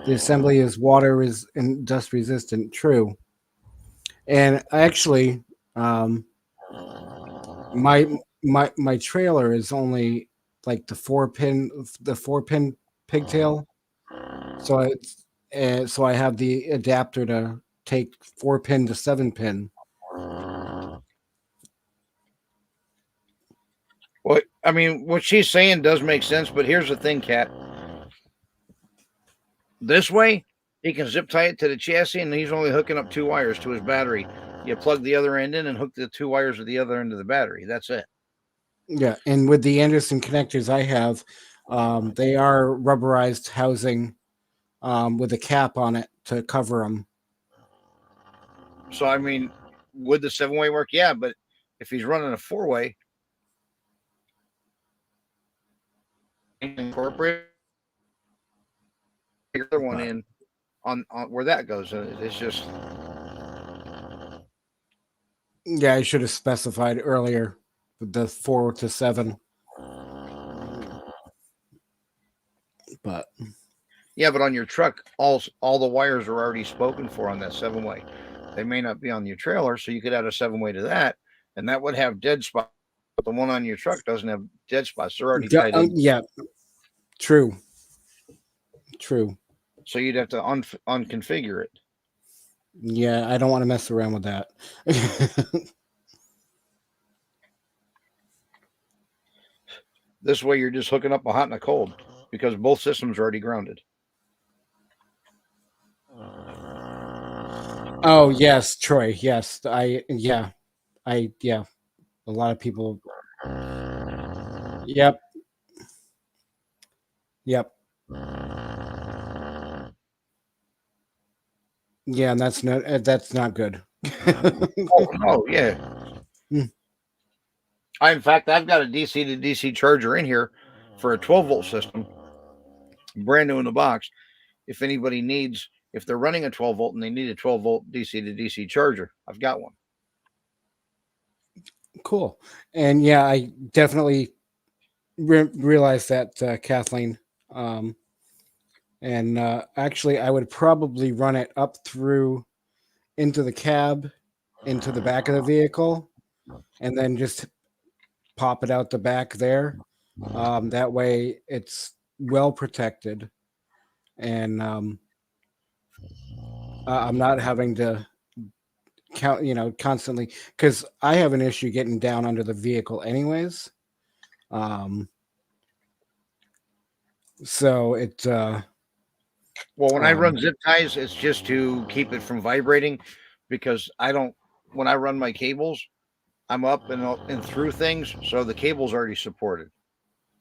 The assembly is water and dust resistant. True. And actually, my trailer is only like the 4-pin pigtail. So so I have the adapter to take 4-pin to 7-pin. Well, I mean, what she's saying does make sense, but here's the thing, Kat. This way, he can zip tie it to the chassis, and he's only hooking up 2 wires to his battery. You plug the other end in and hook the 2 wires at the other end of the battery. That's it. Yeah, and with the Anderson connectors I have, they are rubberized housing with a cap on it to cover them. So, I mean, would the 7-way work? Yeah, but if he's running a 4-way, incorporate the other one in on where that goes. It's just, yeah, I should have specified earlier with the 4 to 7. But yeah, but on your truck, all the wires are already spoken for on that 7-way. They may not be on your trailer, so you could add a 7-way to that, and that would have dead spots. But the one on your truck doesn't have dead spots. They're already tied in. yeah, true. So you'd have to unconfigure it. Yeah, I don't want to mess around with that. This way, you're just hooking up a hot and a cold because both systems are already grounded. Oh yes, Troy. Yes, A lot of people. Yep. Yeah, and that's not good. Oh no, yeah. In fact, I've got a DC to DC charger in here for a 12-volt system, brand new in the box. If anybody needs, if they're running a 12-volt and they need a 12-volt DC to DC charger, I've got one. Cool. And yeah, I definitely realized that, Kathleen. And actually, I would probably run it up through into the cab, into the back of the vehicle, and then just pop it out the back there. That way, it's well protected, and I'm not having to constantly, because I have an issue getting down under the vehicle anyways. So it. Well, when I run zip ties, it's just to keep it from vibrating, because when I run my cables, I'm up and through things, so the cable's already supported.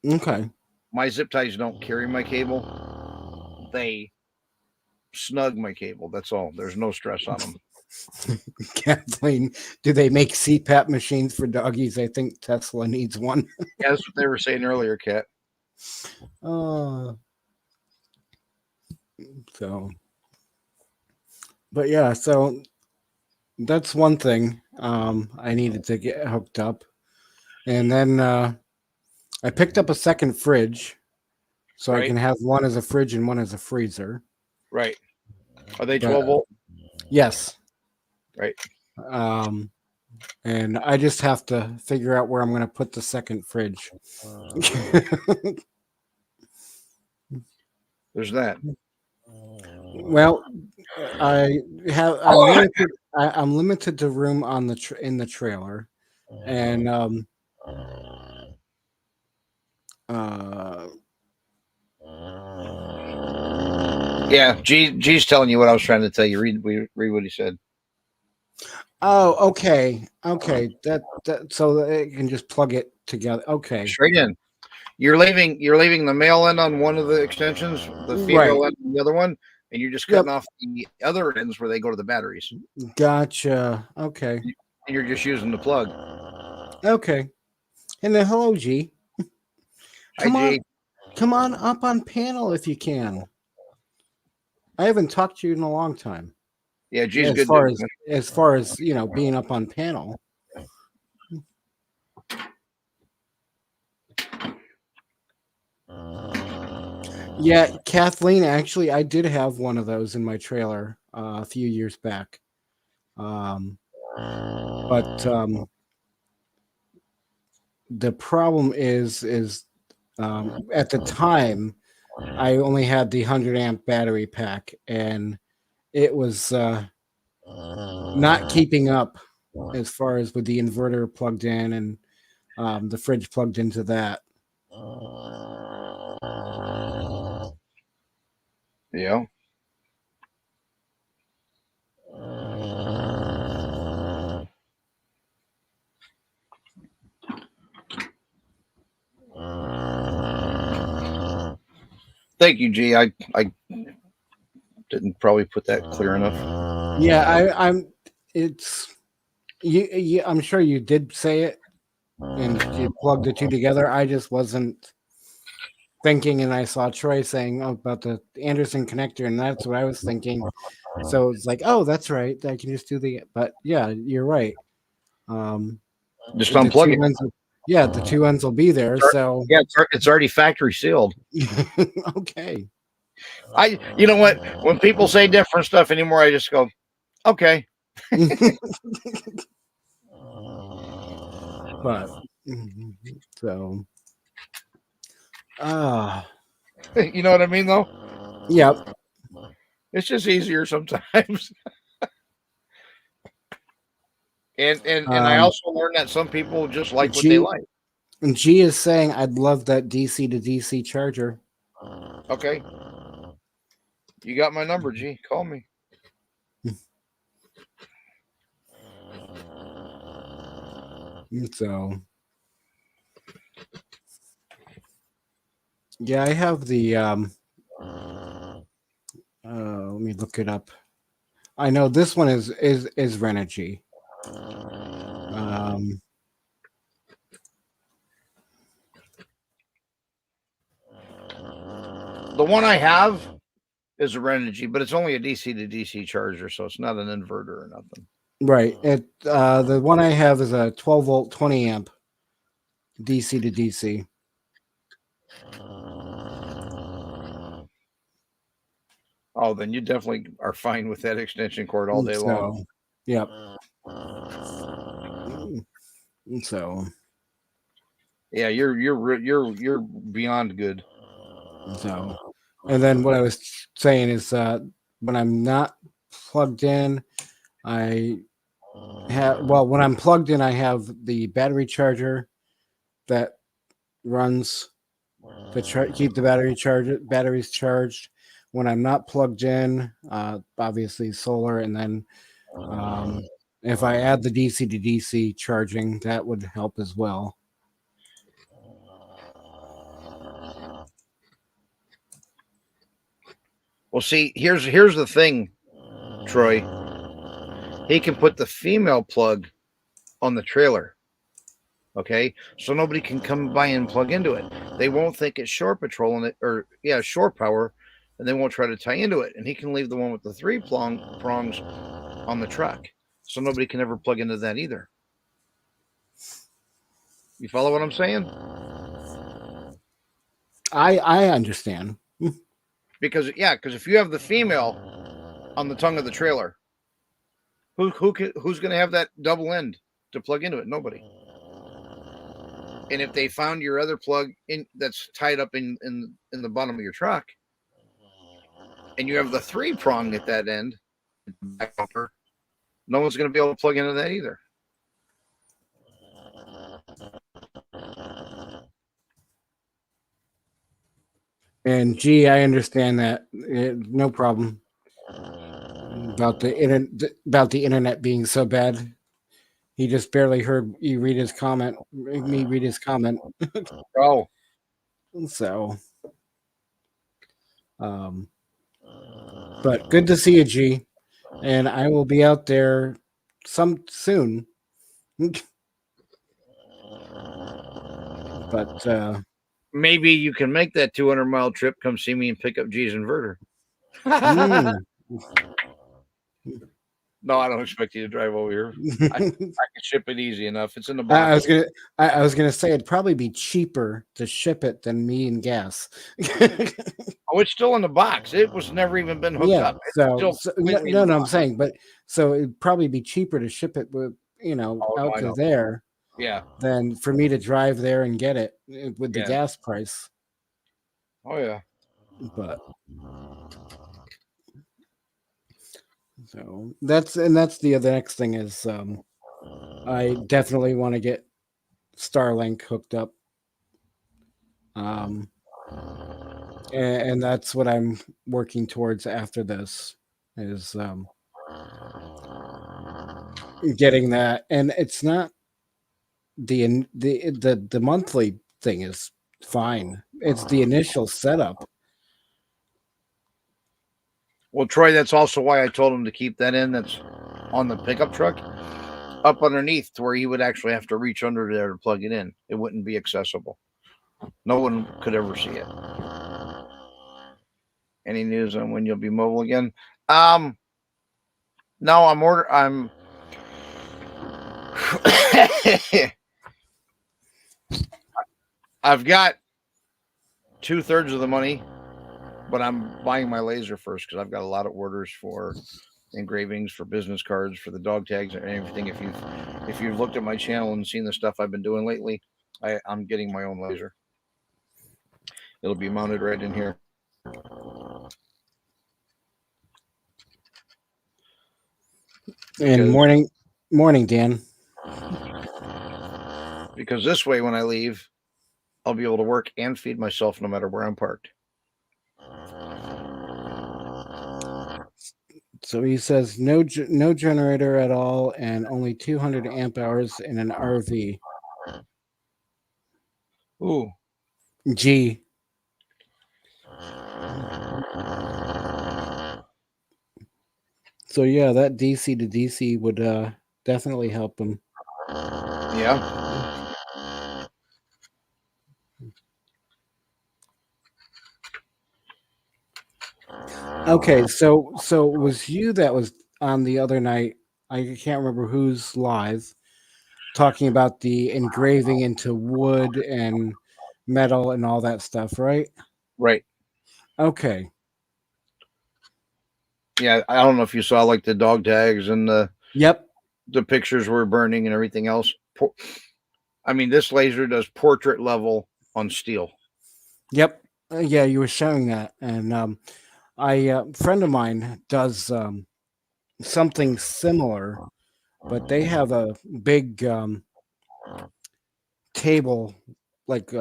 Okay. My zip ties don't carry my cable. They snug my cable. That's all. There's no stress on them. Kathleen, do they make CPAP machines for doggies? I think Tesla needs one. Yeah, that's what they were saying earlier, Kat. But yeah, so that's one thing I needed to get hooked up. And then I picked up a second fridge, so I can have one as a fridge and one as a freezer. Right. Are they 12-volt? Yes. Right. And I just have to figure out where I'm going to put the second fridge. There's that. Well, I'm limited to room on in the trailer, and yeah, G's telling you what I was trying to tell you. Read what he said. Oh, okay. That so that it can just plug it together. Okay. Straight in. You're leaving the male end on one of the extensions, the female Right. end on the other one, and you're just cutting off the other ends where they go to the batteries. Gotcha. Okay. And you're just using the plug. Okay. And then hello, G. Hi, G. Come on up on panel if you can. I haven't talked to you in a long time. Yeah, G's as good. far dude. as far as being up on panel. Yeah, Kathleen. Actually, I did have one of those in my trailer a few years back. But the problem is at the time I only had the 100 amp battery pack, and it was not keeping up as far as with the inverter plugged in and the fridge plugged into that. Yeah. Thank you, G. I didn't probably put that clear enough. Yeah, I'm. It's you. I'm sure you did say it, and you plugged the two together. I just wasn't thinking, and I saw Troy saying about the Anderson connector, and that's what I was thinking. So it's like, oh, that's right. I can just do the. But yeah, you're right. Just the unplug two it. ends- yeah, the two ends will be there. So Yeah, it's already factory sealed. okay. You know what? When people say different stuff anymore, I just go, okay. But so You know what I mean, though? yep. It's just easier sometimes. And I also learned that some people just like what they like. And G is saying, I'd love that DC to DC charger. Okay. You got my number, G. Call me. So yeah, I have the let me look it up. I know this one is Renogy. The one I have is a Renogy, but it's only a DC to DC charger, so it's not an inverter or nothing. Right. It the one I have is a 12 volt 20 amp DC to DC. Oh, then you definitely are fine with that extension cord all day long. Yep. So yeah, you're beyond good. So, and then what I was saying is when I'm not plugged in, when I'm plugged in, I have the battery charger that runs to keep the batteries charged. When I'm not plugged in, obviously solar, and then if I add the DC to DC charging, that would help as well. Well, see, here's the thing, Troy. He can put the female plug on the trailer. Okay, so nobody can come by and plug into it. They won't think it's shore patrol shore power, and they won't try to tie into it. And he can leave the one with the three prongs on the truck, so nobody can ever plug into that either. You follow what I'm saying? I understand. Because if you have the female on the tongue of the trailer, who's going to have that double end to plug into it? Nobody. And if they found your other plug in that's tied up in the bottom of your truck, and you have the three prong at that end, no one's going to be able to plug into that either. And gee, I understand that. No problem about the internet being so bad. He just barely heard you read his comment. Me read his comment. Oh, So, but good to see you, G. And I will be out there some soon. But Maybe you can make that 200-mile trip. Come see me and pick up G's inverter. mm. No, I don't expect you to drive over here. I can ship it easy enough. It's in the I box. was gonna say it'd probably be cheaper to ship it than me and gas. Oh, it's still in the box. It was never even been hooked Yeah. up. It's So, still so completely no, in the I'm box. saying, but so it'd probably be cheaper to ship it with Oh, no, out I to know. there Yeah. than for me to drive there and get it with the Yeah. gas price. Oh, yeah. But so that's the other next thing is I definitely want to get Starlink hooked up. And that's what I'm working towards after this is getting that. And it's not the monthly thing is fine. It's the initial setup. Well, Troy, that's also why I told him to keep that in. That's on the pickup truck up underneath to where he would actually have to reach under there to plug it in. It wouldn't be accessible. No one could ever see it. Any news on when you'll be mobile again? No, I'm I've got 2/3 of the money, but I'm buying my laser first because I've got a lot of orders for engravings, for business cards, for the dog tags and everything. If you've looked at my channel and seen the stuff I've been doing lately, I'm getting my own laser. It'll be mounted right in here. And morning, Dan. Because this way, when I leave, I'll be able to work and feed myself no matter where I'm parked. So he says no generator at all, and only 200 amp hours in an RV. Ooh. G. So yeah, that DC to DC would definitely help him. Yeah. Okay, so it was you that was on the other night. I can't remember who's live talking about the engraving into wood and metal and all that stuff, right? Right. Okay. Yeah, I don't know if you saw like the dog tags and the pictures were burning and everything else. I mean, this laser does portrait level on steel. Yep. Yeah, you were showing that, and a friend of mine does something similar, but they have a big table, like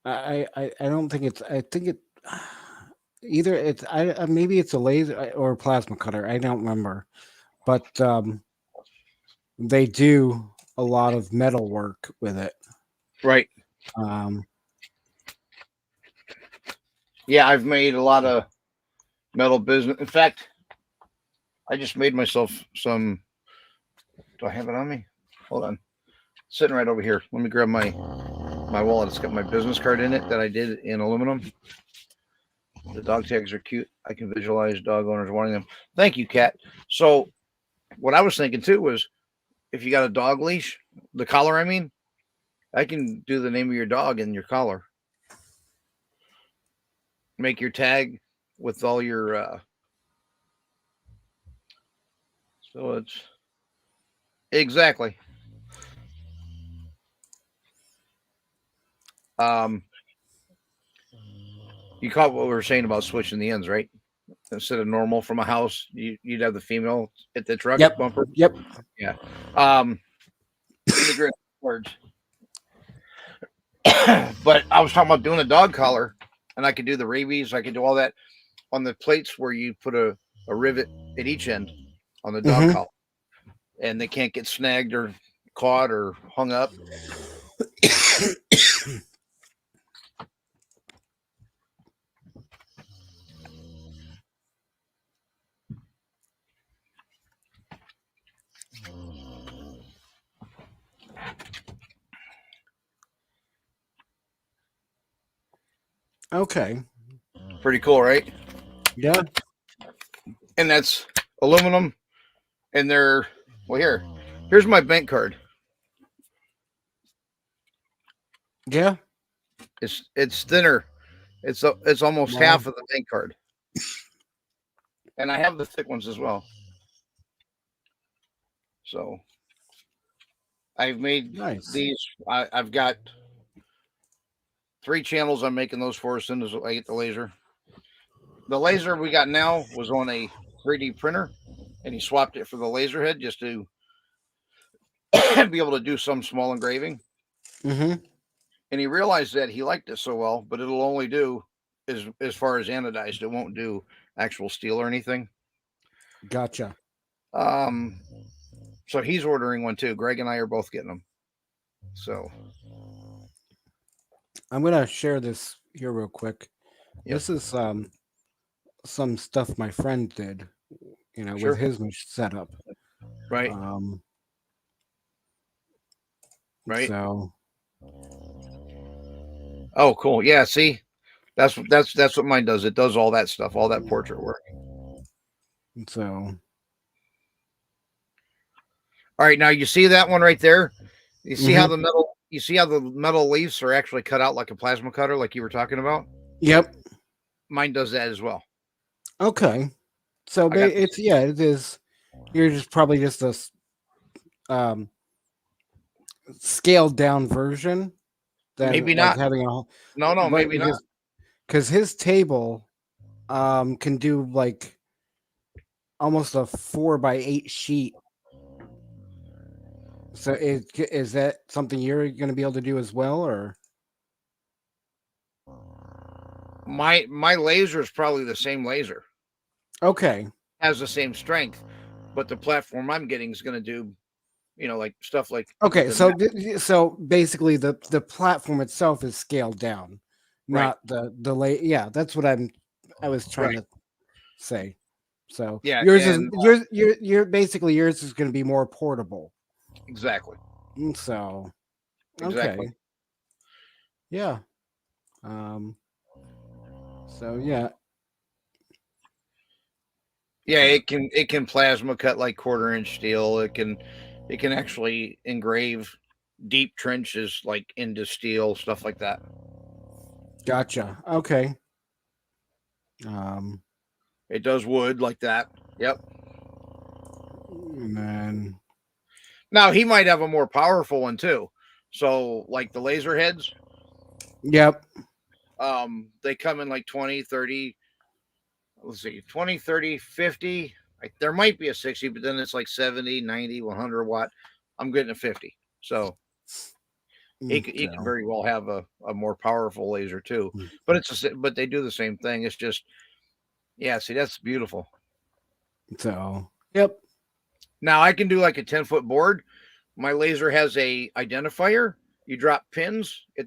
I don't think it's. I think it either it's maybe it's a laser or a plasma cutter. I don't remember, but they do a lot of metal work with it. Right. Yeah, I've made a lot of metal business. In fact, I just made myself some. Do I have it on me? Hold on. Sitting right over here. Let me grab my wallet. It's got my business card in it that I did in aluminum. The dog tags are cute. I can visualize dog owners wanting them. Thank you, Kat. So what I was thinking too was if you got a dog leash, the collar, I mean, I can do the name of your dog in your collar. Make your tag with all your so it's exactly. You caught what we were saying about switching the ends, right? Instead of normal from a house, you'd have the female at the truck bumper. Yep. Yeah. The great words. But I was talking about doing a dog collar, and I could do the rabies. I could do all that on the plates where you put a rivet at each end on the dog collar, and they can't get snagged or caught or hung up. Okay. Pretty cool, right? Yeah. And that's aluminum. And they're, well, here's my bank card. Yeah. It's thinner. It's almost Wow. half of the bank card. And I have the thick ones as well. So I've made Nice. these. I've got 3 channels I'm making those for as soon as I get the laser. The laser we got now was on a 3D printer, and he swapped it for the laser head just to be able to do some small engraving. Mm-hmm. And he realized that he liked it so well, but it'll only do as far as anodized. It won't do actual steel or anything. Gotcha. So he's ordering one too. Greg and I are both getting them. So I'm gonna share this here real quick. Yep. This is some stuff my friend did, Sure. with his setup. right, right. So Oh, cool. Yeah. See, that's what mine does. It does all that stuff, all that portrait work. so All right. Now you see that one right there. You see how Mhm. the metal. You see how the metal leaves are actually cut out like a plasma cutter, like you were talking about. yep. Mine does that as well. Okay. So I got- it is. You're just probably just a scaled down version. Maybe like not. having a No, maybe not. because his table can do like almost a 4x8 sheet. So is that something you're going to be able to do as well, or My laser is probably the same laser, okay? has the same strength, but the platform I'm getting is going to do, like stuff like. Okay, the so net- so basically the platform itself is scaled down, Right. not the yeah, that's what I was trying Right. to say. So Yeah, yours and, is you're basically yours is going to be more portable. exactly. So Exactly. okay, yeah. So yeah, Yeah, it can plasma cut like 1/4-inch steel. It can actually engrave deep trenches like into steel, stuff like that. gotcha. Okay. It does wood like that. Yep. And then Now he might have a more powerful one too. So like the laser heads, yep. they come in like 20, 30, let's see, 20, 30, 50. There might be a 60, but then it's like 70, 90, 100 watt. I'm getting a 50. So he could very well have a more powerful laser too. But but they do the same thing. It's just, yeah, see, that's beautiful. So yep. Now I can do like a 10-foot board. My laser has a identifier. You drop pins at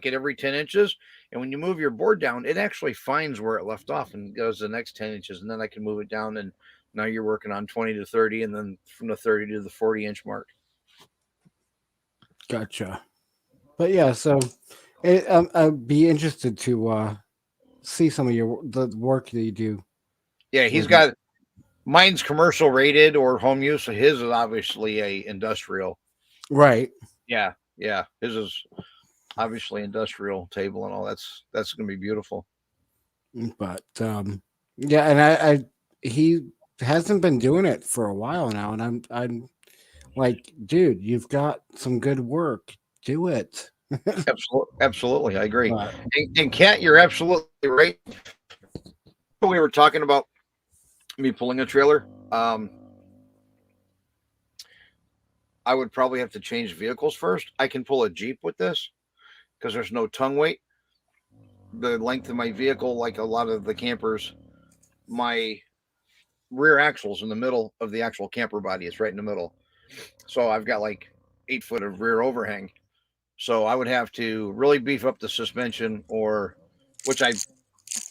every 10 inches. And when you move your board down, it actually finds where it left off and goes the next 10 inches. And then I can move it down. And now you're working on 20 to 30, and then from the 30 to the 40-inch mark. Gotcha. But yeah, so I'd be interested to see some of the work that you do. Yeah, he's got mine's commercial rated or home use. So his is obviously a industrial. Right. Yeah. His is obviously industrial table and all. That's gonna be beautiful. But yeah, and he hasn't been doing it for a while now, and I'm like, dude, you've got some good work. Do it. Absolutely, I agree. But, And Kat, you're absolutely right. We were talking about me pulling a trailer. I would probably have to change vehicles first. I can pull a Jeep with this because there's no tongue weight. The length of my vehicle, like a lot of the campers, my rear axle's in the middle of the actual camper body. It's right in the middle. So I've got like 8 foot of rear overhang. So I would have to really beef up the suspension, which I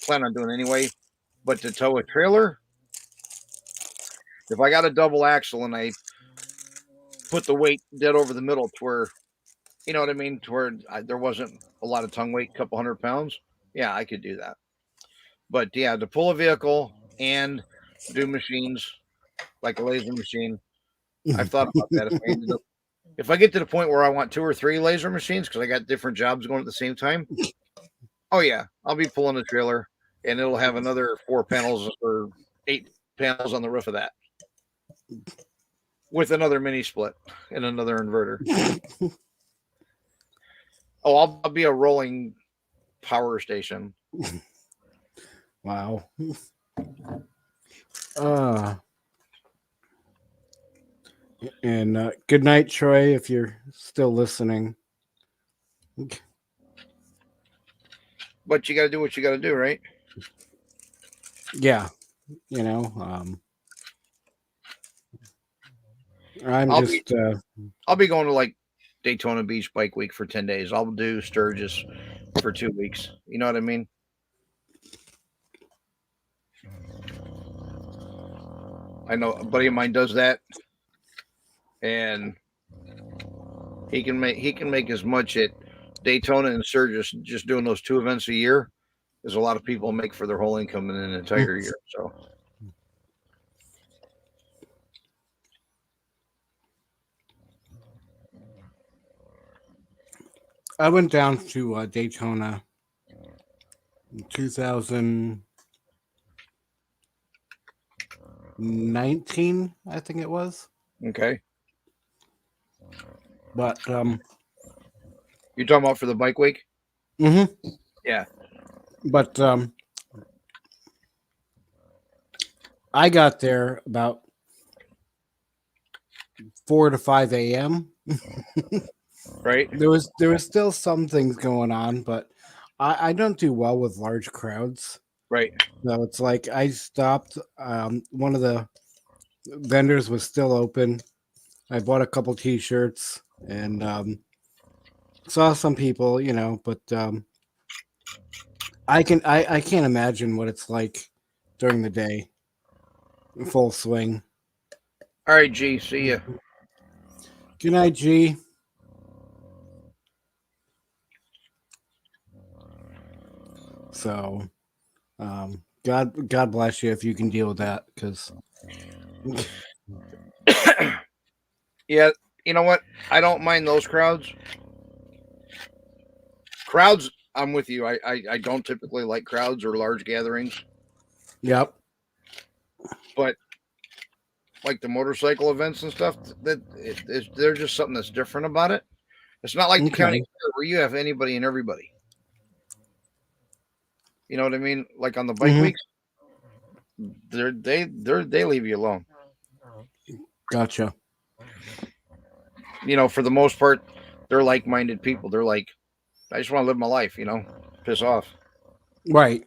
plan on doing anyway. But to tow a trailer, if I got a double axle and I put the weight dead over the middle to where, you know what I mean, to where there wasn't a lot of tongue weight, a couple 100 pounds. Yeah, I could do that. But yeah, to pull a vehicle and do machines like a laser machine, I've thought about that. If I get to the point where I want 2 or 3 laser machines because I got different jobs going at the same time, oh yeah, I'll be pulling a trailer and it'll have another 4 panels or 8 panels on the roof of that with another mini split and another inverter. Oh, I'll be a rolling power station. Wow. And good night, Troy, if you're still listening. But you got to do what you got to do, right? Yeah, you know, I'll be going to like Daytona Beach Bike Week for 10 days. I'll do Sturgis for 2 weeks. You know what I mean? I know a buddy of mine does that, and he can make as much at Daytona and Sturgis just doing those 2 events a year as a lot of people make for their whole income in an entire year. So. I went down to Daytona in 2019, I think it was. Okay. But you're talking about for the bike week? Mm-hmm. Yeah. But I got there about 4 to 5 a.m. Right. There was still some things going on, but I don't do well with large crowds. Right. So it's like I stopped. One of the vendors was still open. I bought a couple T-shirts and saw some people, you know, but I can't imagine what it's like during the day, full swing. All right, G. See ya. Good night, G. So, God bless you if you can deal with that, because. Yeah, you know what? I don't mind those crowds. Crowds, I'm with you. I don't typically like crowds or large gatherings. Yep. But like the motorcycle events and stuff, they're just something that's different about it. It's not like the county fair where you have anybody and everybody. You know what I mean? Like on the bike weeks, they leave you alone. Gotcha. You know, for the most part, they're like-minded people. They're like, I just want to live my life, you know, piss off. Right.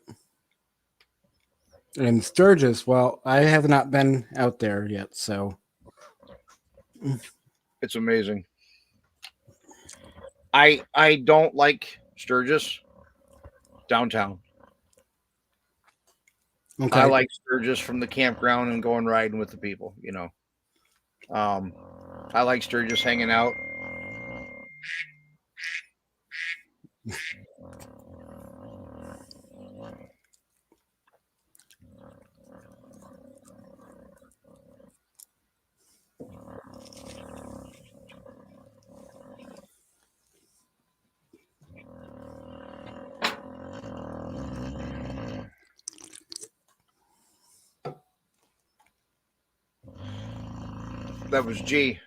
And Sturgis, well, I have not been out there yet, so. It's amazing. I don't like Sturgis downtown. Okay. I like Sturgis from the campground and going riding with the people, you know. I like Sturgis hanging out. That was G.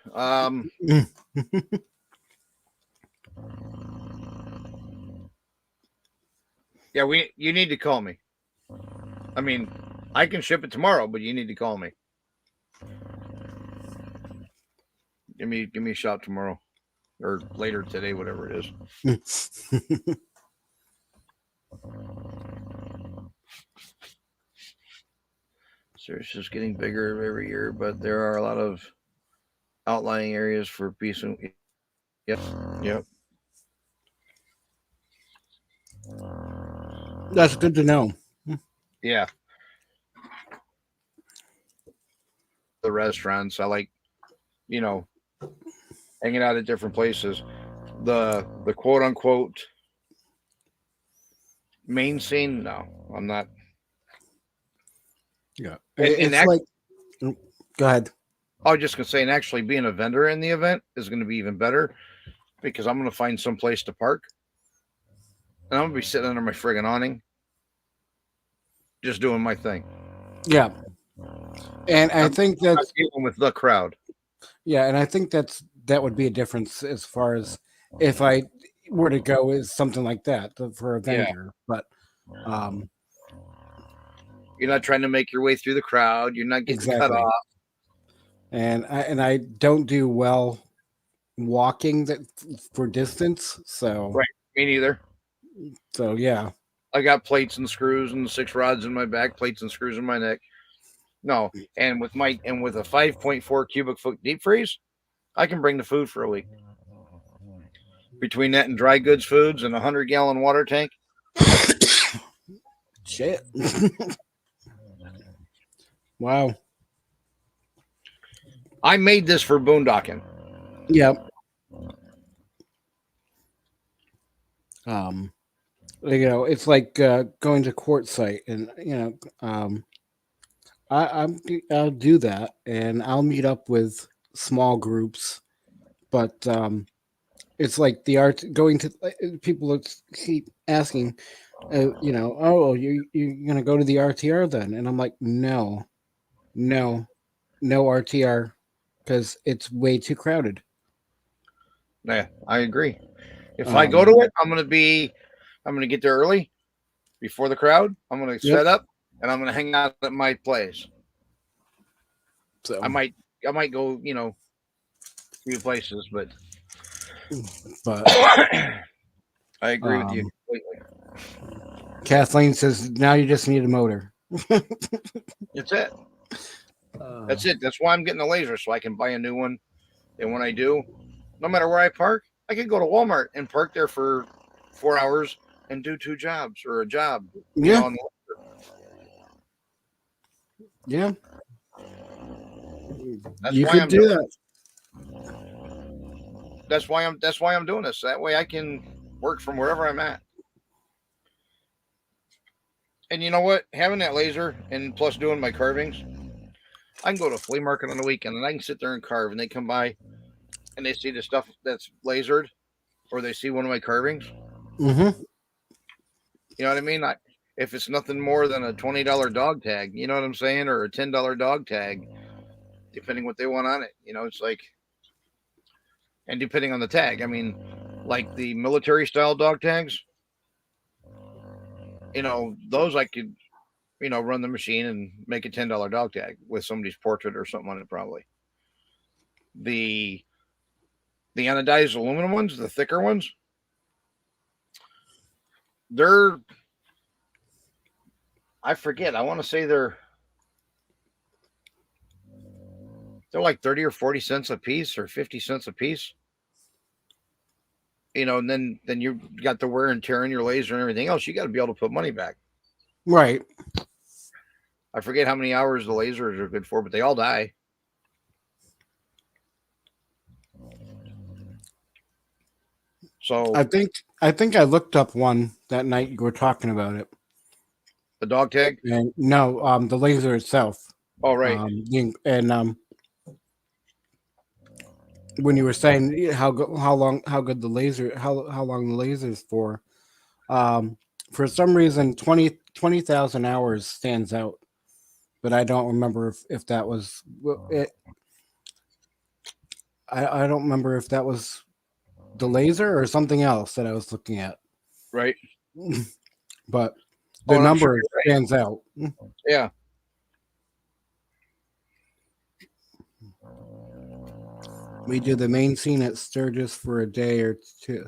Yeah, you need to call me. I mean, I can ship it tomorrow, but you need to call me. Give me a shot tomorrow or later today, whatever it is. Sturgis is getting bigger every year, but there are a lot of outlying areas for peace and yep. That's good to know. Yeah. The restaurants, I like, you know, hanging out at different places. The quote unquote main scene, no, I'm not. Yeah, And it's act- like. Go ahead. I was just gonna say, and actually being a vendor in the event is going to be even better because I'm going to find some place to park, and I'm going to be sitting under my friggin' awning, just doing my thing. Yeah, and I think I'm that's dealing with the crowd. yeah, and I think that would be a difference as far as if I were to go is something like that for a Yeah. vendor. But um, You're not trying to make your way through the crowd. You're not getting cut exactly, off. and I don't do well walking that for distance. So Right. Me neither. so yeah, I got plates and screws and 6 rods in my back, plates and screws in my neck. No, and with a 5.4 cubic foot deep freeze, I can bring the food for a week. Between that and dry goods foods and a 100-gallon water tank, shit. Wow. I made this for boondocking. Yep. It's like going to quartzsite, and I'll do that, and I'll meet up with small groups, but it's like the art going to people keep asking, oh, you're gonna go to the RTR then, and I'm like, no RTR because it's way too crowded. Yeah, I agree. If I go to it, I'm gonna get there early before the crowd. I'm gonna set up and I'm gonna hang out at my place. So I might go, a few places, but I agree with you completely. Kathleen says now you just need a motor. That's it. That's it. That's why I'm getting a laser so I can buy a new one. And when I do, no matter where I park, I can go to Walmart and park there for 4 hours and do 2 jobs or a job. Yeah. Yeah. That's you why could I'm do doing that. That's why I'm doing this. That way I can work from wherever I'm at. And you know what? Having that laser and plus doing my carvings, I can go to a flea market on the weekend and I can sit there and carve, and they come by and they see the stuff that's lasered, or they see one of my carvings. Mm-hmm. You know what I mean? If it's nothing more than a $20 dog tag, you know what I'm saying, or a $10 dog tag, depending what they want on it. It's like, and depending on the tag, I mean, like the military style dog tags, those I could, run the machine and make a $10 dog tag with somebody's portrait or something on it, probably. The anodized aluminum ones, the thicker ones, I forget. I want to say they're like 30 or 40 cents a piece or 50 cents a piece. And then you got the wear and tear in your laser and everything else. You got to be able to put money back. Right. I forget how many hours the lasers are good for, but they all die. So I think I looked up one that night you were talking about it. The dog tag? And no, the laser itself. Oh, right. When you were saying how long the laser is for some reason 20,000 hours stands out, but I don't remember if that was it. I don't remember if that was the laser or something else that I was looking at. Right. But the number stands out. Yeah. We do the main scene at Sturgis for a day or two,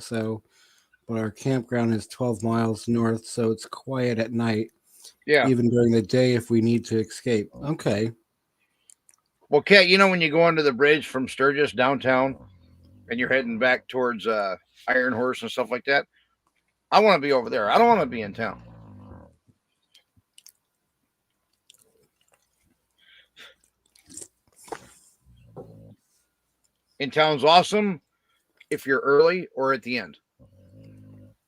but our campground is 12 miles north, so it's quiet at night. Yeah. Even during the day if we need to escape. Okay. Well, Kat, when you go under the bridge from Sturgis downtown and you're heading back towards Iron Horse and stuff like that, I want to be over there. I don't want to be in town. In town's awesome. if you're early or at the end.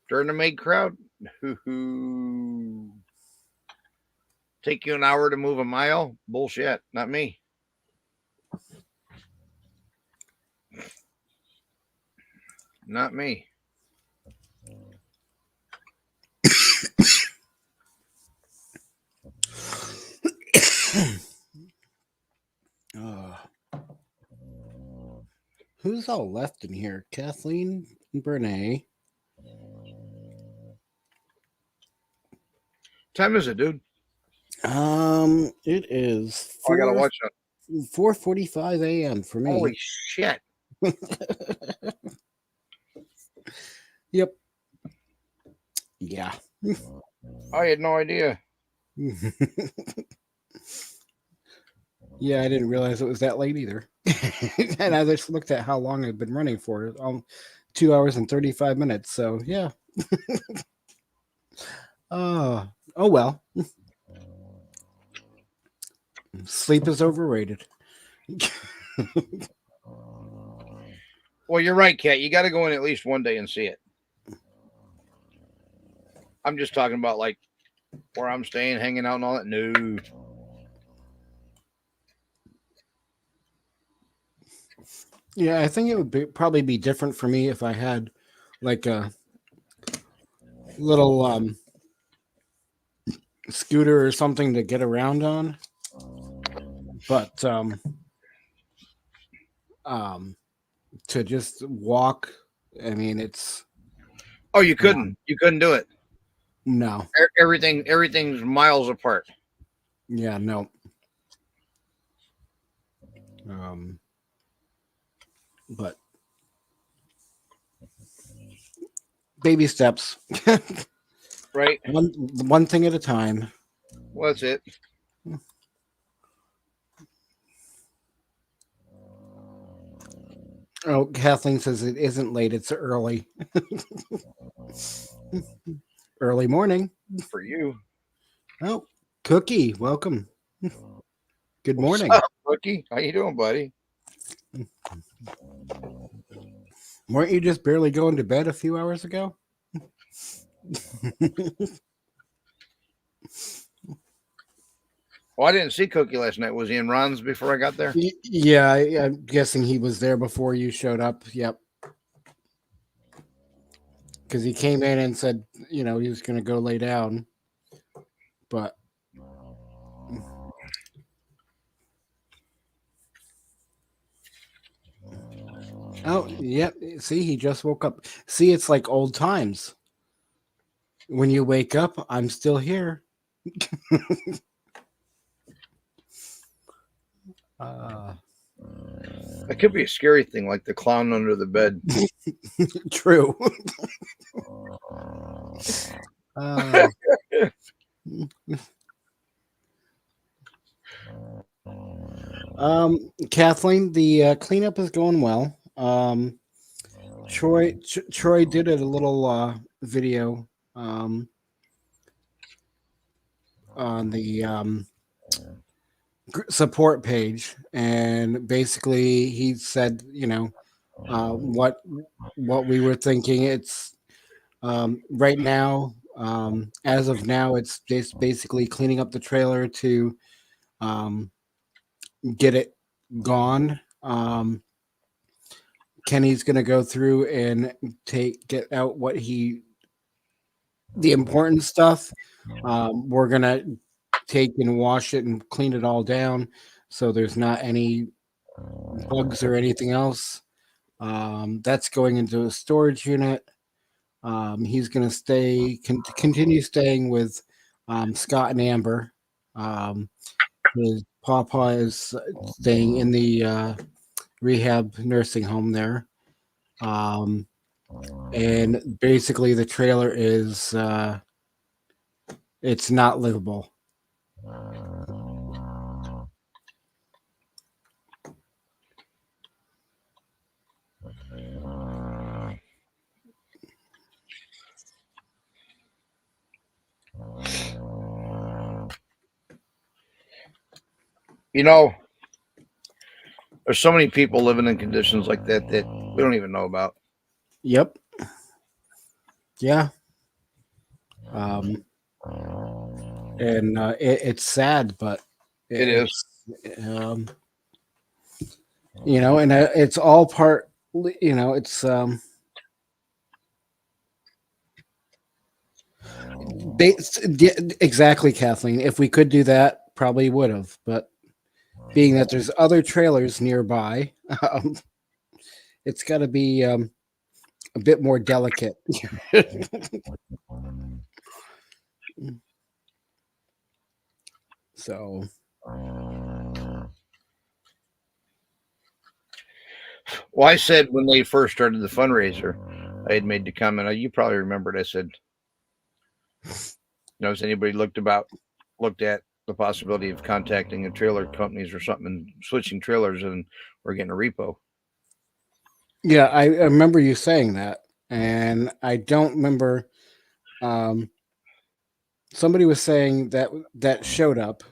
During the maid crowd, hoo-hoo. Take you an hour to move a mile? Bullshit. Not me. Not me. Who's all left in here? Kathleen and Brene. Time is it, dude? It is Oh, I gotta watch that. 4:45 a.m. for me. Holy shit! Yep. Yeah. I had no idea. Yeah, I didn't realize it was that late either. And I just looked at how long I've been running for. 2 hours and 35 minutes. So yeah. Oh well. Sleep is overrated. Well, you're right, Kat. You got to go in at least one day and see it. I'm just talking about like where I'm staying, hanging out, and all that. No. Yeah, I think it would probably be different for me if I had like a little scooter or something to get around on. But to just walk, I mean, it's Oh, you couldn't. You couldn't do it. no. Everything's miles apart. Yeah, no. But baby steps. Right. One thing at a time. Well, that's it. Oh, Kathleen says it isn't late, it's early. Early morning. For you. Oh, Cookie, welcome. Good morning. What's up, Rookie? How you doing, buddy? Weren't you just barely going to bed a few hours ago? Oh, I didn't see Cookie last night. Was he in Ron's before I got there? Yeah, I'm guessing he was there before you showed up. Yep. Because he came in and said, he was going to go lay down. But oh, yep. See, he just woke up. See, it's like old times. When you wake up, I'm still here. It could be a scary thing, like the clown under the bed. True. Kathleen, the cleanup is going well. Troy did a little video on the support page, and basically he said, what we were thinking. It's right now, as of now, it's just basically cleaning up the trailer to get it gone. Kenny's going to go through and get out the important stuff. We're going to take and wash it and clean it all down so there's not any bugs or anything else. That's going into a storage unit. He's going to continue staying with Scott and Amber. His papa is staying in the rehab nursing home there. And basically the trailer is it's not livable. There's so many people living in conditions like that we don't even know about. Yep. Yeah. And it's sad, but It is. Um, and it's all part. It's exactly, Kathleen. If we could do that, probably would have. But being that there's other trailers nearby, it's got to be a bit more delicate. So, Well, I said when they first started the fundraiser, I had made the comment. You probably remember it. I said, has anybody looked at the possibility of contacting the trailer companies or something and switching trailers, and we're getting a repo. Yeah, I remember you saying that, and I don't remember. Somebody was saying that showed up,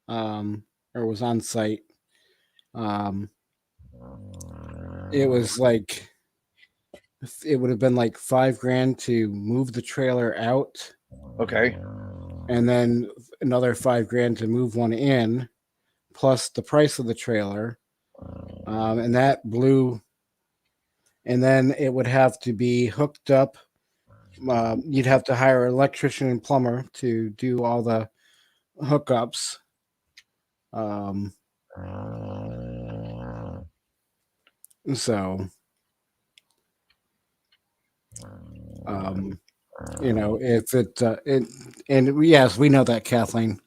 or was on site. It was like it would have been like $5,000 to move the trailer out. Okay. And then another $5,000 to move one in, plus the price of the trailer. And that blew. And then it would have to be hooked up. You'd have to hire an electrician and plumber to do all the hookups. So, if and yes, we know that, Kathleen.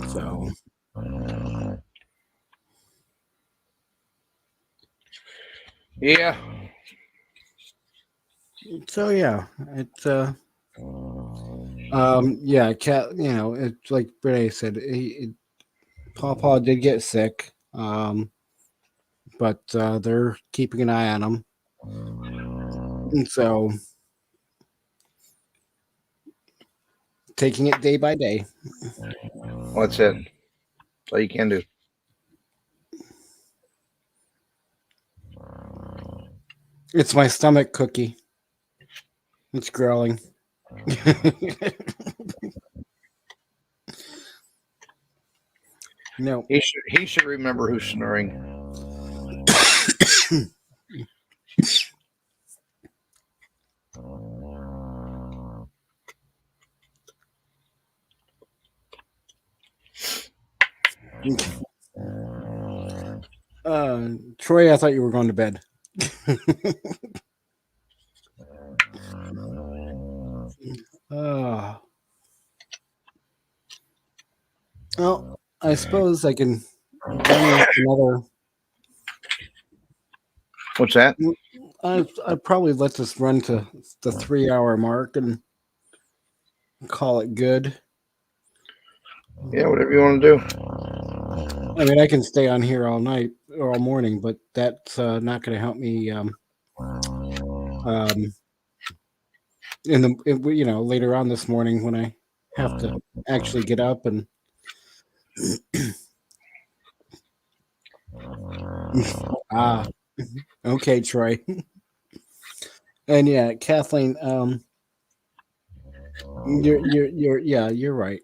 So, yeah. So yeah, it's cat. It's like Renee said. Paw did get sick, but they're keeping an eye on him. And so, taking it day by day. Well, that's it. That's all you can do. It's my stomach cookie. It's growling. No. He should remember who's snoring. Troy, I thought you were going to bed. Well, I suppose I can another. What's that? I'd probably let this run to the 3-hour mark and call it good. Yeah, whatever you want to do. I mean, I can stay on here all night or all morning, but that's not going to help me. Later on this morning when I have to actually get up and. Okay, Troy. And yeah, Kathleen, you're right.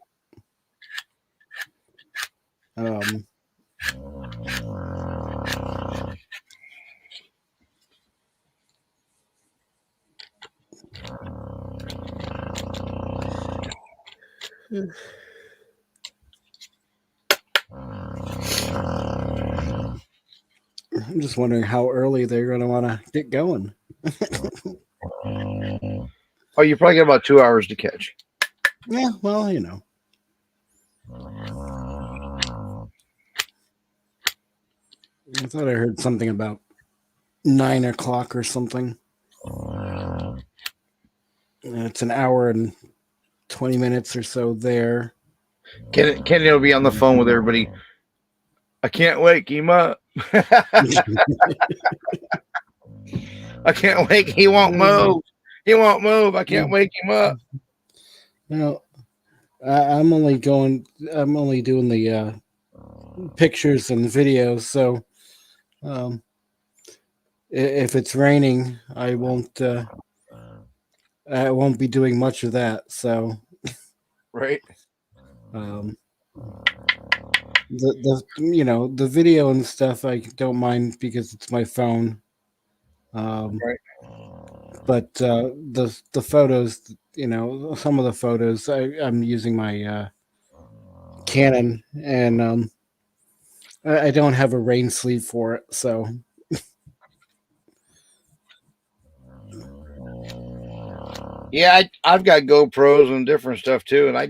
I'm just wondering how early they're going to want to get going. Oh, you probably got about 2 hours to catch. Yeah, well, I thought I heard something about 9 o'clock or something. It's an hour and 20 minutes or so there. Kenny will be on the phone with everybody. I can't wake him up. I can't wake. He won't move. He won't move. I can't wake him up. No, I'm only doing the pictures and videos. So if it's raining, I won't be doing much of that. So Right. the video and stuff I don't mind because it's my phone. Right. But the photos, some of the photos I'm using my Canon, and I don't have a rain sleeve for it, so Yeah, I've got GoPros and different stuff too, and I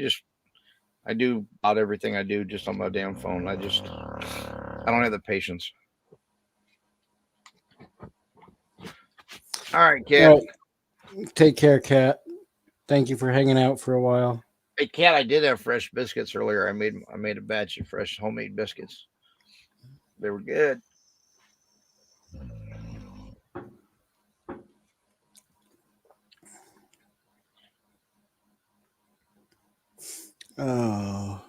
do about everything I do just on my damn phone. I don't have the patience. All right, Cat. Well, take care, Cat. Thank you for hanging out for a while. Hey, Cat, I did have fresh biscuits earlier. I made a batch of fresh homemade biscuits. They were good. Oh.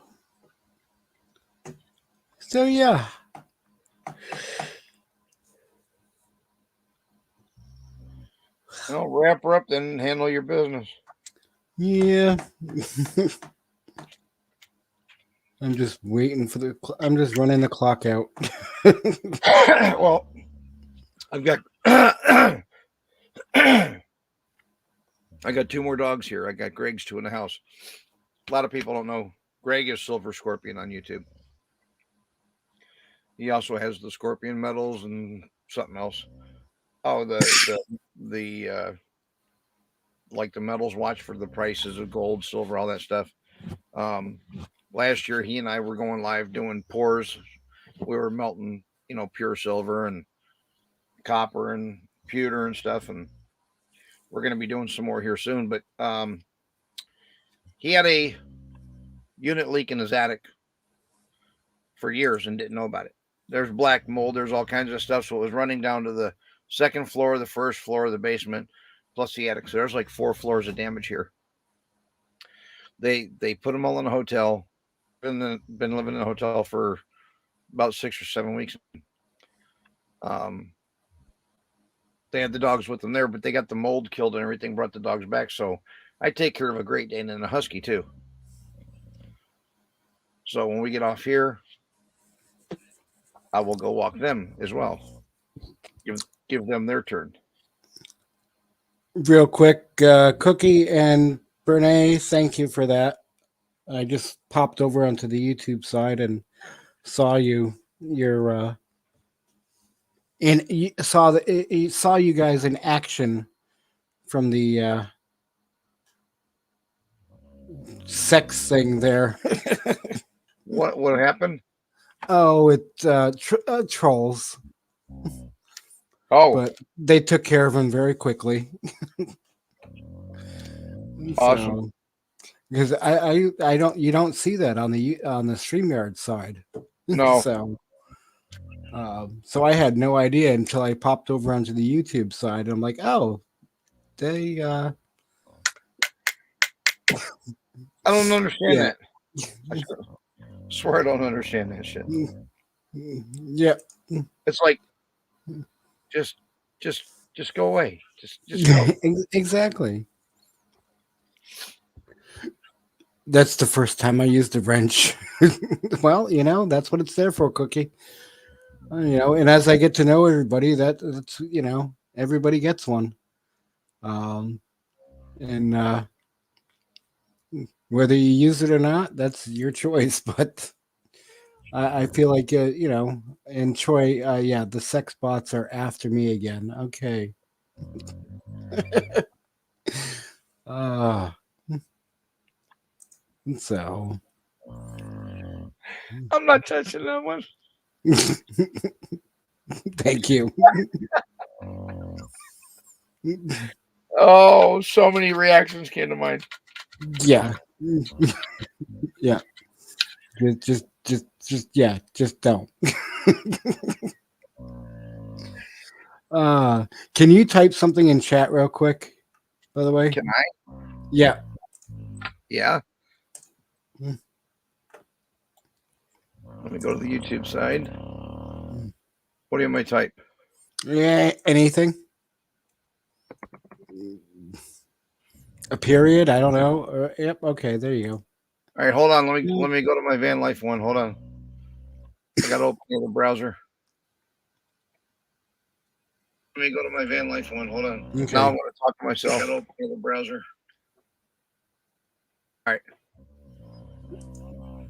So yeah. Well, wrap her up then and handle your business. Yeah. I'm just waiting for I'm just running the clock out. Well, I've got I got 2 more dogs here. I got Greg's 2 in the house. A lot of people don't know Greg is Silver Scorpion on YouTube. He also has the Scorpion medals and something else. Oh, the like the medals watch for the prices of gold, silver, all that stuff. Last year he and I were going live doing pours. We were melting, pure silver and copper and pewter and stuff, and we're going to be doing some more here soon. But he had a unit leak in his attic for years and didn't know about it. There's black mold, there's all kinds of stuff, so it was running down to the second floor, the first floor of the basement, plus the attic. So there's like 4 floors of damage here. They put them all in a hotel. Been living in a hotel for about 6 or 7 weeks. They had the dogs with them there, but they got the mold killed and everything, brought the dogs back. So I take care of a Great Dane and a Husky too. So when we get off here, I will go walk them as well. Give them their turn. Real quick, Cookie and Brene, thank you for that. I just popped over onto the YouTube side and saw you saw you guys in action from the sex thing there. What happened? Oh, it's trolls. Oh, But they took care of him very quickly. Awesome. Because you don't see that on the StreamYard side. No. So I had no idea until I popped over onto the YouTube side. I'm like, oh, they I don't understand Yeah. that. I swear I don't understand that shit. yeah. It's like just go away. Just go. Exactly. That's the first time I used a wrench. Well, that's what it's there for, Cookie. And as I get to know everybody, that's everybody gets one. And whether you use it or not, that's your choice. But I feel like and Troy, yeah, the sex bots are after me again. Okay. So I'm not touching that one. thank you. Oh, so many reactions came to mind. Yeah. Yeah. Just don't. Can you type something in chat real quick? by the way? Can I? Yeah. Yeah. Hmm. Let me go to the YouTube side. What do you want me to type? Yeah. Anything? A period? I don't know. Yep. Okay. There you go. All right, hold on. Let me go to my van life one. Hold on. I got to open the browser. Let me go to my van life one. Hold on. Okay. Now I'm going to talk to myself. I got to open the browser. All right.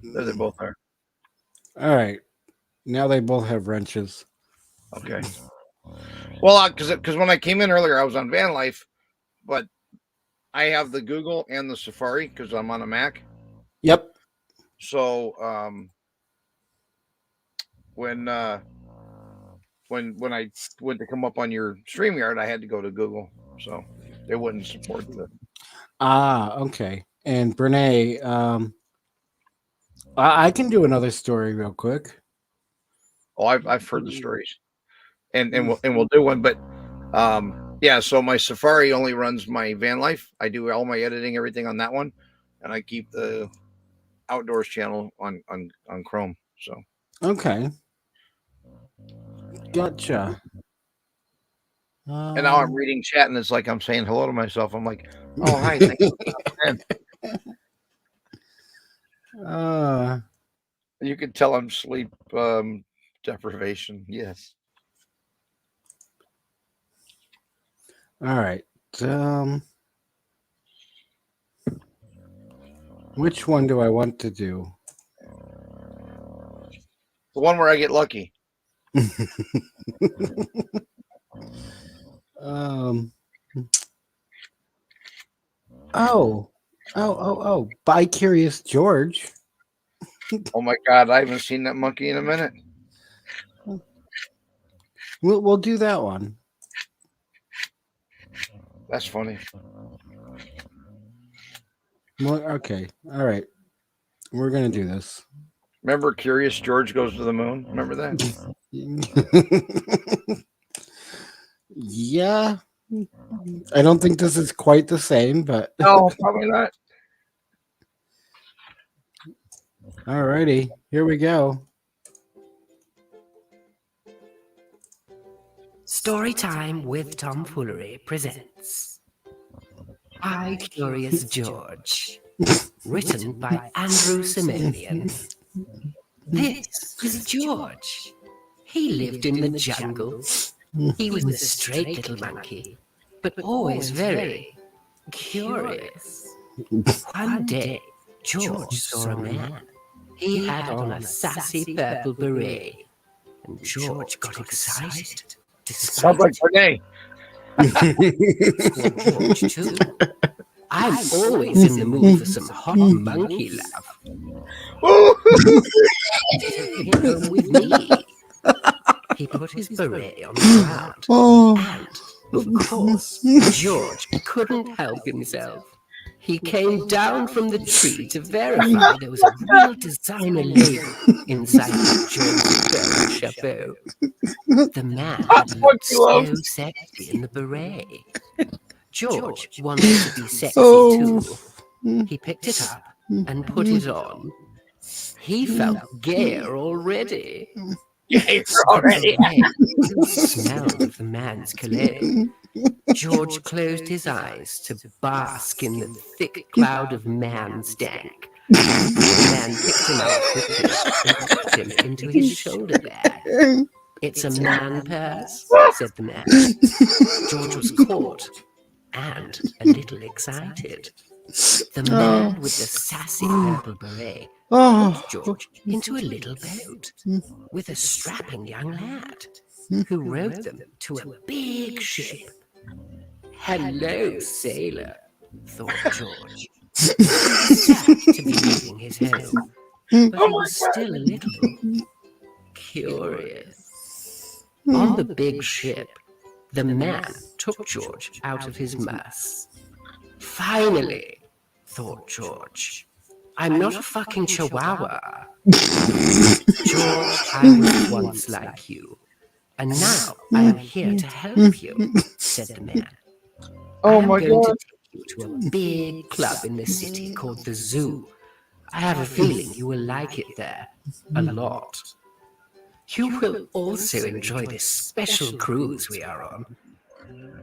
There they both are. All right. Now they both have wrenches. Okay. Well, because when I came in earlier, I was on van life, but I have the Google and the Safari because I'm on a Mac. Yep. So when I went to come up on your StreamYard, I had to go to Google, so they wouldn't support the. Okay. And Brene, I can do another story real quick. Oh, I've heard the stories, and we'll do one, but yeah. So my Safari only runs my van life. I do all my editing, everything on that one, and I keep the outdoors channel on Chrome. So Okay. Gotcha. and now I'm reading chat, and it's like I'm saying hello to myself. I'm like, oh hi, thanks for coming in. You can tell I'm sleep deprivation. Yes. All right. Which one do I want to do? The one where I get lucky. Oh, By Curious George. Oh my God, I haven't seen that monkey in a minute. We'll do that one. That's funny. Well, okay. All right. We're gonna do this. Remember Curious George Goes to the Moon? Remember that? Yeah. I don't think this is quite the same, but No, probably not. all righty. Here we go. Storytime with Tomfoolery presents By Curious George, written by Andrew Simonian. This is George. He lived in the jungle. He was a straight little monkey, but always very curious. One day, George saw a man. He had on a sassy purple beret, and George got excited. Sounds like Renee. George too. I'm always in the mood for some hot monkey love. Come with me. He put his beret on the ground, and, of course, George couldn't help himself. He came down from the tree to verify there was a real designer label inside George's fur chapeau. The man looked so sexy in the beret. George wanted to be sexy too. He picked it up and put it on. He felt gayer already. Gayer already. The smell of the man's cologne. George closed his eyes to bask in the thick cloud of man stank. The man picked him up quickly and put him into his shoulder bag. It's a man purse, said the man. George was caught and a little excited. The man with the sassy purple beret put George into a little boat with a strapping young lad who rowed them to a big ship. Hello, sailor, thought George. Sad to be leaving his home, but he was still a little curious. On the big ship, the man took George out of his mess. Finally, thought George, I'm not a fucking chihuahua. George, I was once like you, and now I am here to help you, said the man. Oh I am my going God. to you to a big club in the city called the Zoo. I have a feeling you will like it there a lot. You will also enjoy this special cruise we are on.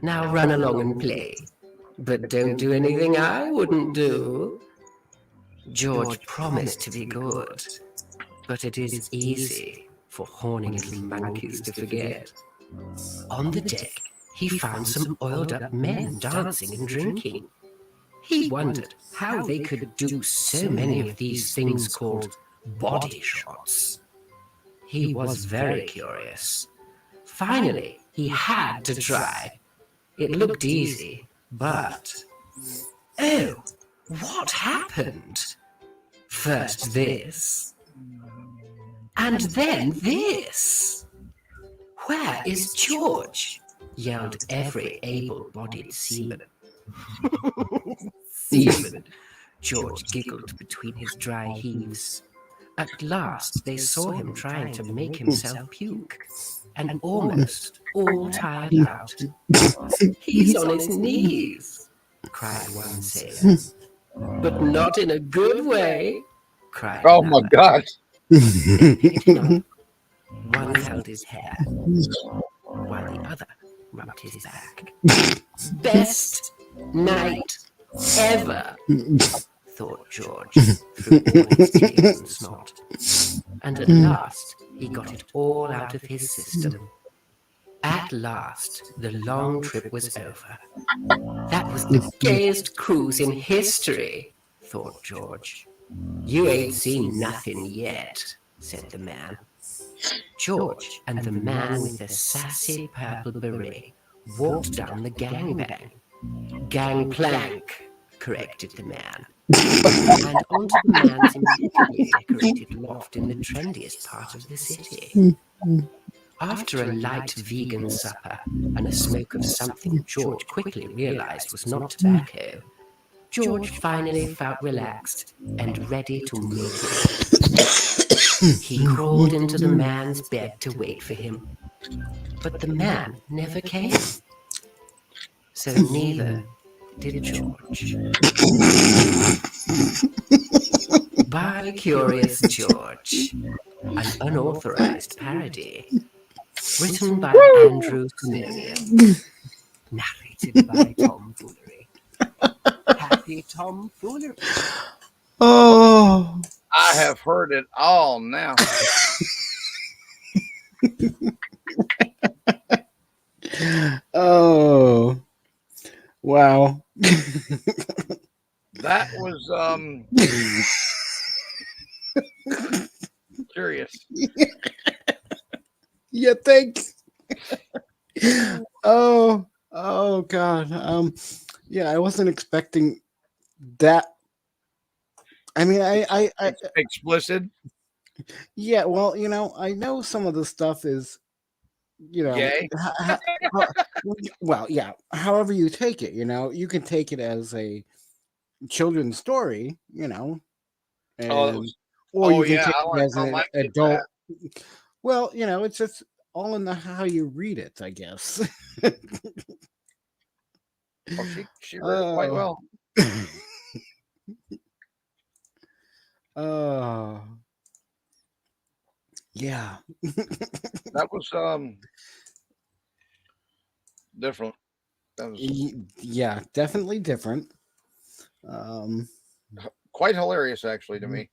Now run along and play, but don't do anything I wouldn't do. George promised to be good, but it is easy for horny little monkeys to forget. On the deck, he found some oiled-up men dancing and drinking. He wondered how they could do so many of these things called body shots. He was very curious. Finally, he had to try. It looked easy, but... Oh, what happened? First this, and then this. Where is George? Yelled every able-bodied seaman. Seaman, George giggled between his dry heaves. At last they saw him trying to make himself puke, and almost all tired out. He's on his knees, cried one sailor. But not in a good way, cried Oh another. my God. They picked him up. One held his hair, while the other rubbed his back. Best night ever, thought George, through all his tears and snot. And at last he got it all out of his system. At last the long trip was over. That was the gayest cruise in history, thought George. You ain't seen nothing yet, said the man. George and the man with the sassy purple beret walked down the gangbang. Gangplank, corrected the man. And onto the man's impeccably decorated loft in the trendiest part of the city. After a light vegan supper and a smoke of something George quickly realized was not tobacco, George finally felt relaxed and ready to make it. He crawled into the man's bed to wait for him, but the man never came. So neither did George. By Curious George, an unauthorized parody. Written by Andrew Simeon. Narrated by Tom Foolery. Happy Tom Foolery. Oh. I have heard it all now. Oh. Wow. That was curious. Yeah, thanks. Oh God. Yeah, I wasn't expecting that. I mean, I Explicit. yeah, well, I know some of the stuff is, Gay. well, yeah, however you take it, you can take it as a children's story, and, Oh, or you can yeah, take I it like- as I an like it adult. Well, it's just all in the how you read it, I guess. Oh, she read it quite well. Oh, yeah. That was different. That was Yeah, definitely different. quite hilarious, actually, to me.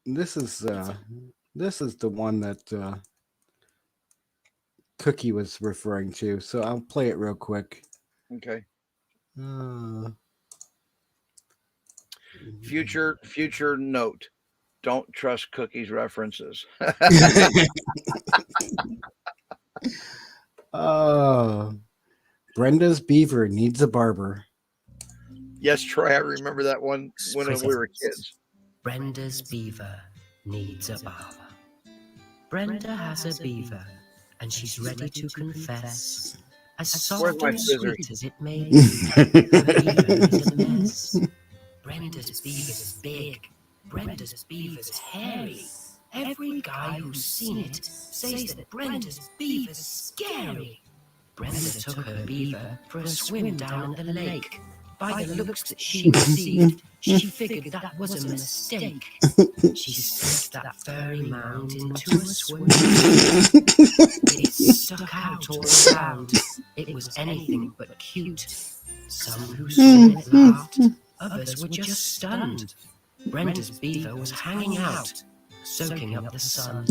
This is the one that Cookie was referring to, so I'll play it real quick. Okay. Uh, Future note: don't trust Cookie's references. Brenda's beaver needs a barber. Yes, Troy, I remember that one when we were kids. Brenda's beaver needs a barber. Brenda has a beaver, and she's ready to confess. As Where's soft my and scissors? sweet as it may be, her beaver is a mess. Brenda's beaver's big. Brenda's beaver's hairy. Every guy who's seen it says that Brenda's beaver's scary. Brenda took her beaver for a swim down at the lake. By the looks that she received, she figured that was a mistake. She slipped that furry mound into a swim. It stuck out all around. It was anything but cute. Some who saw it laughed, others were just stunned. Brenda's beaver was hanging out, soaking up the sun.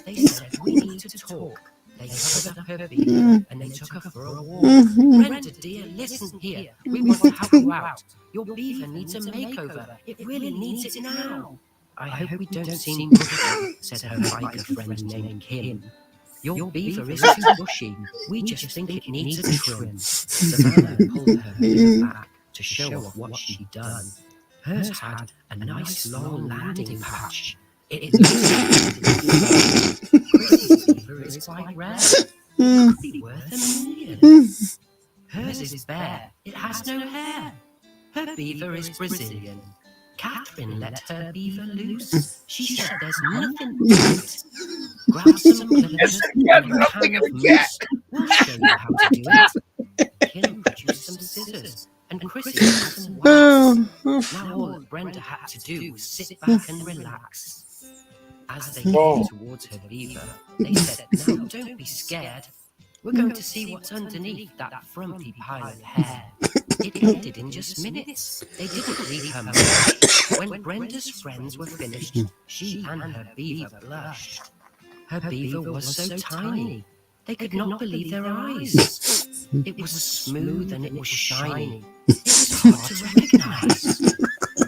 They said, we need to talk. They covered up her beaver and they took her for a walk. Brenda, dear, listen here. We want to help you out. Your beaver needs a makeover. It really needs it now. I hope we don't seem pushy, said her biker friend named Kim. Your beaver is too bushy. We just think it needs a trim. Savannah pulled her beaver back to show off what she'd done. Hers had a nice long landing patch. It looks like Chrissy's beaver is quite rare. It could be worth $1 million. Hers is bare. It has no hair. Her beaver is Brazilian. Catherine let her beaver loose. She said there's nothing to it. Grab some glitters and a can of mousse. We'll show you how to do it. Kim produced some scissors, and Chrissy had some wax. Now all that Brenda had to do was sit back and relax. As they came towards her beaver, they said, now don't be scared. We're going to see what's underneath that frumpy pile of hair. It ended in just minutes. They didn't leave her much. When Brenda's friends were finished, she and her beaver blushed. Her beaver was so tiny, they could not believe their eyes. It was smooth and it was shiny. It was hard to recognize.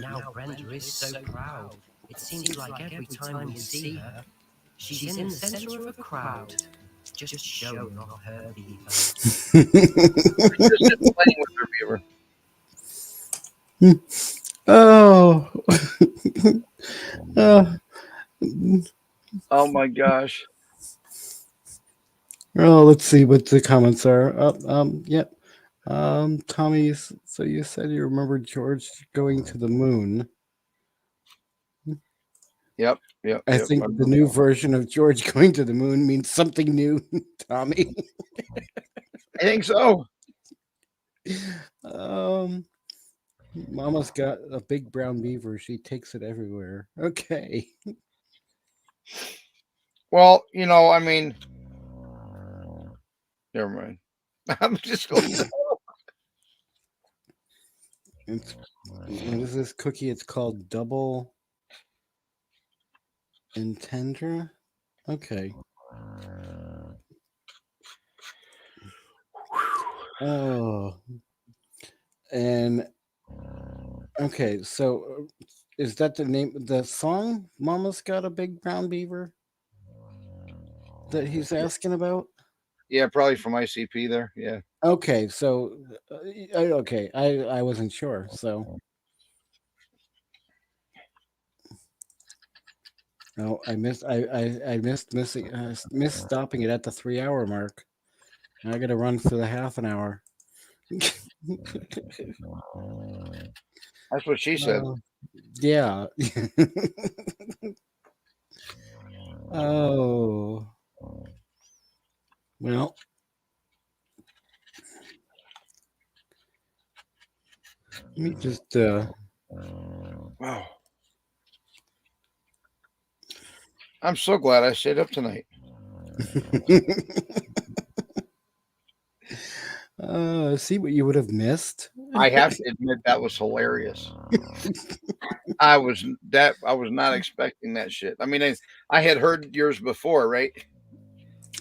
Now Brenda is so proud. It seems like every time we see her, she's in the center of a crowd, just showing off her beaver. Just playing with her beaver. Oh. Oh my gosh. Oh, let's see what the comments are. Yep. Tommy, so you said you remember George going to the moon. Yep. I think the new version of George going to the moon means something new, Tommy. I think so. Mama's got a big brown beaver. She takes it everywhere. Okay. Well, I mean, never mind. I'm just going to. What is this cookie? It's called Double Entendre. Okay. Oh. And okay, so is that the name of the song? Mama's Got a Big Brown Beaver that he's asking about? Yeah, probably from ICP there. Yeah. Okay, so okay, I wasn't sure. So no, I missed missed stopping it at the 3-hour mark. I got to run for the half an hour. That's what she said. Yeah. Oh. Well. Let me just Wow. I'm so glad I stayed up tonight. See what you would have missed. I have to admit that was hilarious. I was not expecting that shit. I mean, I had heard yours before, right?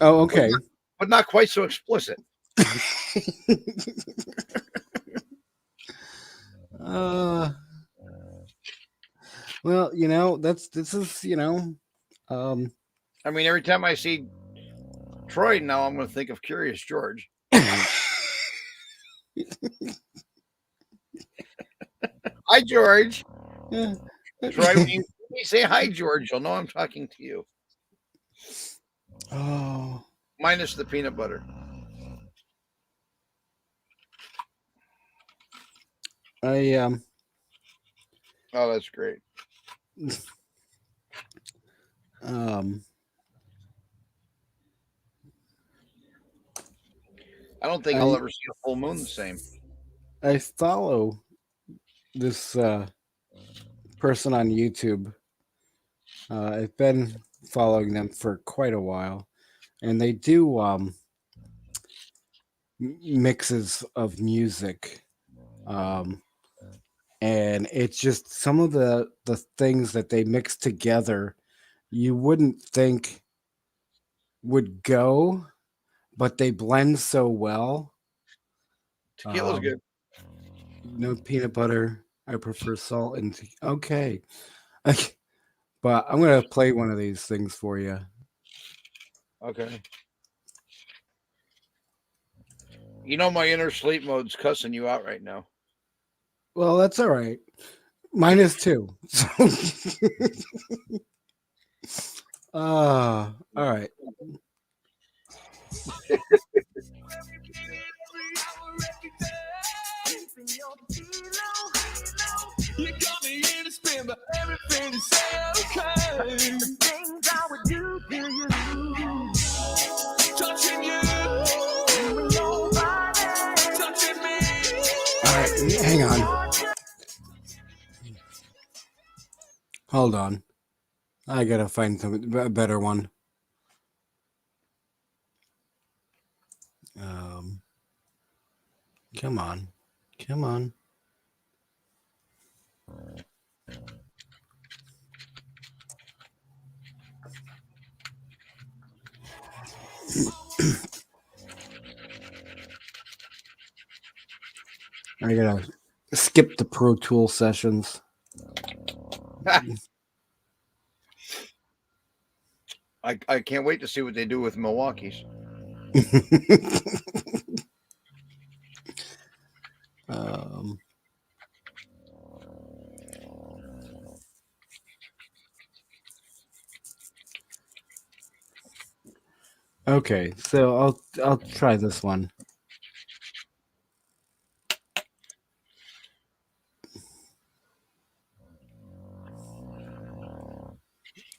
Oh, okay. But not quite so explicit. Well, this is I mean, every time I see Troy now, I'm going to think of Curious George. Hi, George. Troy, when you say hi, George, you'll know I'm talking to you. Oh. Minus the peanut butter. I Oh, that's great. Um, I don't think I'll ever see a full moon the same. I follow this person on YouTube. I've been following them for quite a while, and they do mixes of music. And it's just some of the things that they mix together you wouldn't think would go, but they blend so well. Tequila's good. No peanut butter. I prefer salt and okay. But I'm gonna play one of these things for you. Okay. You know my inner sleep mode's cussing you out right now. Well, that's all right. Mine is too. So all right. You got me in a spin, but everything is okay. The things I would do to you, touching you, nobody touching me. All right, hang on. Hold on. I gotta find a better one. Come on. Come on. I gotta skip the Pro Tool sessions. I can't wait to see what they do with Milwaukee's. Okay, so I'll try this one.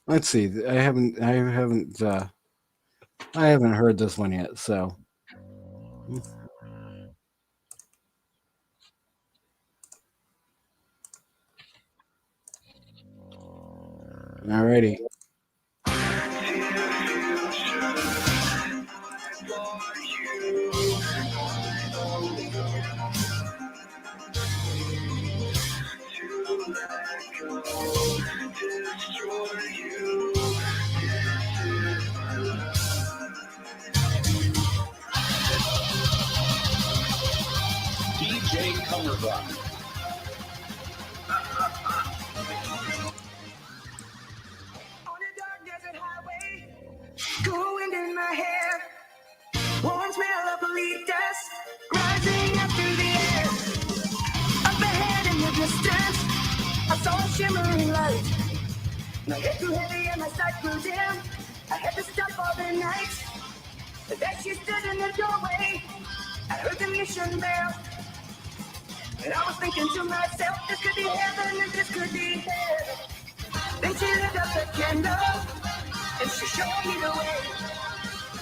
Let's see. I haven't heard this one yet, so alrighty. DJ Cumberbatch. On a dark desert highway, cool wind in my hair, warm smell of leaf dust rising up through the air. Up ahead in the distance, I saw a shimmering light. My head too heavy and my sight grew dim. I had to stop for the night. But as she stood in the doorway, I heard the mission bell. And I was thinking to myself, this could be heaven and this could be hell. Then she lit up the candle and she showed me the way.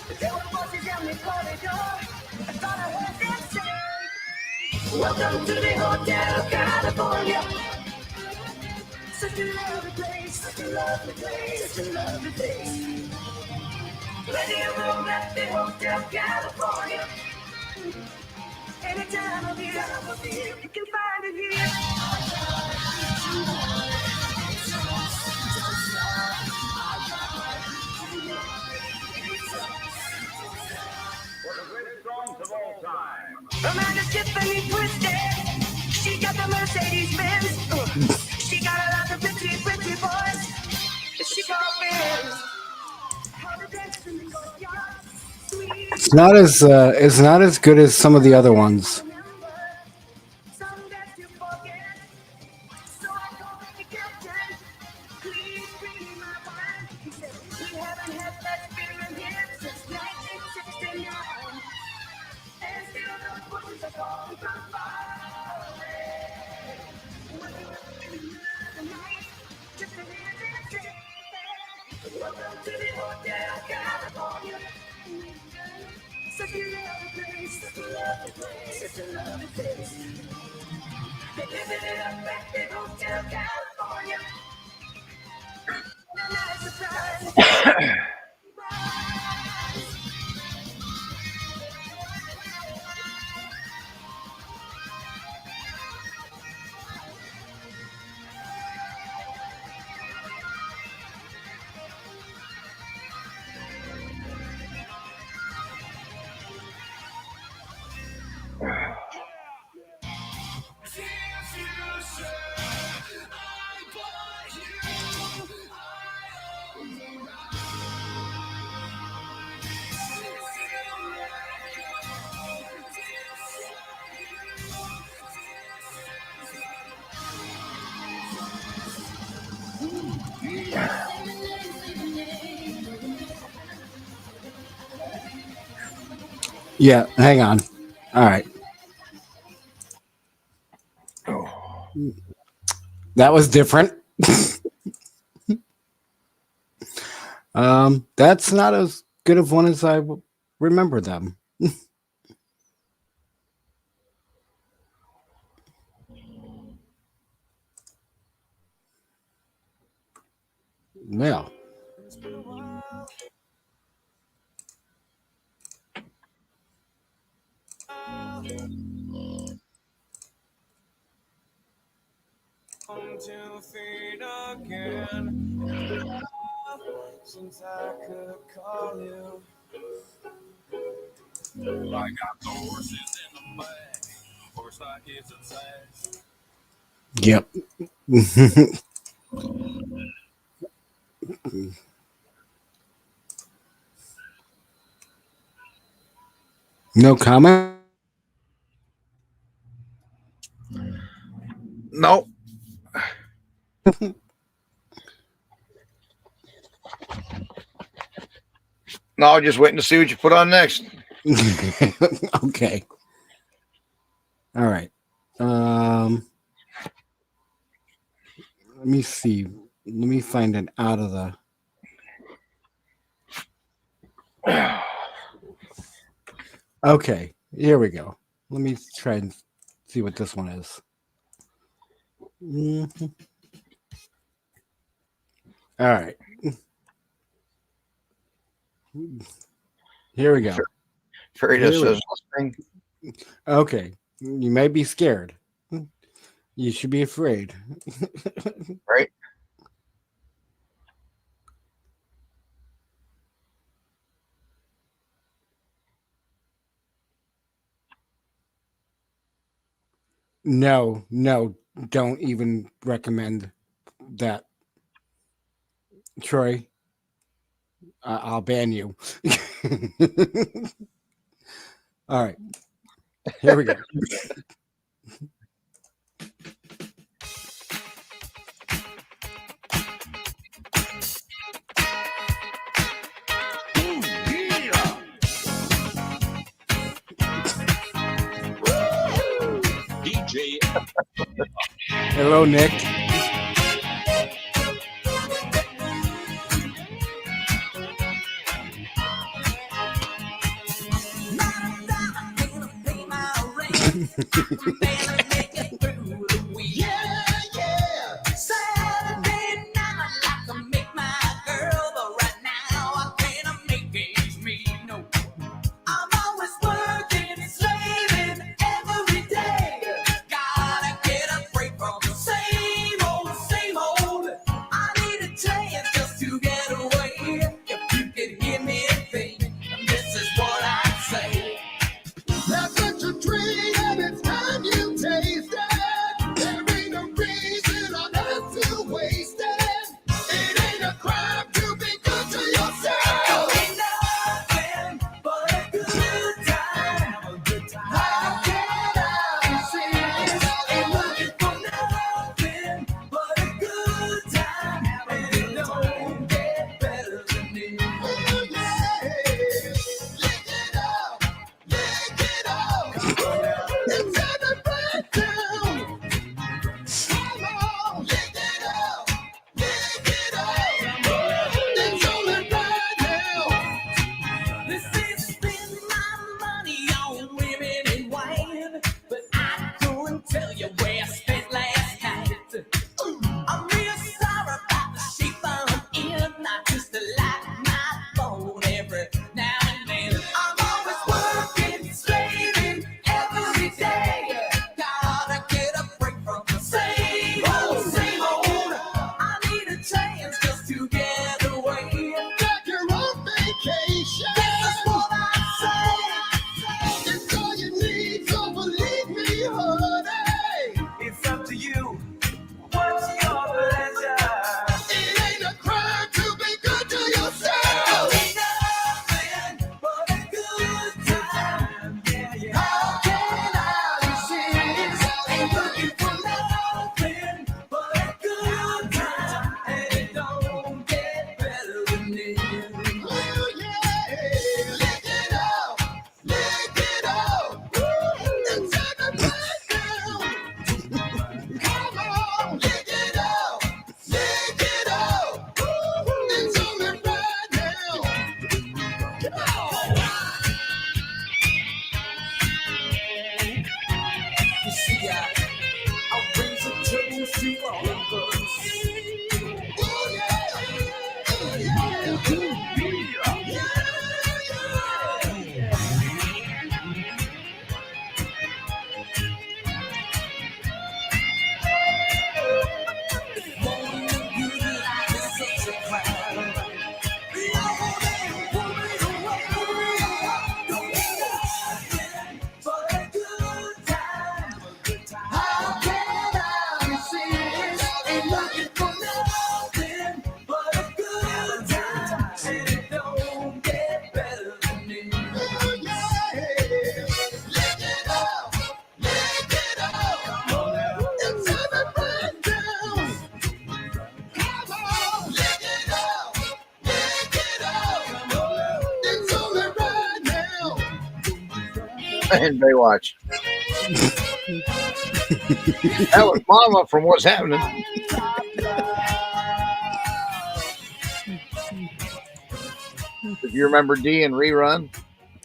But there were voices down the corridor. I thought I heard them say, welcome to the Hotel California. Such a lovely place, such a lovely place, such a lovely place. Plenty of room at the Hotel California. Any time of year, you can find it here. For the greatest songs of all time. Amanda Tiffany Twisted, she got the Mercedes Benz. She got a lot of pretty, pretty boys. She called Benz. How to dance in the courtyard. It's not as good as some of the other ones. to the Hotel California. Such a lovely place, such a lovely place, such a lovely place. They're living it up at the Hotel California. And a nice surprise. Yeah, hang on. All right. That was different. That's not as good of one as I remember them. Well. To fade again. Since I could call you. I got the horses in the back. Horse like it's a sass. Yep. No comment? No. No, just waiting to see what you put on next. Okay. All right. Let me see. Let me find it out of the. Okay, here we go. Let me try and see what this one is. Mm-hmm. All right. Here we go. Ferry says listening. Okay, you may be scared. You should be afraid. Right? No, don't even recommend that, Troy. I'll ban you. All right, here we go. DJ. Hello, Nick. Saturday night, I like to make my girl, but right now I can't make ends meet. No, I'm always working and slaving every day. Gotta get a break from the same old, same old. I need a chance just to get away. If you can hear me think, this is what I say. That's such a treat, and it's time you taste it. you. What's your pleasure? It ain't a crime to be good to yourself. Ain't nothing but a good time. Yeah, yeah. How can I resist? Ain't looking for nothing but a good time, and it don't get better than this. Oh yeah, lick it up, lick it up, and turn the back down. Come on, lick it up, and turn it right now. Come on. You see, I raise a toast to all of us. Oh yeah, oh yeah, How can I resist? Ain't looking for nothing but a good time, and it don't get better than this. Oh yeah, lick it up, and turn it right down. Come on, lick it up, and turn it right now. And Baywatch. That was Mama from What's Happening. If you remember D and Rerun.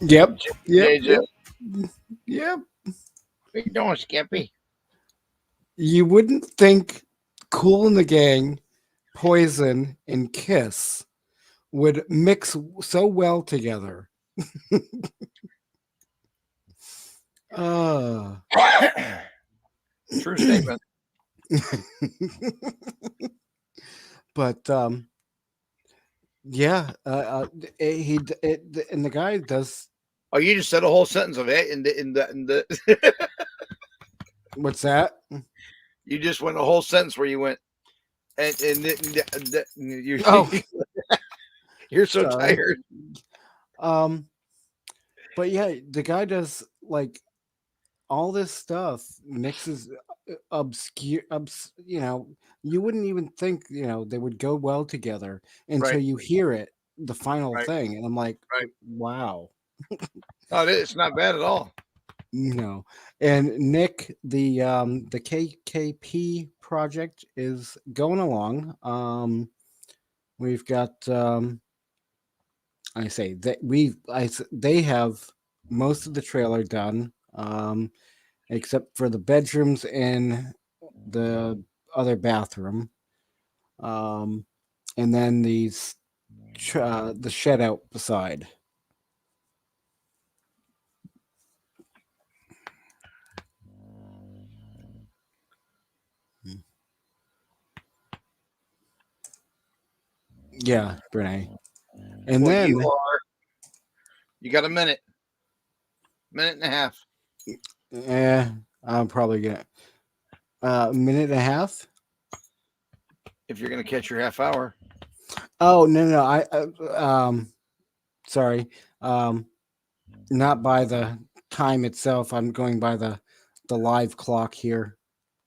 Yep. Yep. Yep. What are you doing, Skippy? You wouldn't think Kool and the Gang, Poison, and Kiss would mix so well together. True statement. But yeah, and the guy does. Oh, you just said a whole sentence of it in the What's that? You just went a whole sentence where you went and you're Oh. you're so Sorry. tired. But yeah, the guy does like all this stuff, mixes obscure, you wouldn't even think, they would go well together until Right. you hear it, the final Right. thing. And I'm like, Right. wow. Oh, it's not bad at all. No. And Nick, the KKP project is going along. We've got they have most of the trailer done, except for the bedrooms and the other bathroom, and then the shed out beside. Yeah, Brene. And Well, then you got a minute and a half. I'm probably gonna a minute and a half. If you're gonna catch your half hour. Oh no, I sorry, not by the time itself. I'm going by the live clock here.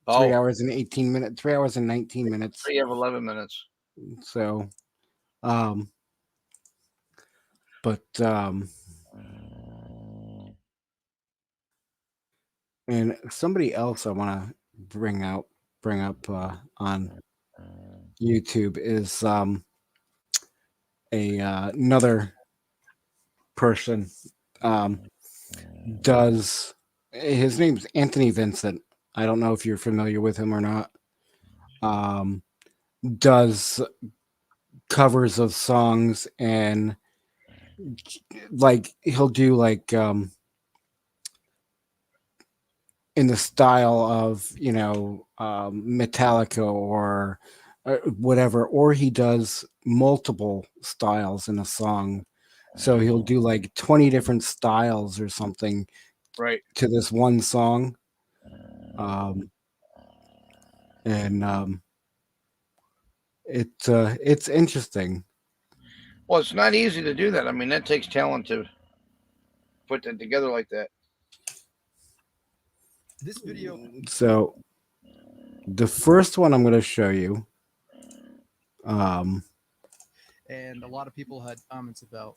3 hours and 18 minutes. 3 hours and 19 minutes. So you have 11 minutes. So, and somebody else I want to bring up on YouTube is another person does. His name's Anthony Vincent. I don't know if you're familiar with him or not. Does covers of songs, and like he'll do like in the style of Metallica or whatever, or he does multiple styles in a song, so he'll do like 20 different styles or something right to this one song. and it's interesting. Well, it's not easy to do that. I mean, that takes talent to put that together like that. This video. So the first one I'm going to show you. And a lot of people had comments about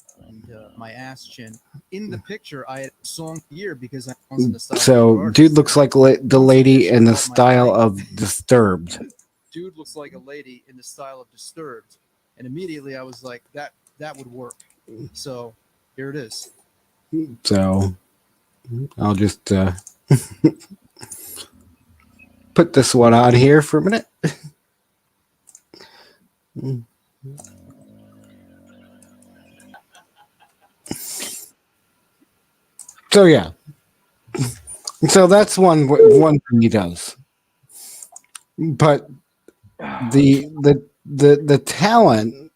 my ass chin. In the picture, I had a song year because I was in the style. So dude looks like the lady in the style of Disturbed. Dude looks like a lady in the style of Disturbed, and immediately I was like, that would work. So here it is. So I'll just put this one on here for a minute. So yeah, so that's one thing he does, but the talent,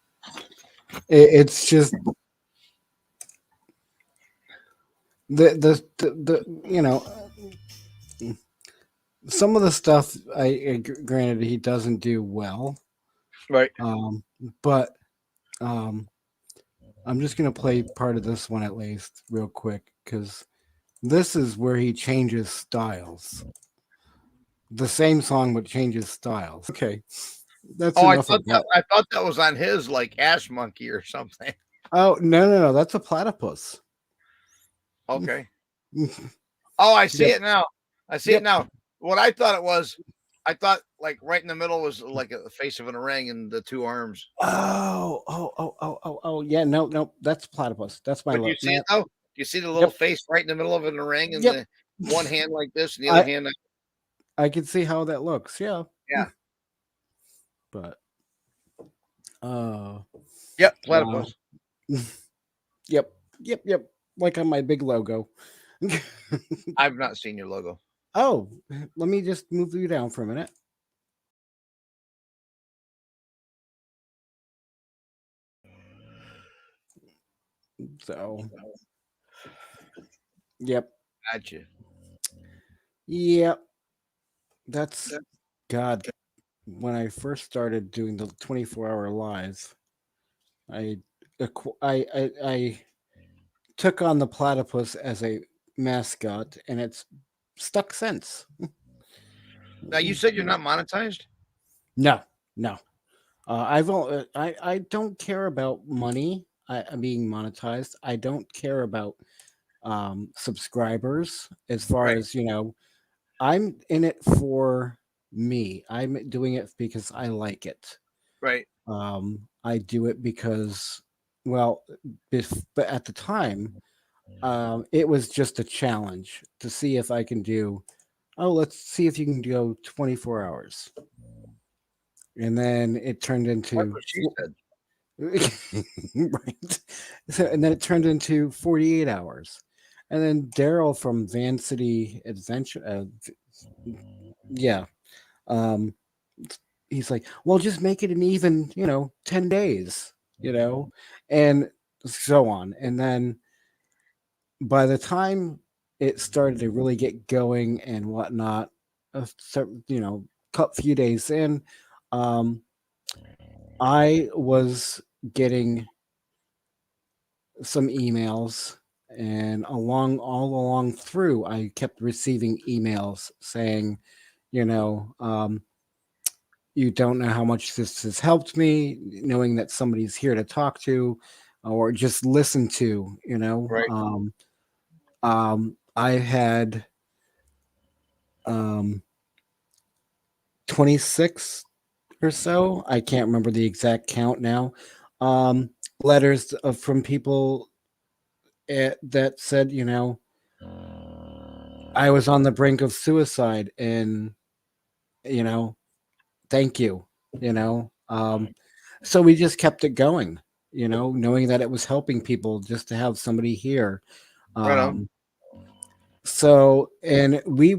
it's just the you know, some of the stuff granted he doesn't do well, right? But I'm just gonna play part of this one at least real quick because this is where he changes styles. The same song but changes styles. Okay, that's I thought that was on his like Ash Monkey or something. Oh no, that's a platypus. Okay. Oh, I see it now. I see it now. What I thought it was, I thought like right in the middle was like a face of an orang and the two arms. Oh, yeah, no, that's platypus. That's my. But you see it though? You see the little face right in the middle of an orang and the one hand like this and the other hand. I can see how that looks. Yeah. Yeah. But. Yep, platypus. Yep. Like on my big logo. I've not seen your logo. Oh, let me just move you down for a minute. So, yep. Gotcha. Yep. That's God. When I first started doing the 24-hour live, I took on the platypus as a mascot, and it's stuck since. Now you said you're not monetized? No. I don't care about money. I'm being monetized. I don't care about subscribers as far as, I'm in it for me. I'm doing it because I like it. Right. I do it because, well, but at the time, it was just a challenge to see if I can do, let's see if you can go 24 hours. And then it turned into what she said. Right. So, and then it turned into 48 hours. And then Daryl from Van City Adventure, he's like, well, just make it an even, 10 days, and so on. And then by the time it started to really get going and whatnot, few days in, I was getting some emails, and all along through, I kept receiving emails saying, you don't know how much this has helped me, knowing that somebody's here to talk to or just listen to, Right. I had 26 or so, I can't remember the exact count now, letters from people that said, I was on the brink of suicide and, thank you, so we just kept it going, knowing that it was helping people just to have somebody here. Right on. So, and we,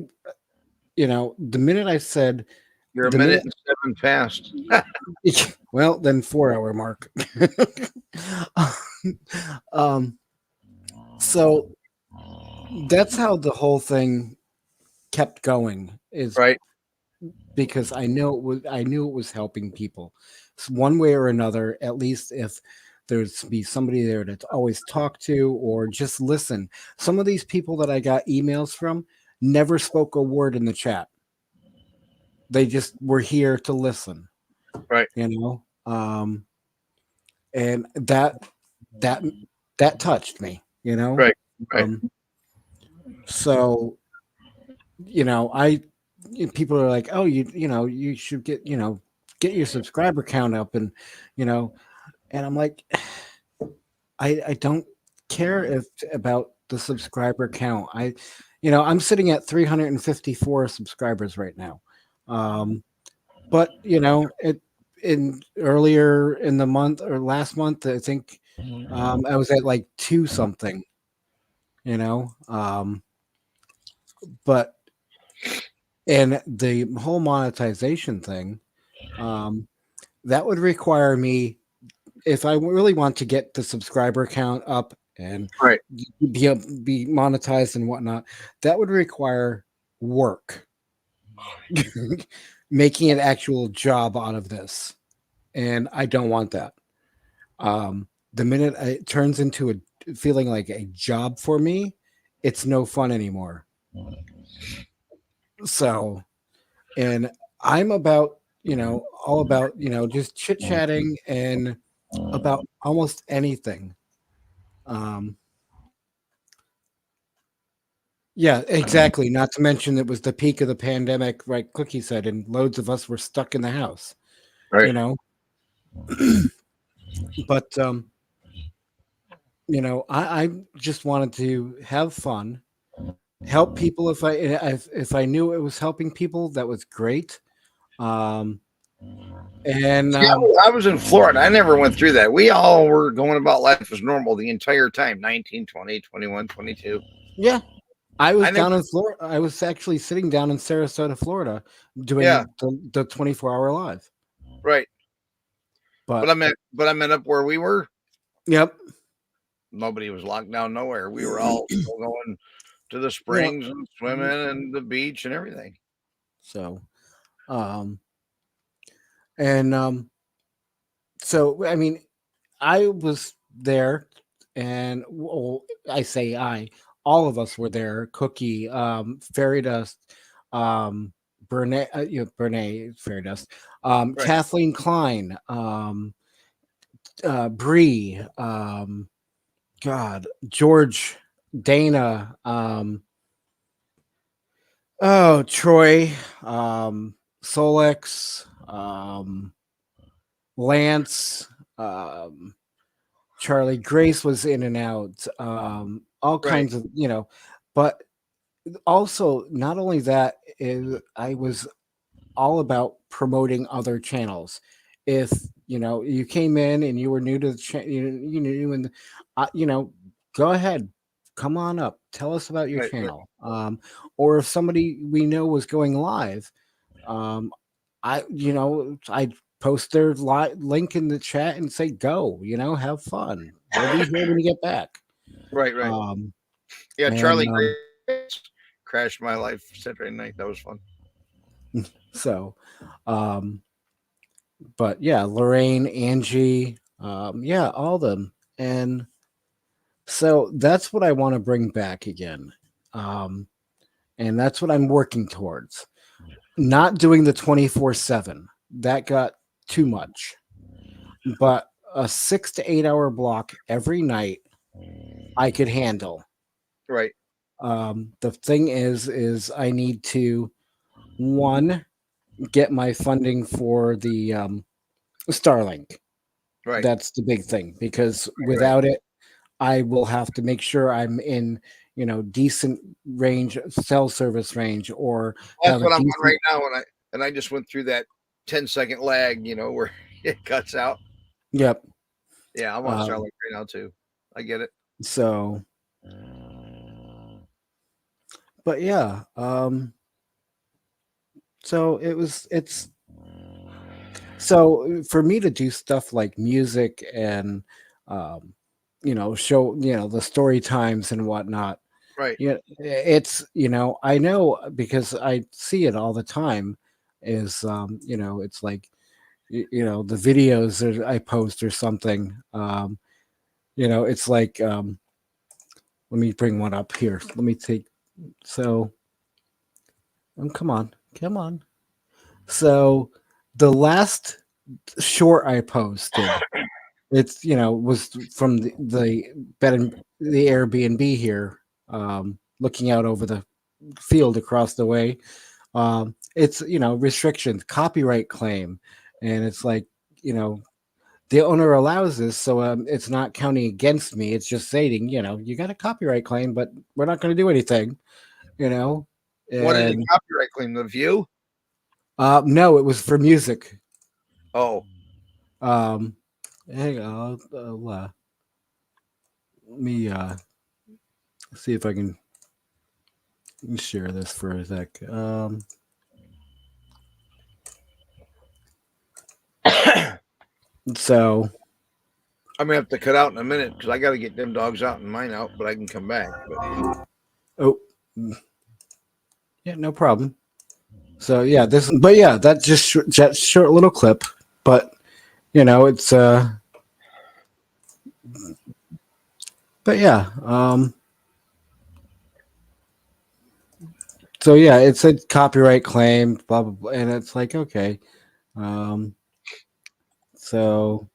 the minute I said, you're a minute and 7 past. Well, then 4-hour mark. So that's how the whole thing kept going. Is right. because I knew it was helping people one way or another. At least if there's be somebody there to always talk to or just listen. Some of these people that I got emails from never spoke a word in the chat. They just were here to listen. Right. You know, and that touched me. You know, Right. Right. So, people are like, oh, you should get your subscriber count up, and and I'm like, I don't care about the subscriber count. I'm sitting at 354 subscribers right now. But earlier in the month or last month, I think I was at like 2 something, but and the whole monetization thing, that would require me, if I really want to get the subscriber count up and Right. be monetized and whatnot, that would require work. Making an actual job out of this, and I don't want that. The minute it turns into a feeling like a job for me, it's no fun anymore. So, and I'm about all about just chit chatting and about almost anything. Yeah, exactly. Not to mention it was the peak of the pandemic, right? Cookie said, and loads of us were stuck in the house. Right. But I just wanted to have fun, help people. If I knew it was helping people, that was great. And I was in Florida. I never went through that. We all were going about life as normal the entire time. 19, 20, 21, 22. Yeah. I was down in Florida. I was actually sitting down in Sarasota, Florida, doing the 24-hour live. Right. But I meant up where we were. Yep. Nobody was locked down nowhere. We were all still going to the springs and swimming and the beach and everything. So, so I mean, I was there, and I say all of us were there. Cookie, Fairy Dust, Brene, Brene, Fairy Dust, Right. Kathleen Klein, Bree, God, George, Dana, Troy, Solex, Lance, Charlie Grace was in and out, all kinds of, but also not only that is I was all about promoting other channels. If you came in and you were new to the channel, you knew, and go ahead, come on up, tell us about your channel. Or if somebody we know was going live, I'd post their link in the chat and say, go, have fun. We'll be here when you get back. Right. Charlie Grace crashed my life Saturday night. That was fun. So, but yeah, Lorraine, Angie, all of them. And so that's what I want to bring back again. And that's what I'm working towards. Not doing the 24/7. That got too much. But a 6 to 8 hour block every night I could handle. Right. The thing is I need to, one, get my funding for the Starlink. Right. That's the big thing, because without it, I will have to make sure I'm in, decent range, cell service range, or that's what I'm on right now. And I just went through that 10-second lag, where it cuts out. Yep. Yeah, I'm on Starlink right now too. I get it. So, but yeah, so so for me to do stuff like music and show the story times and whatnot, right? It's I know, because I see it all the time. is it's like the videos that I post or something. It's like let me bring one up here. Let me take so come on. So the last short I posted, it's was from the bed and the Airbnb here, looking out over the field across the way. It's restrictions, copyright claim, and it's like the owner allows this, so it's not counting against me. It's just saying you got a copyright claim, but we're not going to do anything. What did he And copyright claim? The View? no, it was for music. Oh, Hang on, let me see if I can share this for a sec. So I'm gonna have to cut out in a minute because I got to get them dogs out and mine out, but I can come back. But... Oh, yeah, no problem. So yeah, that's just that short little clip, but it's but yeah, so yeah, it's a copyright claim, blah blah blah, and it's like okay, so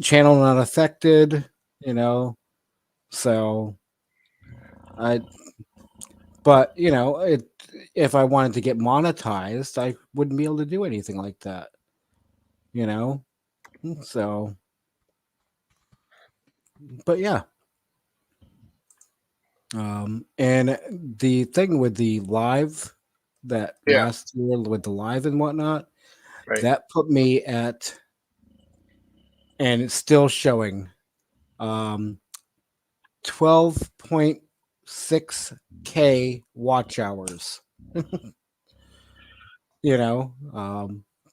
channel not affected, so but if I wanted to get monetized, I wouldn't be able to do anything like that, so but yeah. And the thing with the live that last year with the live and whatnot, Right. that put me at, and it's still showing, 12.6K watch hours.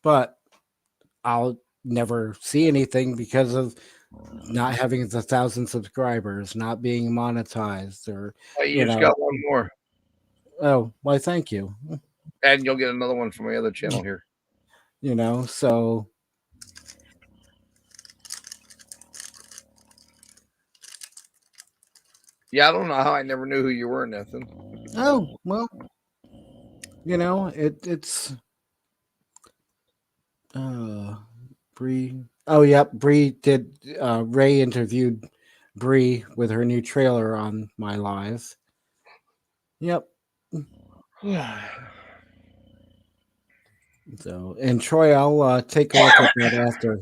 But I'll never see anything because of not having the 1,000 subscribers, not being monetized, or you just got one more, oh, why? Thank you. and you'll get another one from my other channel here. So yeah, I don't know how I never knew who you were, Nathan. Oh well, it's Bree. Oh yeah, Bree did. Ray interviewed Bree with her new trailer on my live. Yep. So, and Troy, I'll take a look at that after.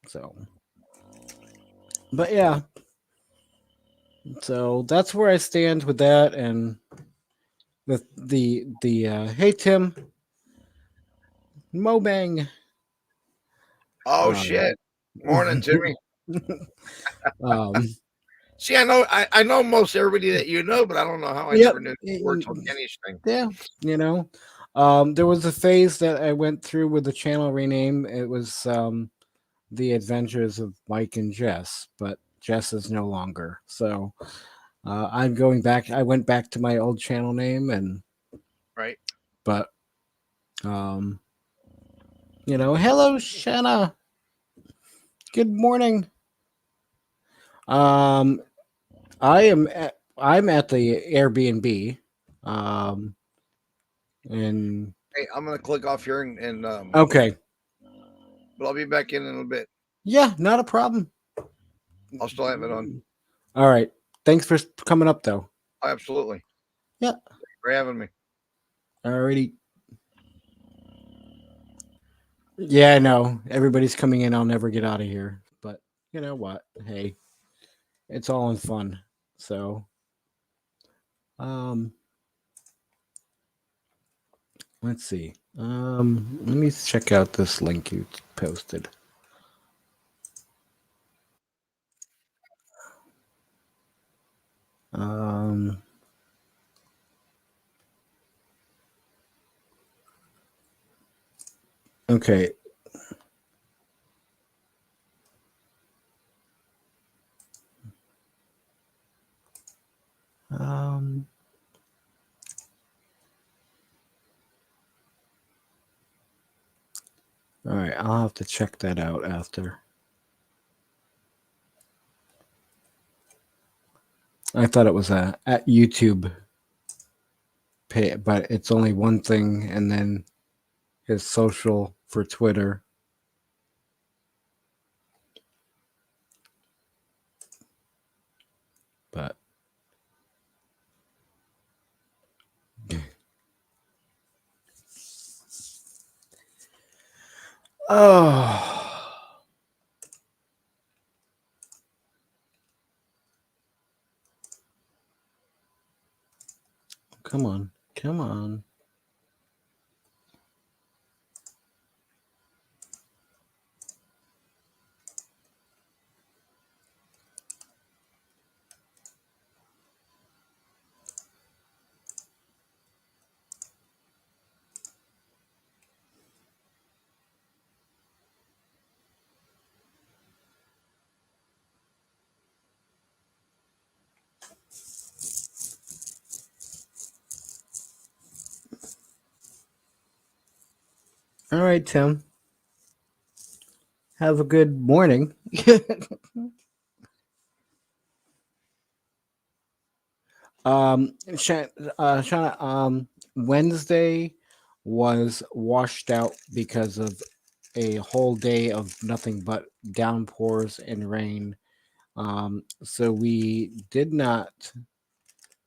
So, but yeah. So that's where I stand with that, and the hey Tim, Mobang. Oh shit! Morning, Timmy. See, I know most everybody that you know, but I don't know how I never knew you worked on anything. Yeah, there was a phase that I went through with the channel rename. It was the Adventures of Mike and Jess, but Jess is no longer. So I'm going back. I went back to my old channel name, and right. But hello, Shanna. Good morning. I'm at the Airbnb. And hey, I'm gonna click off here and okay. But I'll be back in a little bit. Yeah, not a problem. I'll still have it on. All right. Thanks for coming up, though. Absolutely. Yeah. Thanks for having me. Alrighty. Yeah, I know. Everybody's coming in. I'll never get out of here. But you know what? Hey, it's all in fun. So, let's see. Let me check out this link you posted. Okay. All right, I'll have to check that out after. I thought it was a at YouTube pay, but it's only one thing, and then his social for Twitter. But oh, come on, come on. All right, Tim. Have a good morning. Shauna, Wednesday was washed out because of a whole day of nothing but downpours and rain. So we did not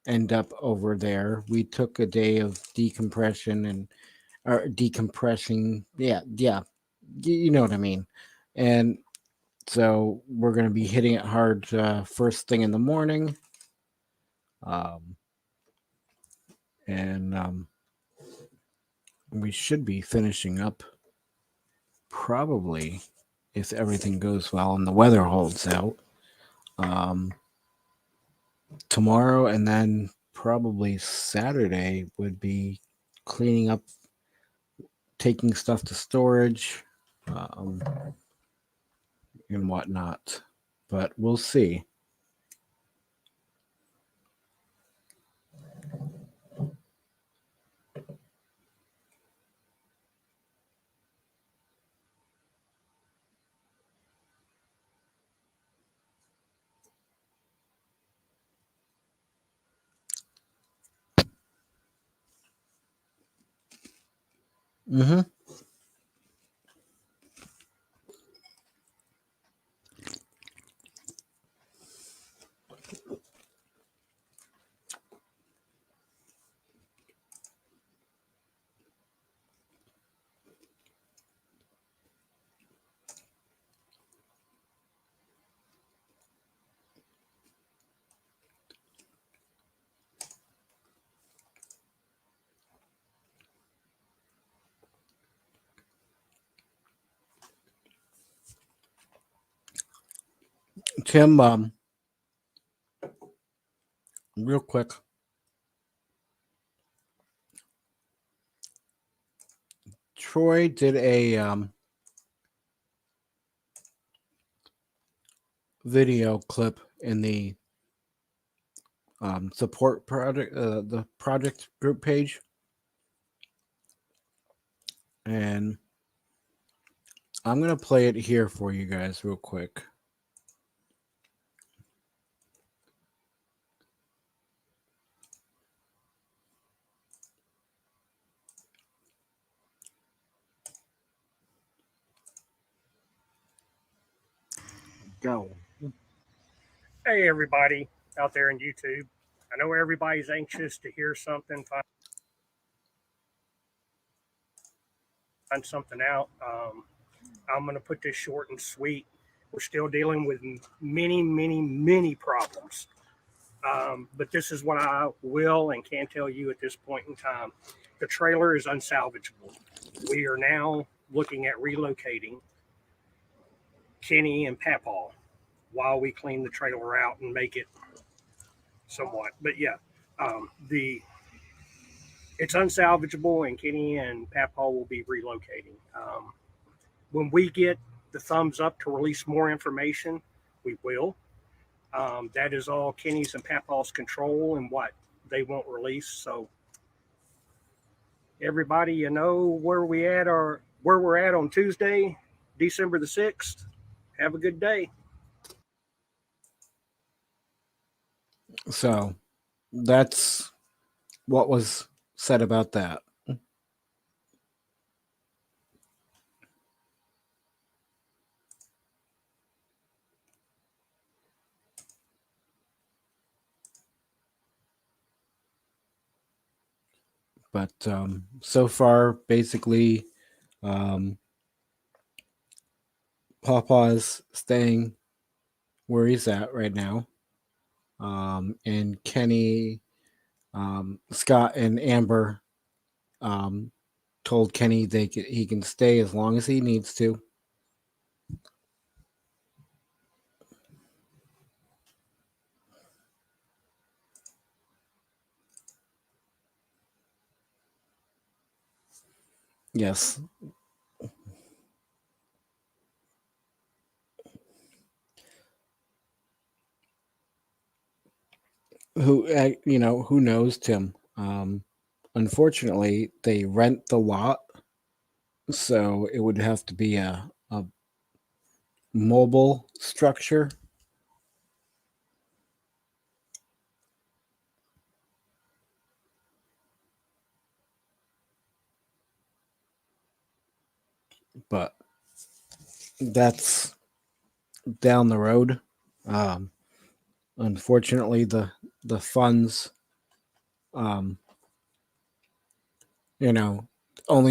end up over there. We took a day of decompression and or decompressing. Yeah, you know what I mean. And so we're going to be hitting it hard first thing in the morning. And we should be finishing up probably, if everything goes well and the weather holds out, tomorrow, and then probably Saturday would be cleaning up, taking stuff to storage, and whatnot. But we'll see. Mm-hmm. Tim, real quick. Troy did a video clip in the support project, the project group page, and I'm gonna play it here for you guys real quick. Go. Hey, everybody out there in YouTube. I know everybody's anxious to hear something, find something out. I'm going to put this short and sweet. We're still dealing with many problems. But this is what I will and can tell you at this point in time. The trailer is unsalvageable. We are now looking at relocating Kenny and Papaw while we clean the trailer out and make it somewhat. But yeah, it's unsalvageable, and Kenny and Papaw will be relocating. When we get the thumbs up to release more information, we will. That is all Kenny's and Papaw's control and what they won't release. So everybody, you know where we at, or where we're at on Tuesday, December the 6th. Have a good day. So that's what was said about that. But so far, basically, Papa's staying where he's at right now. And Kenny, Scott, and Amber told Kenny he can stay as long as he needs to. Yes. Who knows, Tim? Unfortunately, they rent the lot, so it would have to be a mobile structure. But that's down the road. Unfortunately, the funds, only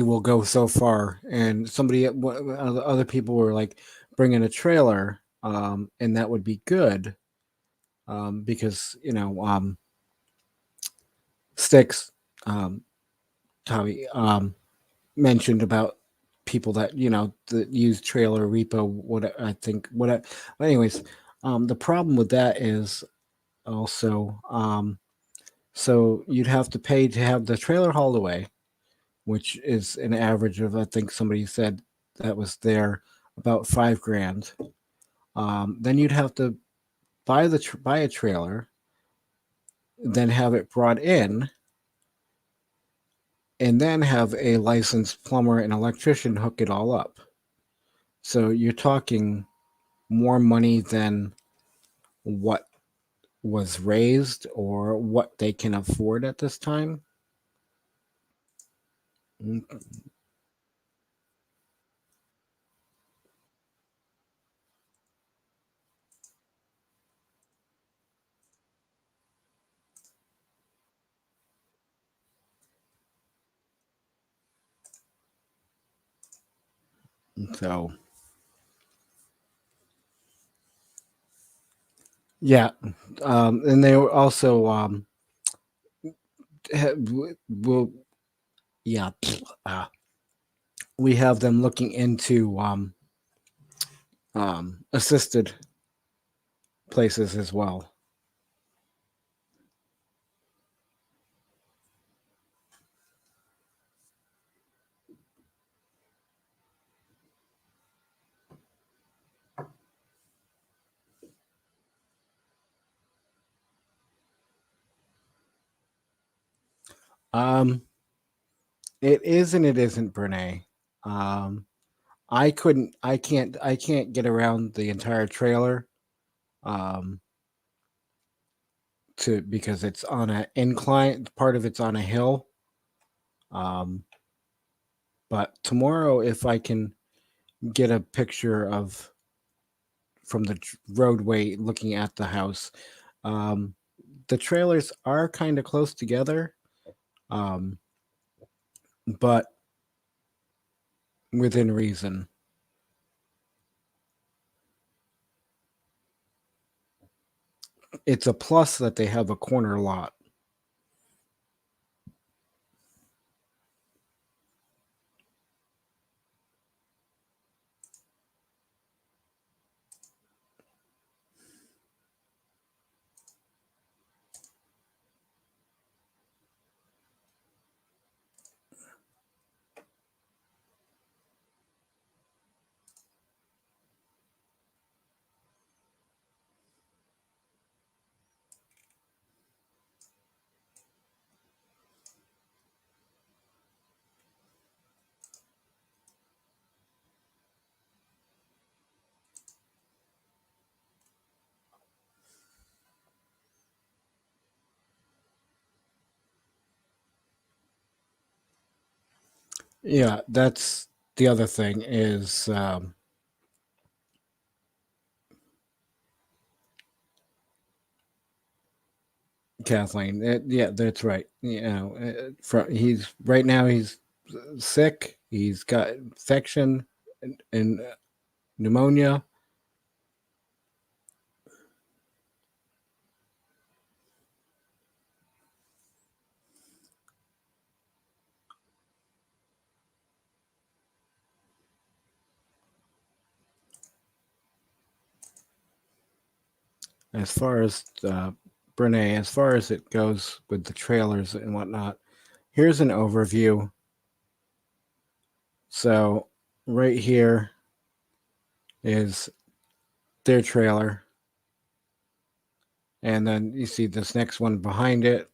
will go so far. And other people were like, bring in a trailer, and that would be good, because Sticks, Tommy, mentioned about people that that use trailer repo. What I think, anyways, the problem with that is also, so you'd have to pay to have the trailer hauled away, which is an average of, I think somebody said that was there, about $5,000. Then you'd have to buy a trailer, then have it brought in, and then have a licensed plumber and electrician hook it all up. So you're talking more money than what was raised or what they can afford at this time. So, yeah, and they were also will yeah, we have them looking into assisted places as well. It is and it isn't, Brene. I can't get around the entire trailer, because it's on an incline. Part of it's on a hill. But tomorrow, if I can get a picture of from the roadway looking at the house, the trailers are kind of close together, but within reason. It's a plus that they have a corner lot. Yeah, that's the other thing is Kathleen. Yeah, that's right. You know, he's right now he's sick. He's got infection and pneumonia. As far as Brene, as far as it goes with the trailers and whatnot, here's an overview. So right here is their trailer. And then you see this next one behind it.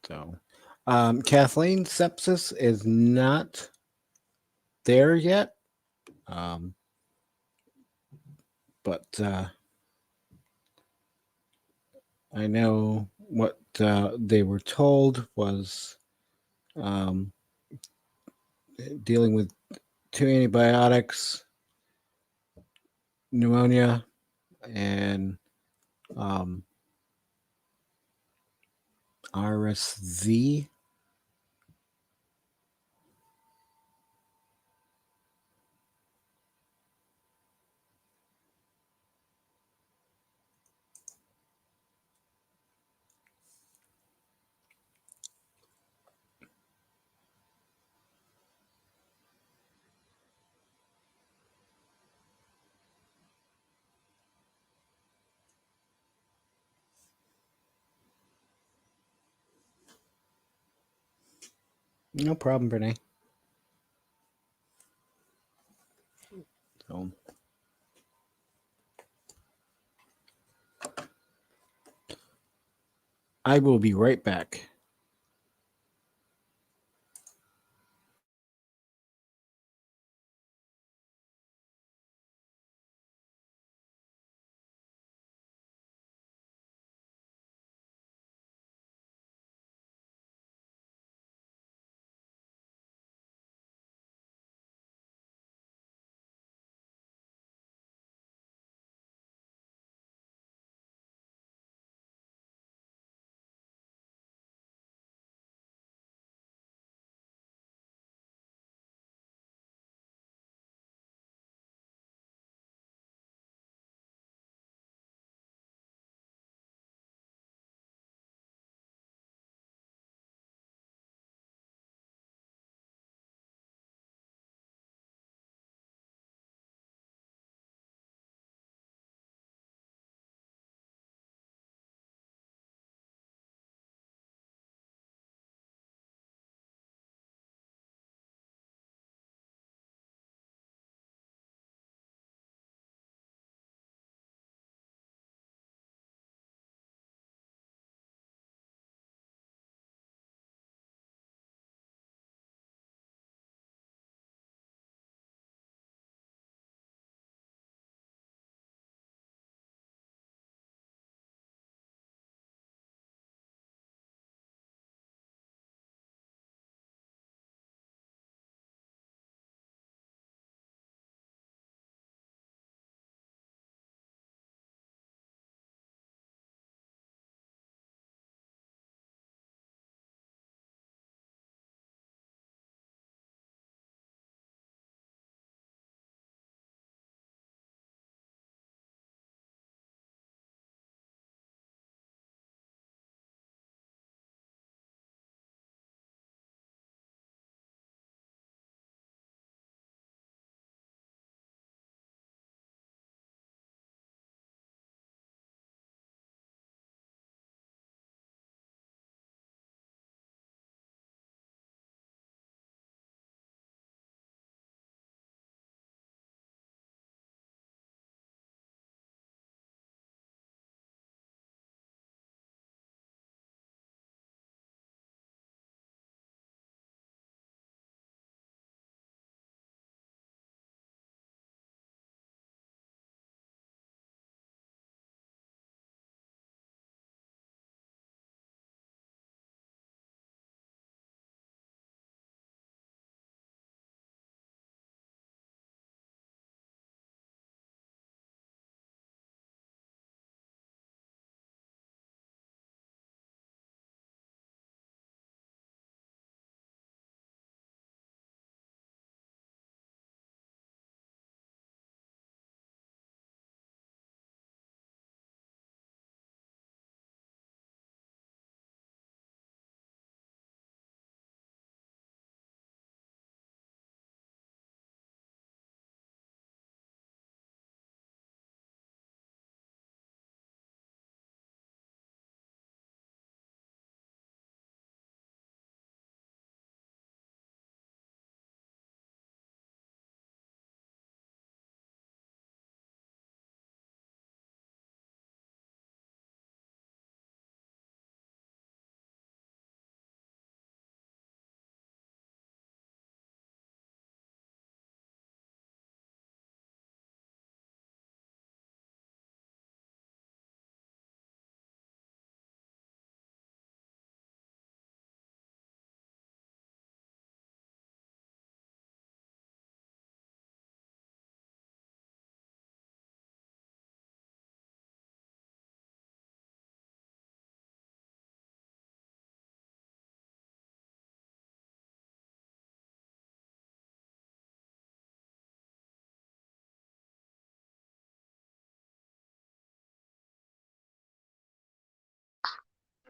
So Kathleen's sepsis is not there yet. But I know what they were told was dealing with 2 antibiotics, pneumonia, and RSV. No problem, Brene. So, I will be right back.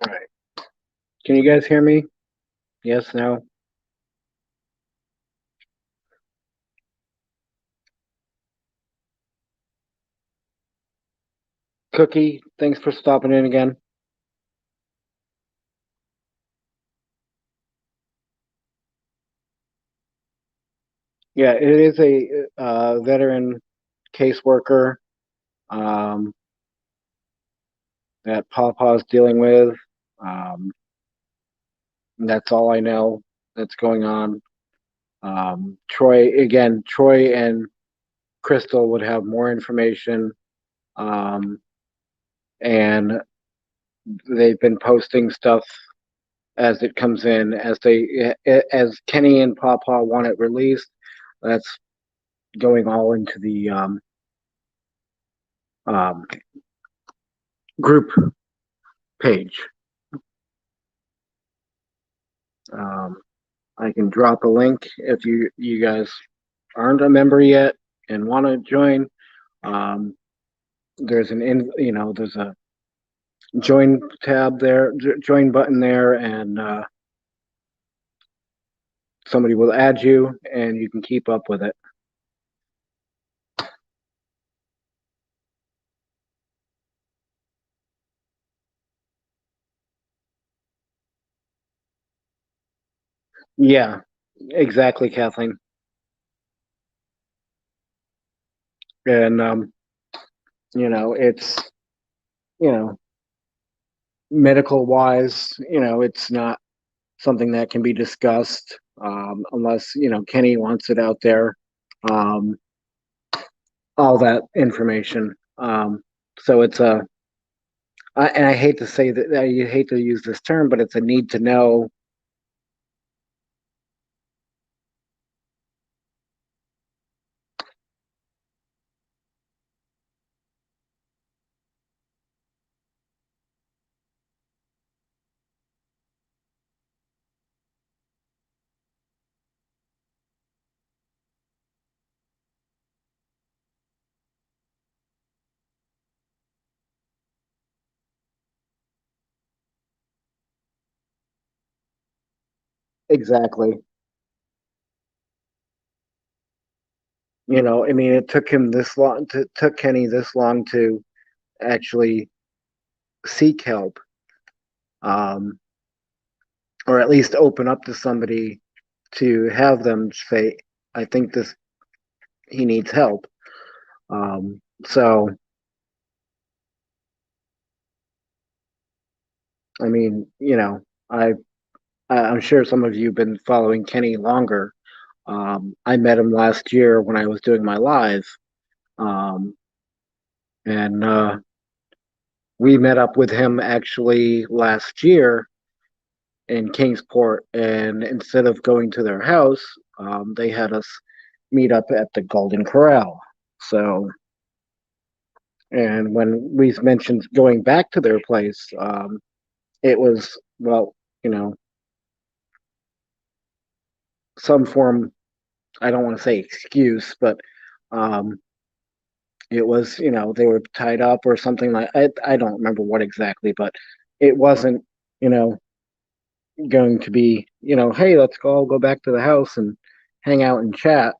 All right. Can you guys hear me? Yes, no? Cookie, thanks for stopping in again. Yeah, it is a veteran caseworker that Pawpaw's dealing with. And that's all I know that's going on. Troy and Crystal would have more information. And they've been posting stuff as it comes in, as Kenny and Pawpaw want it released. That's going all into the group page. I can drop a link if you guys aren't a member yet and want to join. There's there's a join tab there, join button there, and somebody will add you, and you can keep up with it. Yeah, exactly, Kathleen. And it's medical wise, it's not something that can be discussed unless Kenny wants it out there. All that information. So it's and I hate to say that, I hate to use this term, but it's a need to know. Exactly. I mean, it took him this long took Kenny this long to actually seek help, um, or at least open up to somebody to have them say, "I think he needs help." So, I mean, I'm sure some of you have been following Kenny longer. I met him last year when I was doing my live, um, and we met up with him actually last year in Kingsport. And instead of going to their house, they had us meet up at the Golden Corral. So, and when we mentioned going back to their place, it was, well, some form, I don't want to say excuse, but um, it was, they were tied up or something. I don't remember what exactly, but it wasn't, going to be, hey, let's all go back to the house and hang out and chat.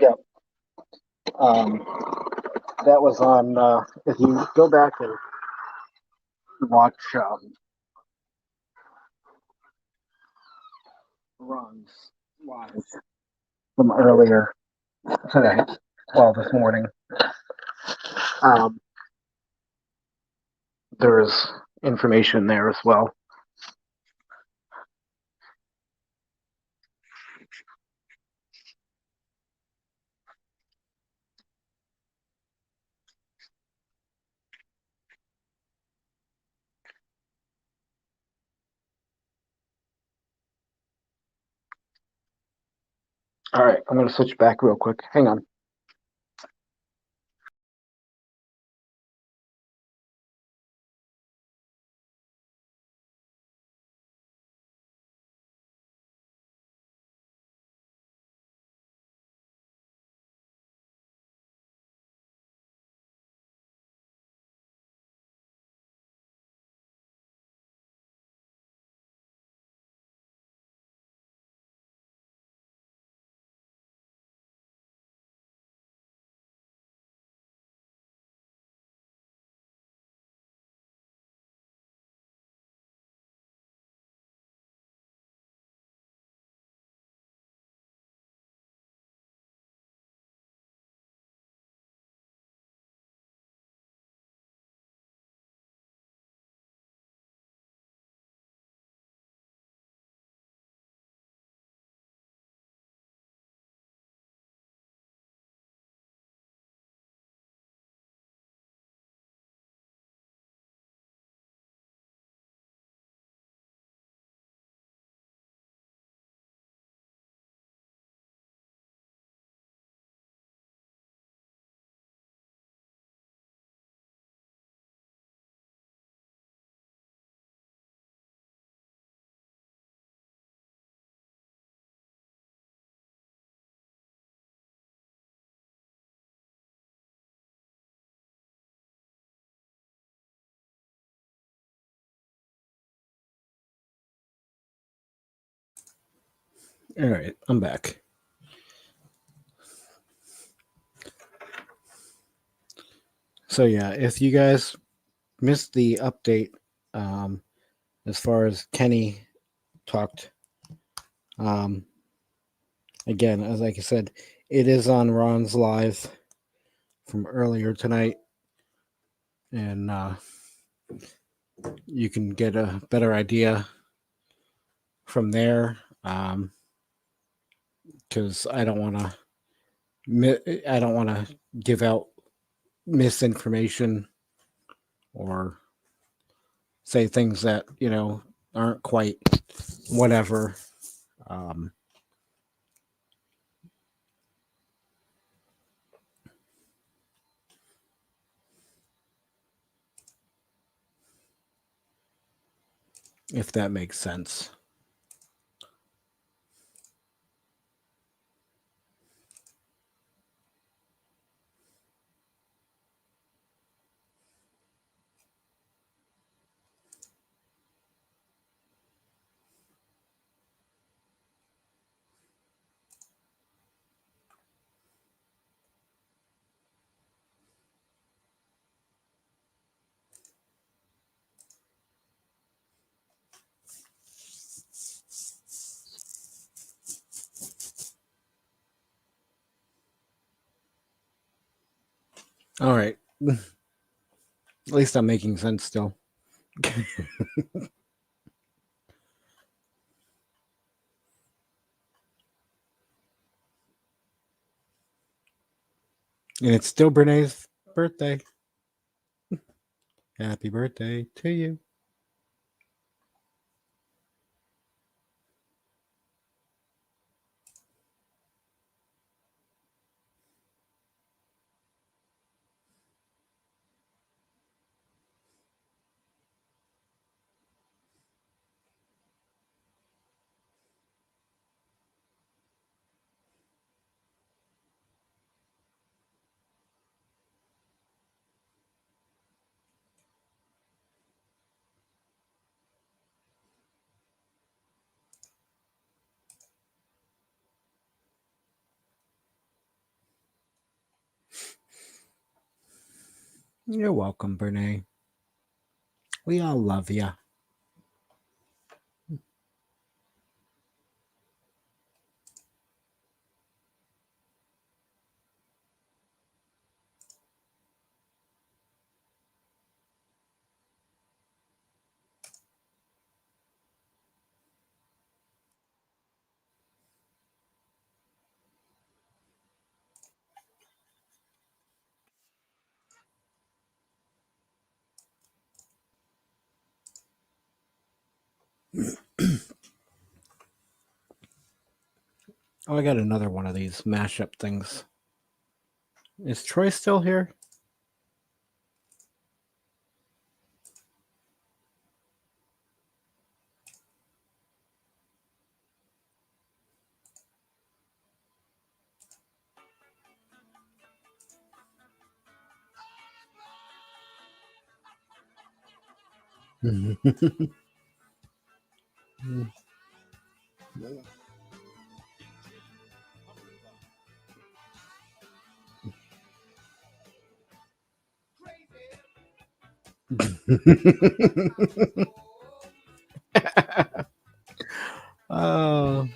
Yeah. Um, that was on, if you go back and watch Ron's live from earlier today, well, this morning, there's information there as well. All right, I'm going to switch back real quick. Hang on. All right, I'm back. So yeah, if you guys missed the update, as far as Kenny talked, again, as like I said, it is on Ron's live from earlier tonight, and you can get a better idea from there. Because I don't want to give out misinformation or say things that aren't quite whatever. If that makes sense. All right. At least I'm making sense still. And it's still Brene's birthday. Happy birthday to you. You're welcome, Brene. We all love you. Oh, I got another one of these mashup things. Is Troy still here? Oh.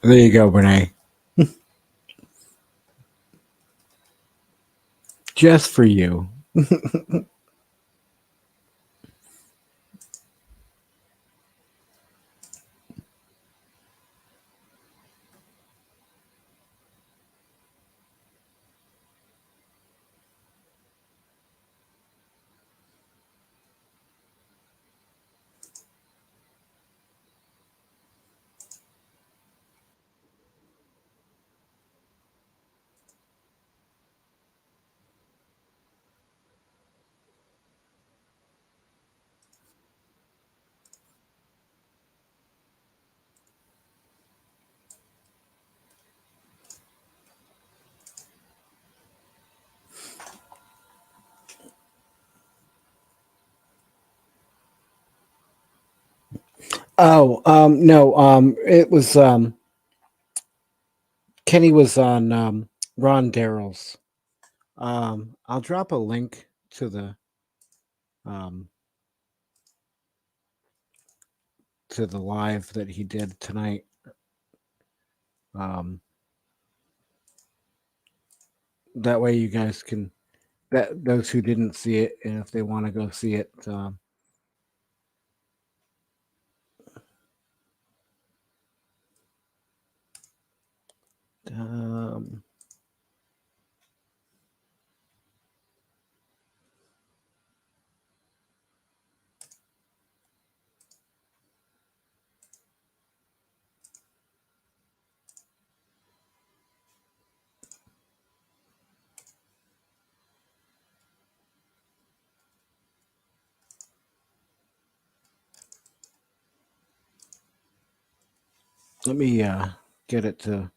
There you go, Renee. Just for you. Oh, no, it was Kenny was on Ron Darrell's. I'll drop a link um to the live that he did tonight. That way you guys can that those who didn't see it, and if they want to go see it, um, let me get it to.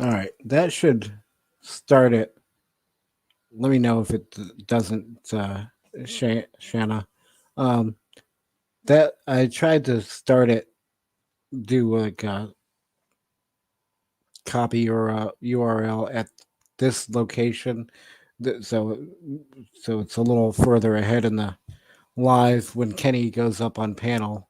All right, that should start it. Let me know if it doesn't, Shanna. Um, that I tried to start it, do like a copy or a URL at this location, so it's a little further ahead in the live when Kenny goes up on panel.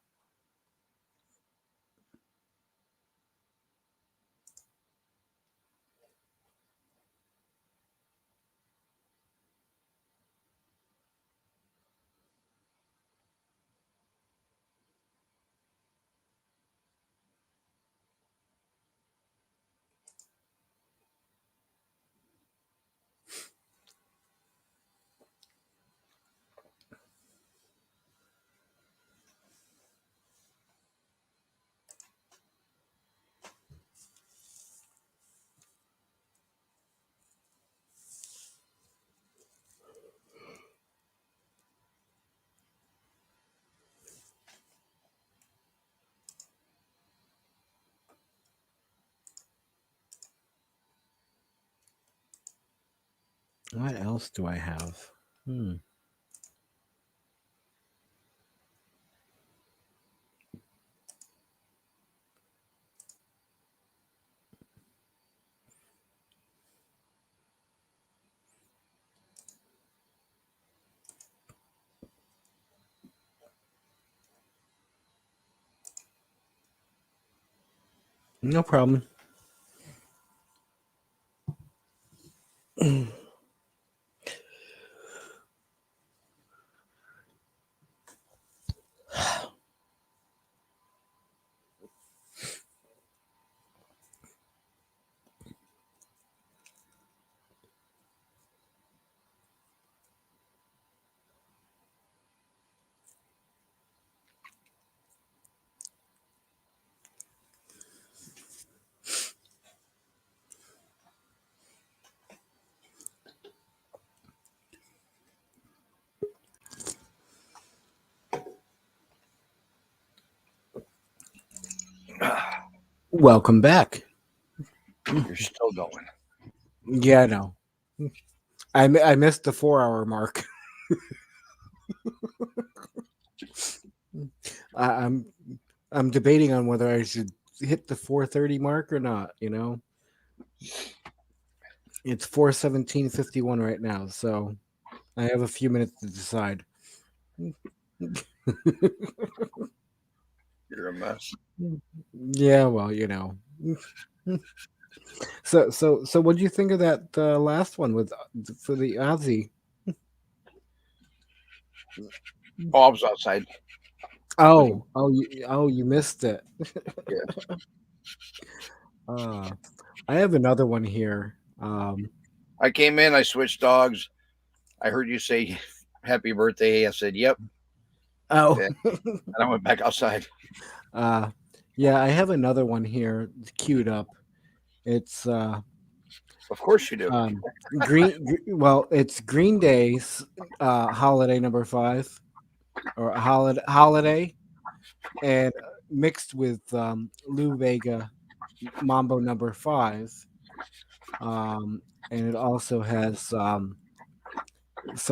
What else do I have? No problem. Welcome back. You're still going. Yeah, I know. I missed the 4-hour mark. I'm debating on whether I should hit the 4:30 mark or not. It's 4:17:51 right now, so I have a few minutes to decide. You're a mess. Yeah, well, So what do you think of that last one for the Aussie? Oh, I was outside. Oh, you missed it. Yeah. I have another one here. I came in, I switched dogs. I heard you say happy birthday. I said, yep. Oh, and I went back outside. Yeah, I have another one here queued up. It's of course you do. It's Green Day's holiday number 5 or holiday, and mixed with Lou Vega Mambo number 5, and it also has some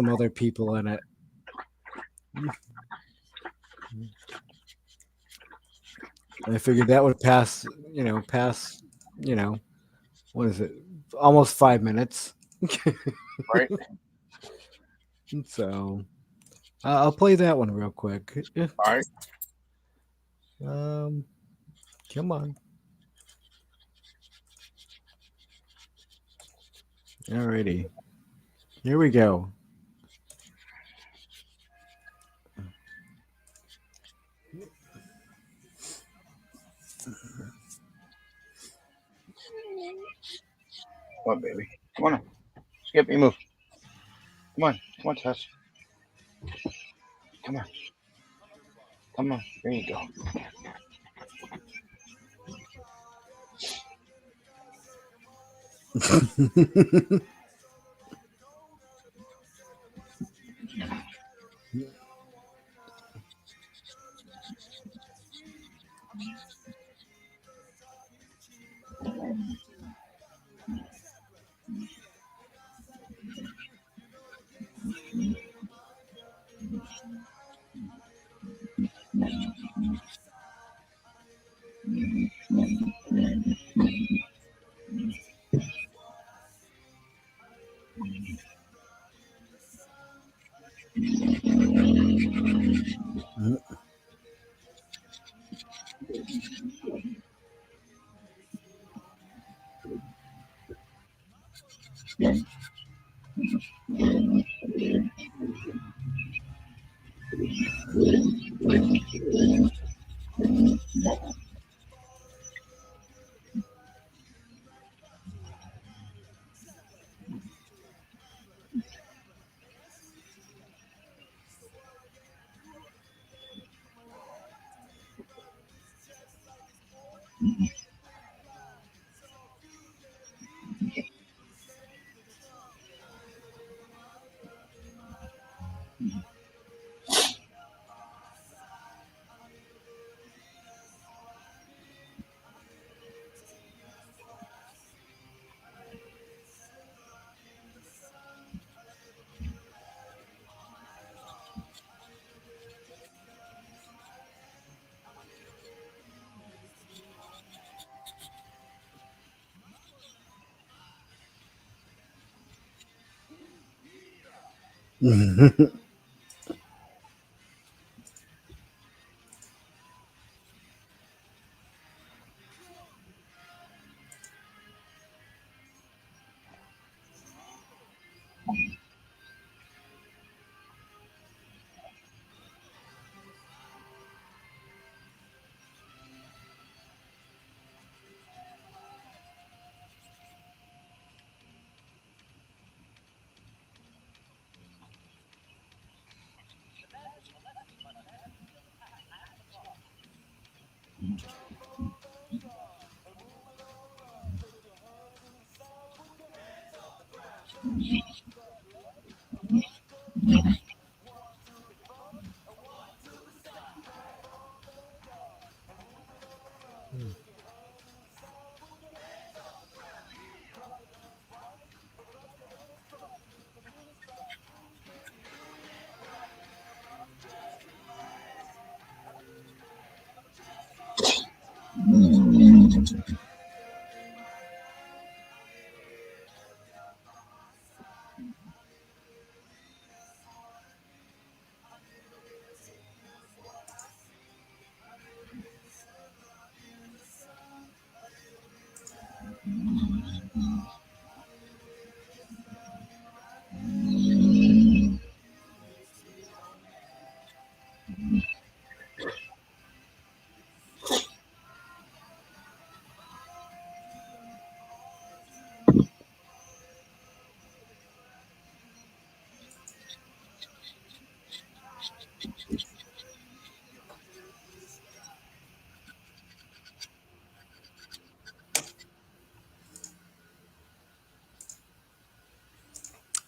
other people in it. I figured that would pass, what is it? Almost 5 minutes. Right. So I'll play that one real quick. All right. Come on. Alrighty. Here we go. Come on, baby. Come on. Skippy, move. Come on, Tess. Come on. There you go.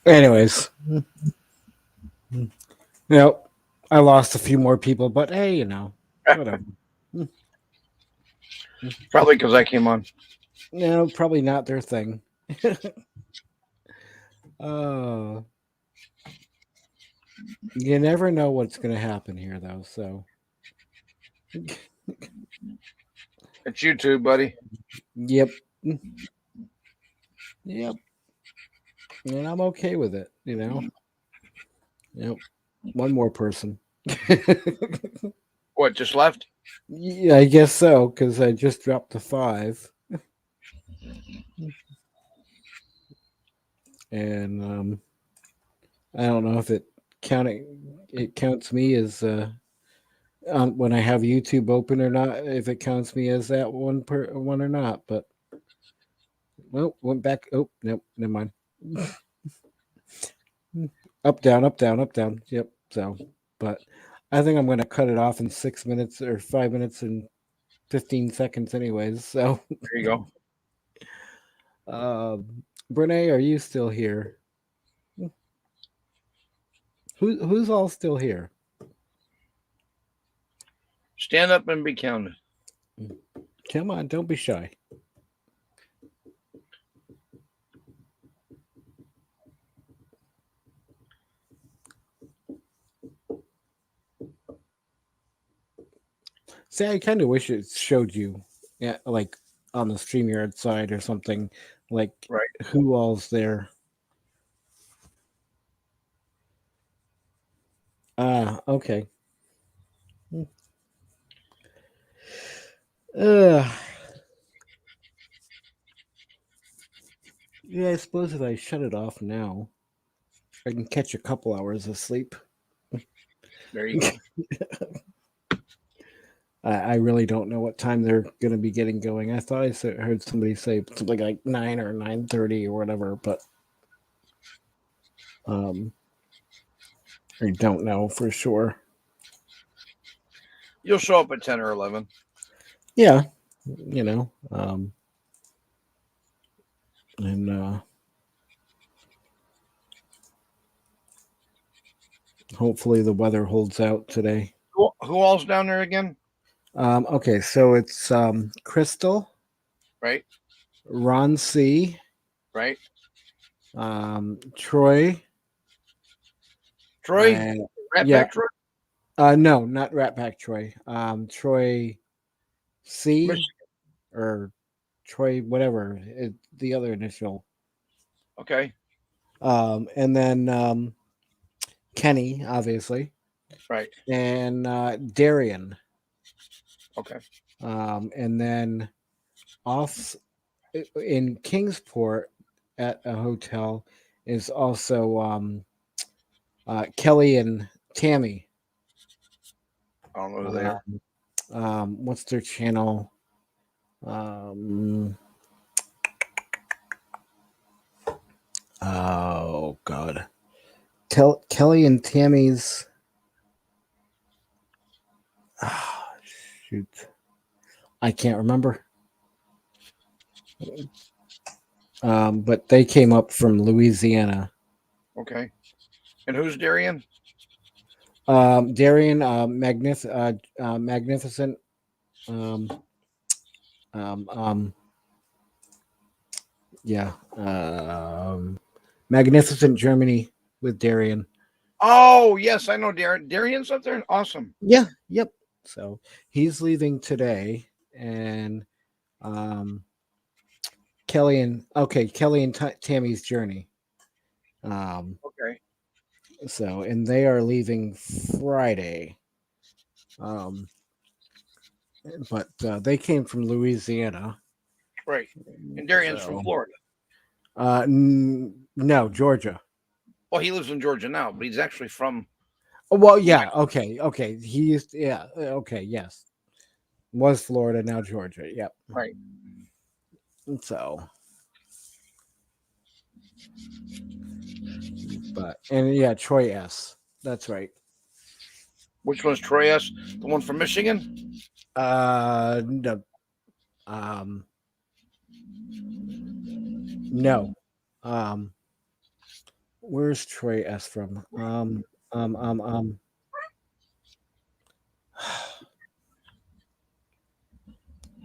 Anyways, yep, I lost a few more people, but hey, whatever. Probably because I came on. No, probably not their thing. Oh, you never know what's going to happen here, though. So, It's you too, buddy. yep, yep, and I'm okay with it. Yep, one more person. What, just left? Yeah, I guess so, because I just dropped to 5. And I don't know if it counts me as when I have YouTube open or not, if it counts me as that one or not, but well, went back. Oh, nope, never mind. Up, down, up, down, up, down. Yep. So, but I think I'm going to cut it off in 6 minutes or 5 minutes and 15 seconds anyways. So there you go. Brene, are you still here? Who's all still here? Stand up and be counted. Come on, don't be shy. See, I kind of wish it showed you, yeah, like on the StreamYard side or something, like right. Who all's there. Okay. Yeah, I suppose if I shut it off now, I can catch a couple hours of sleep. There you go. I really don't know what time they're going to be getting going. I thought I heard somebody say something like 9 or 9:30 or whatever, but I don't know for sure. You'll show up at 10 or 11. Yeah, and hopefully the weather holds out today. Who all's down there again? Okay, so it's Crystal, right? Ron C, right? Troy. Rat Pack Troy? No, not Rat Pack Troy. Troy C, Michigan. Or Troy, whatever the other initial. Okay. And then Kenny, obviously, Right. and Darian. Okay. And then off in Kingsport at a hotel is also Kelly and Tammy. I don't know who they are. What's their channel? Oh God. Kelly and Tammy's. Shoot, I can't remember. But they came up from Louisiana. Okay. And who's Darian? Darian, magnificent. Yeah. Magnificent Germany with Darian. Oh, yes, I know Darian. Darian's up there. Awesome. Yeah. Yep. So he's leaving today, and Kelly and Tammy's journey. Okay. So, and they are leaving Friday. But they came from Louisiana. Right. And Darian's from Florida. No, Georgia. Well, he lives in Georgia now, but he's actually from. Oh, well, yeah. Okay. He used, yeah. Okay. Yes. Was Florida, now Georgia. Yep. Right. So, but, and yeah, Troy S. That's right. Which one's Troy S? The one from Michigan? No. No. Where's Troy S from?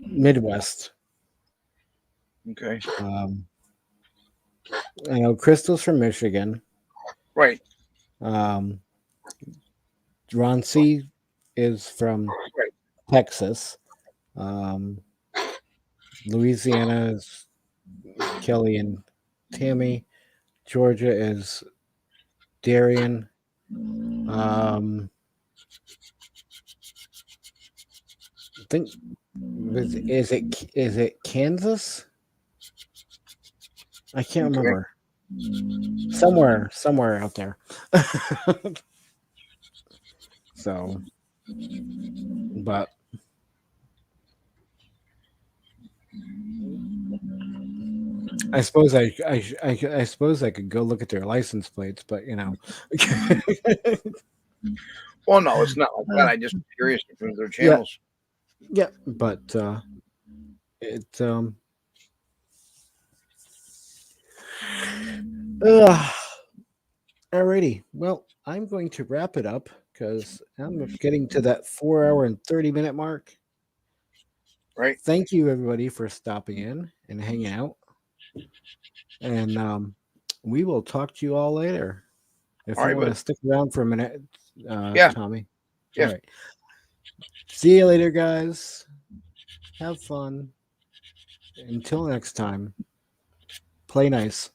Midwest. Okay. I know Crystal's from Michigan. Right. Ron C is from Texas. Louisiana is Kelly and Tammy. Georgia is Darian. I think is it Kansas? I can't remember. Somewhere out there. So, but I suppose I suppose I could go look at their license plates, but you know. Well, no, it's not like that. I just curious if their channels. Yeah, but alrighty. Well, I'm going to wrap it up because I'm getting to that 4 hour and 30-minute mark. Right. Thank you, everybody, for stopping in and hanging out. And we will talk to you all later. If all you right, want to bud. stick around for a minute, Yeah. Tommy. Yeah. All right. See you later, guys. Have fun. Until next time, play nice.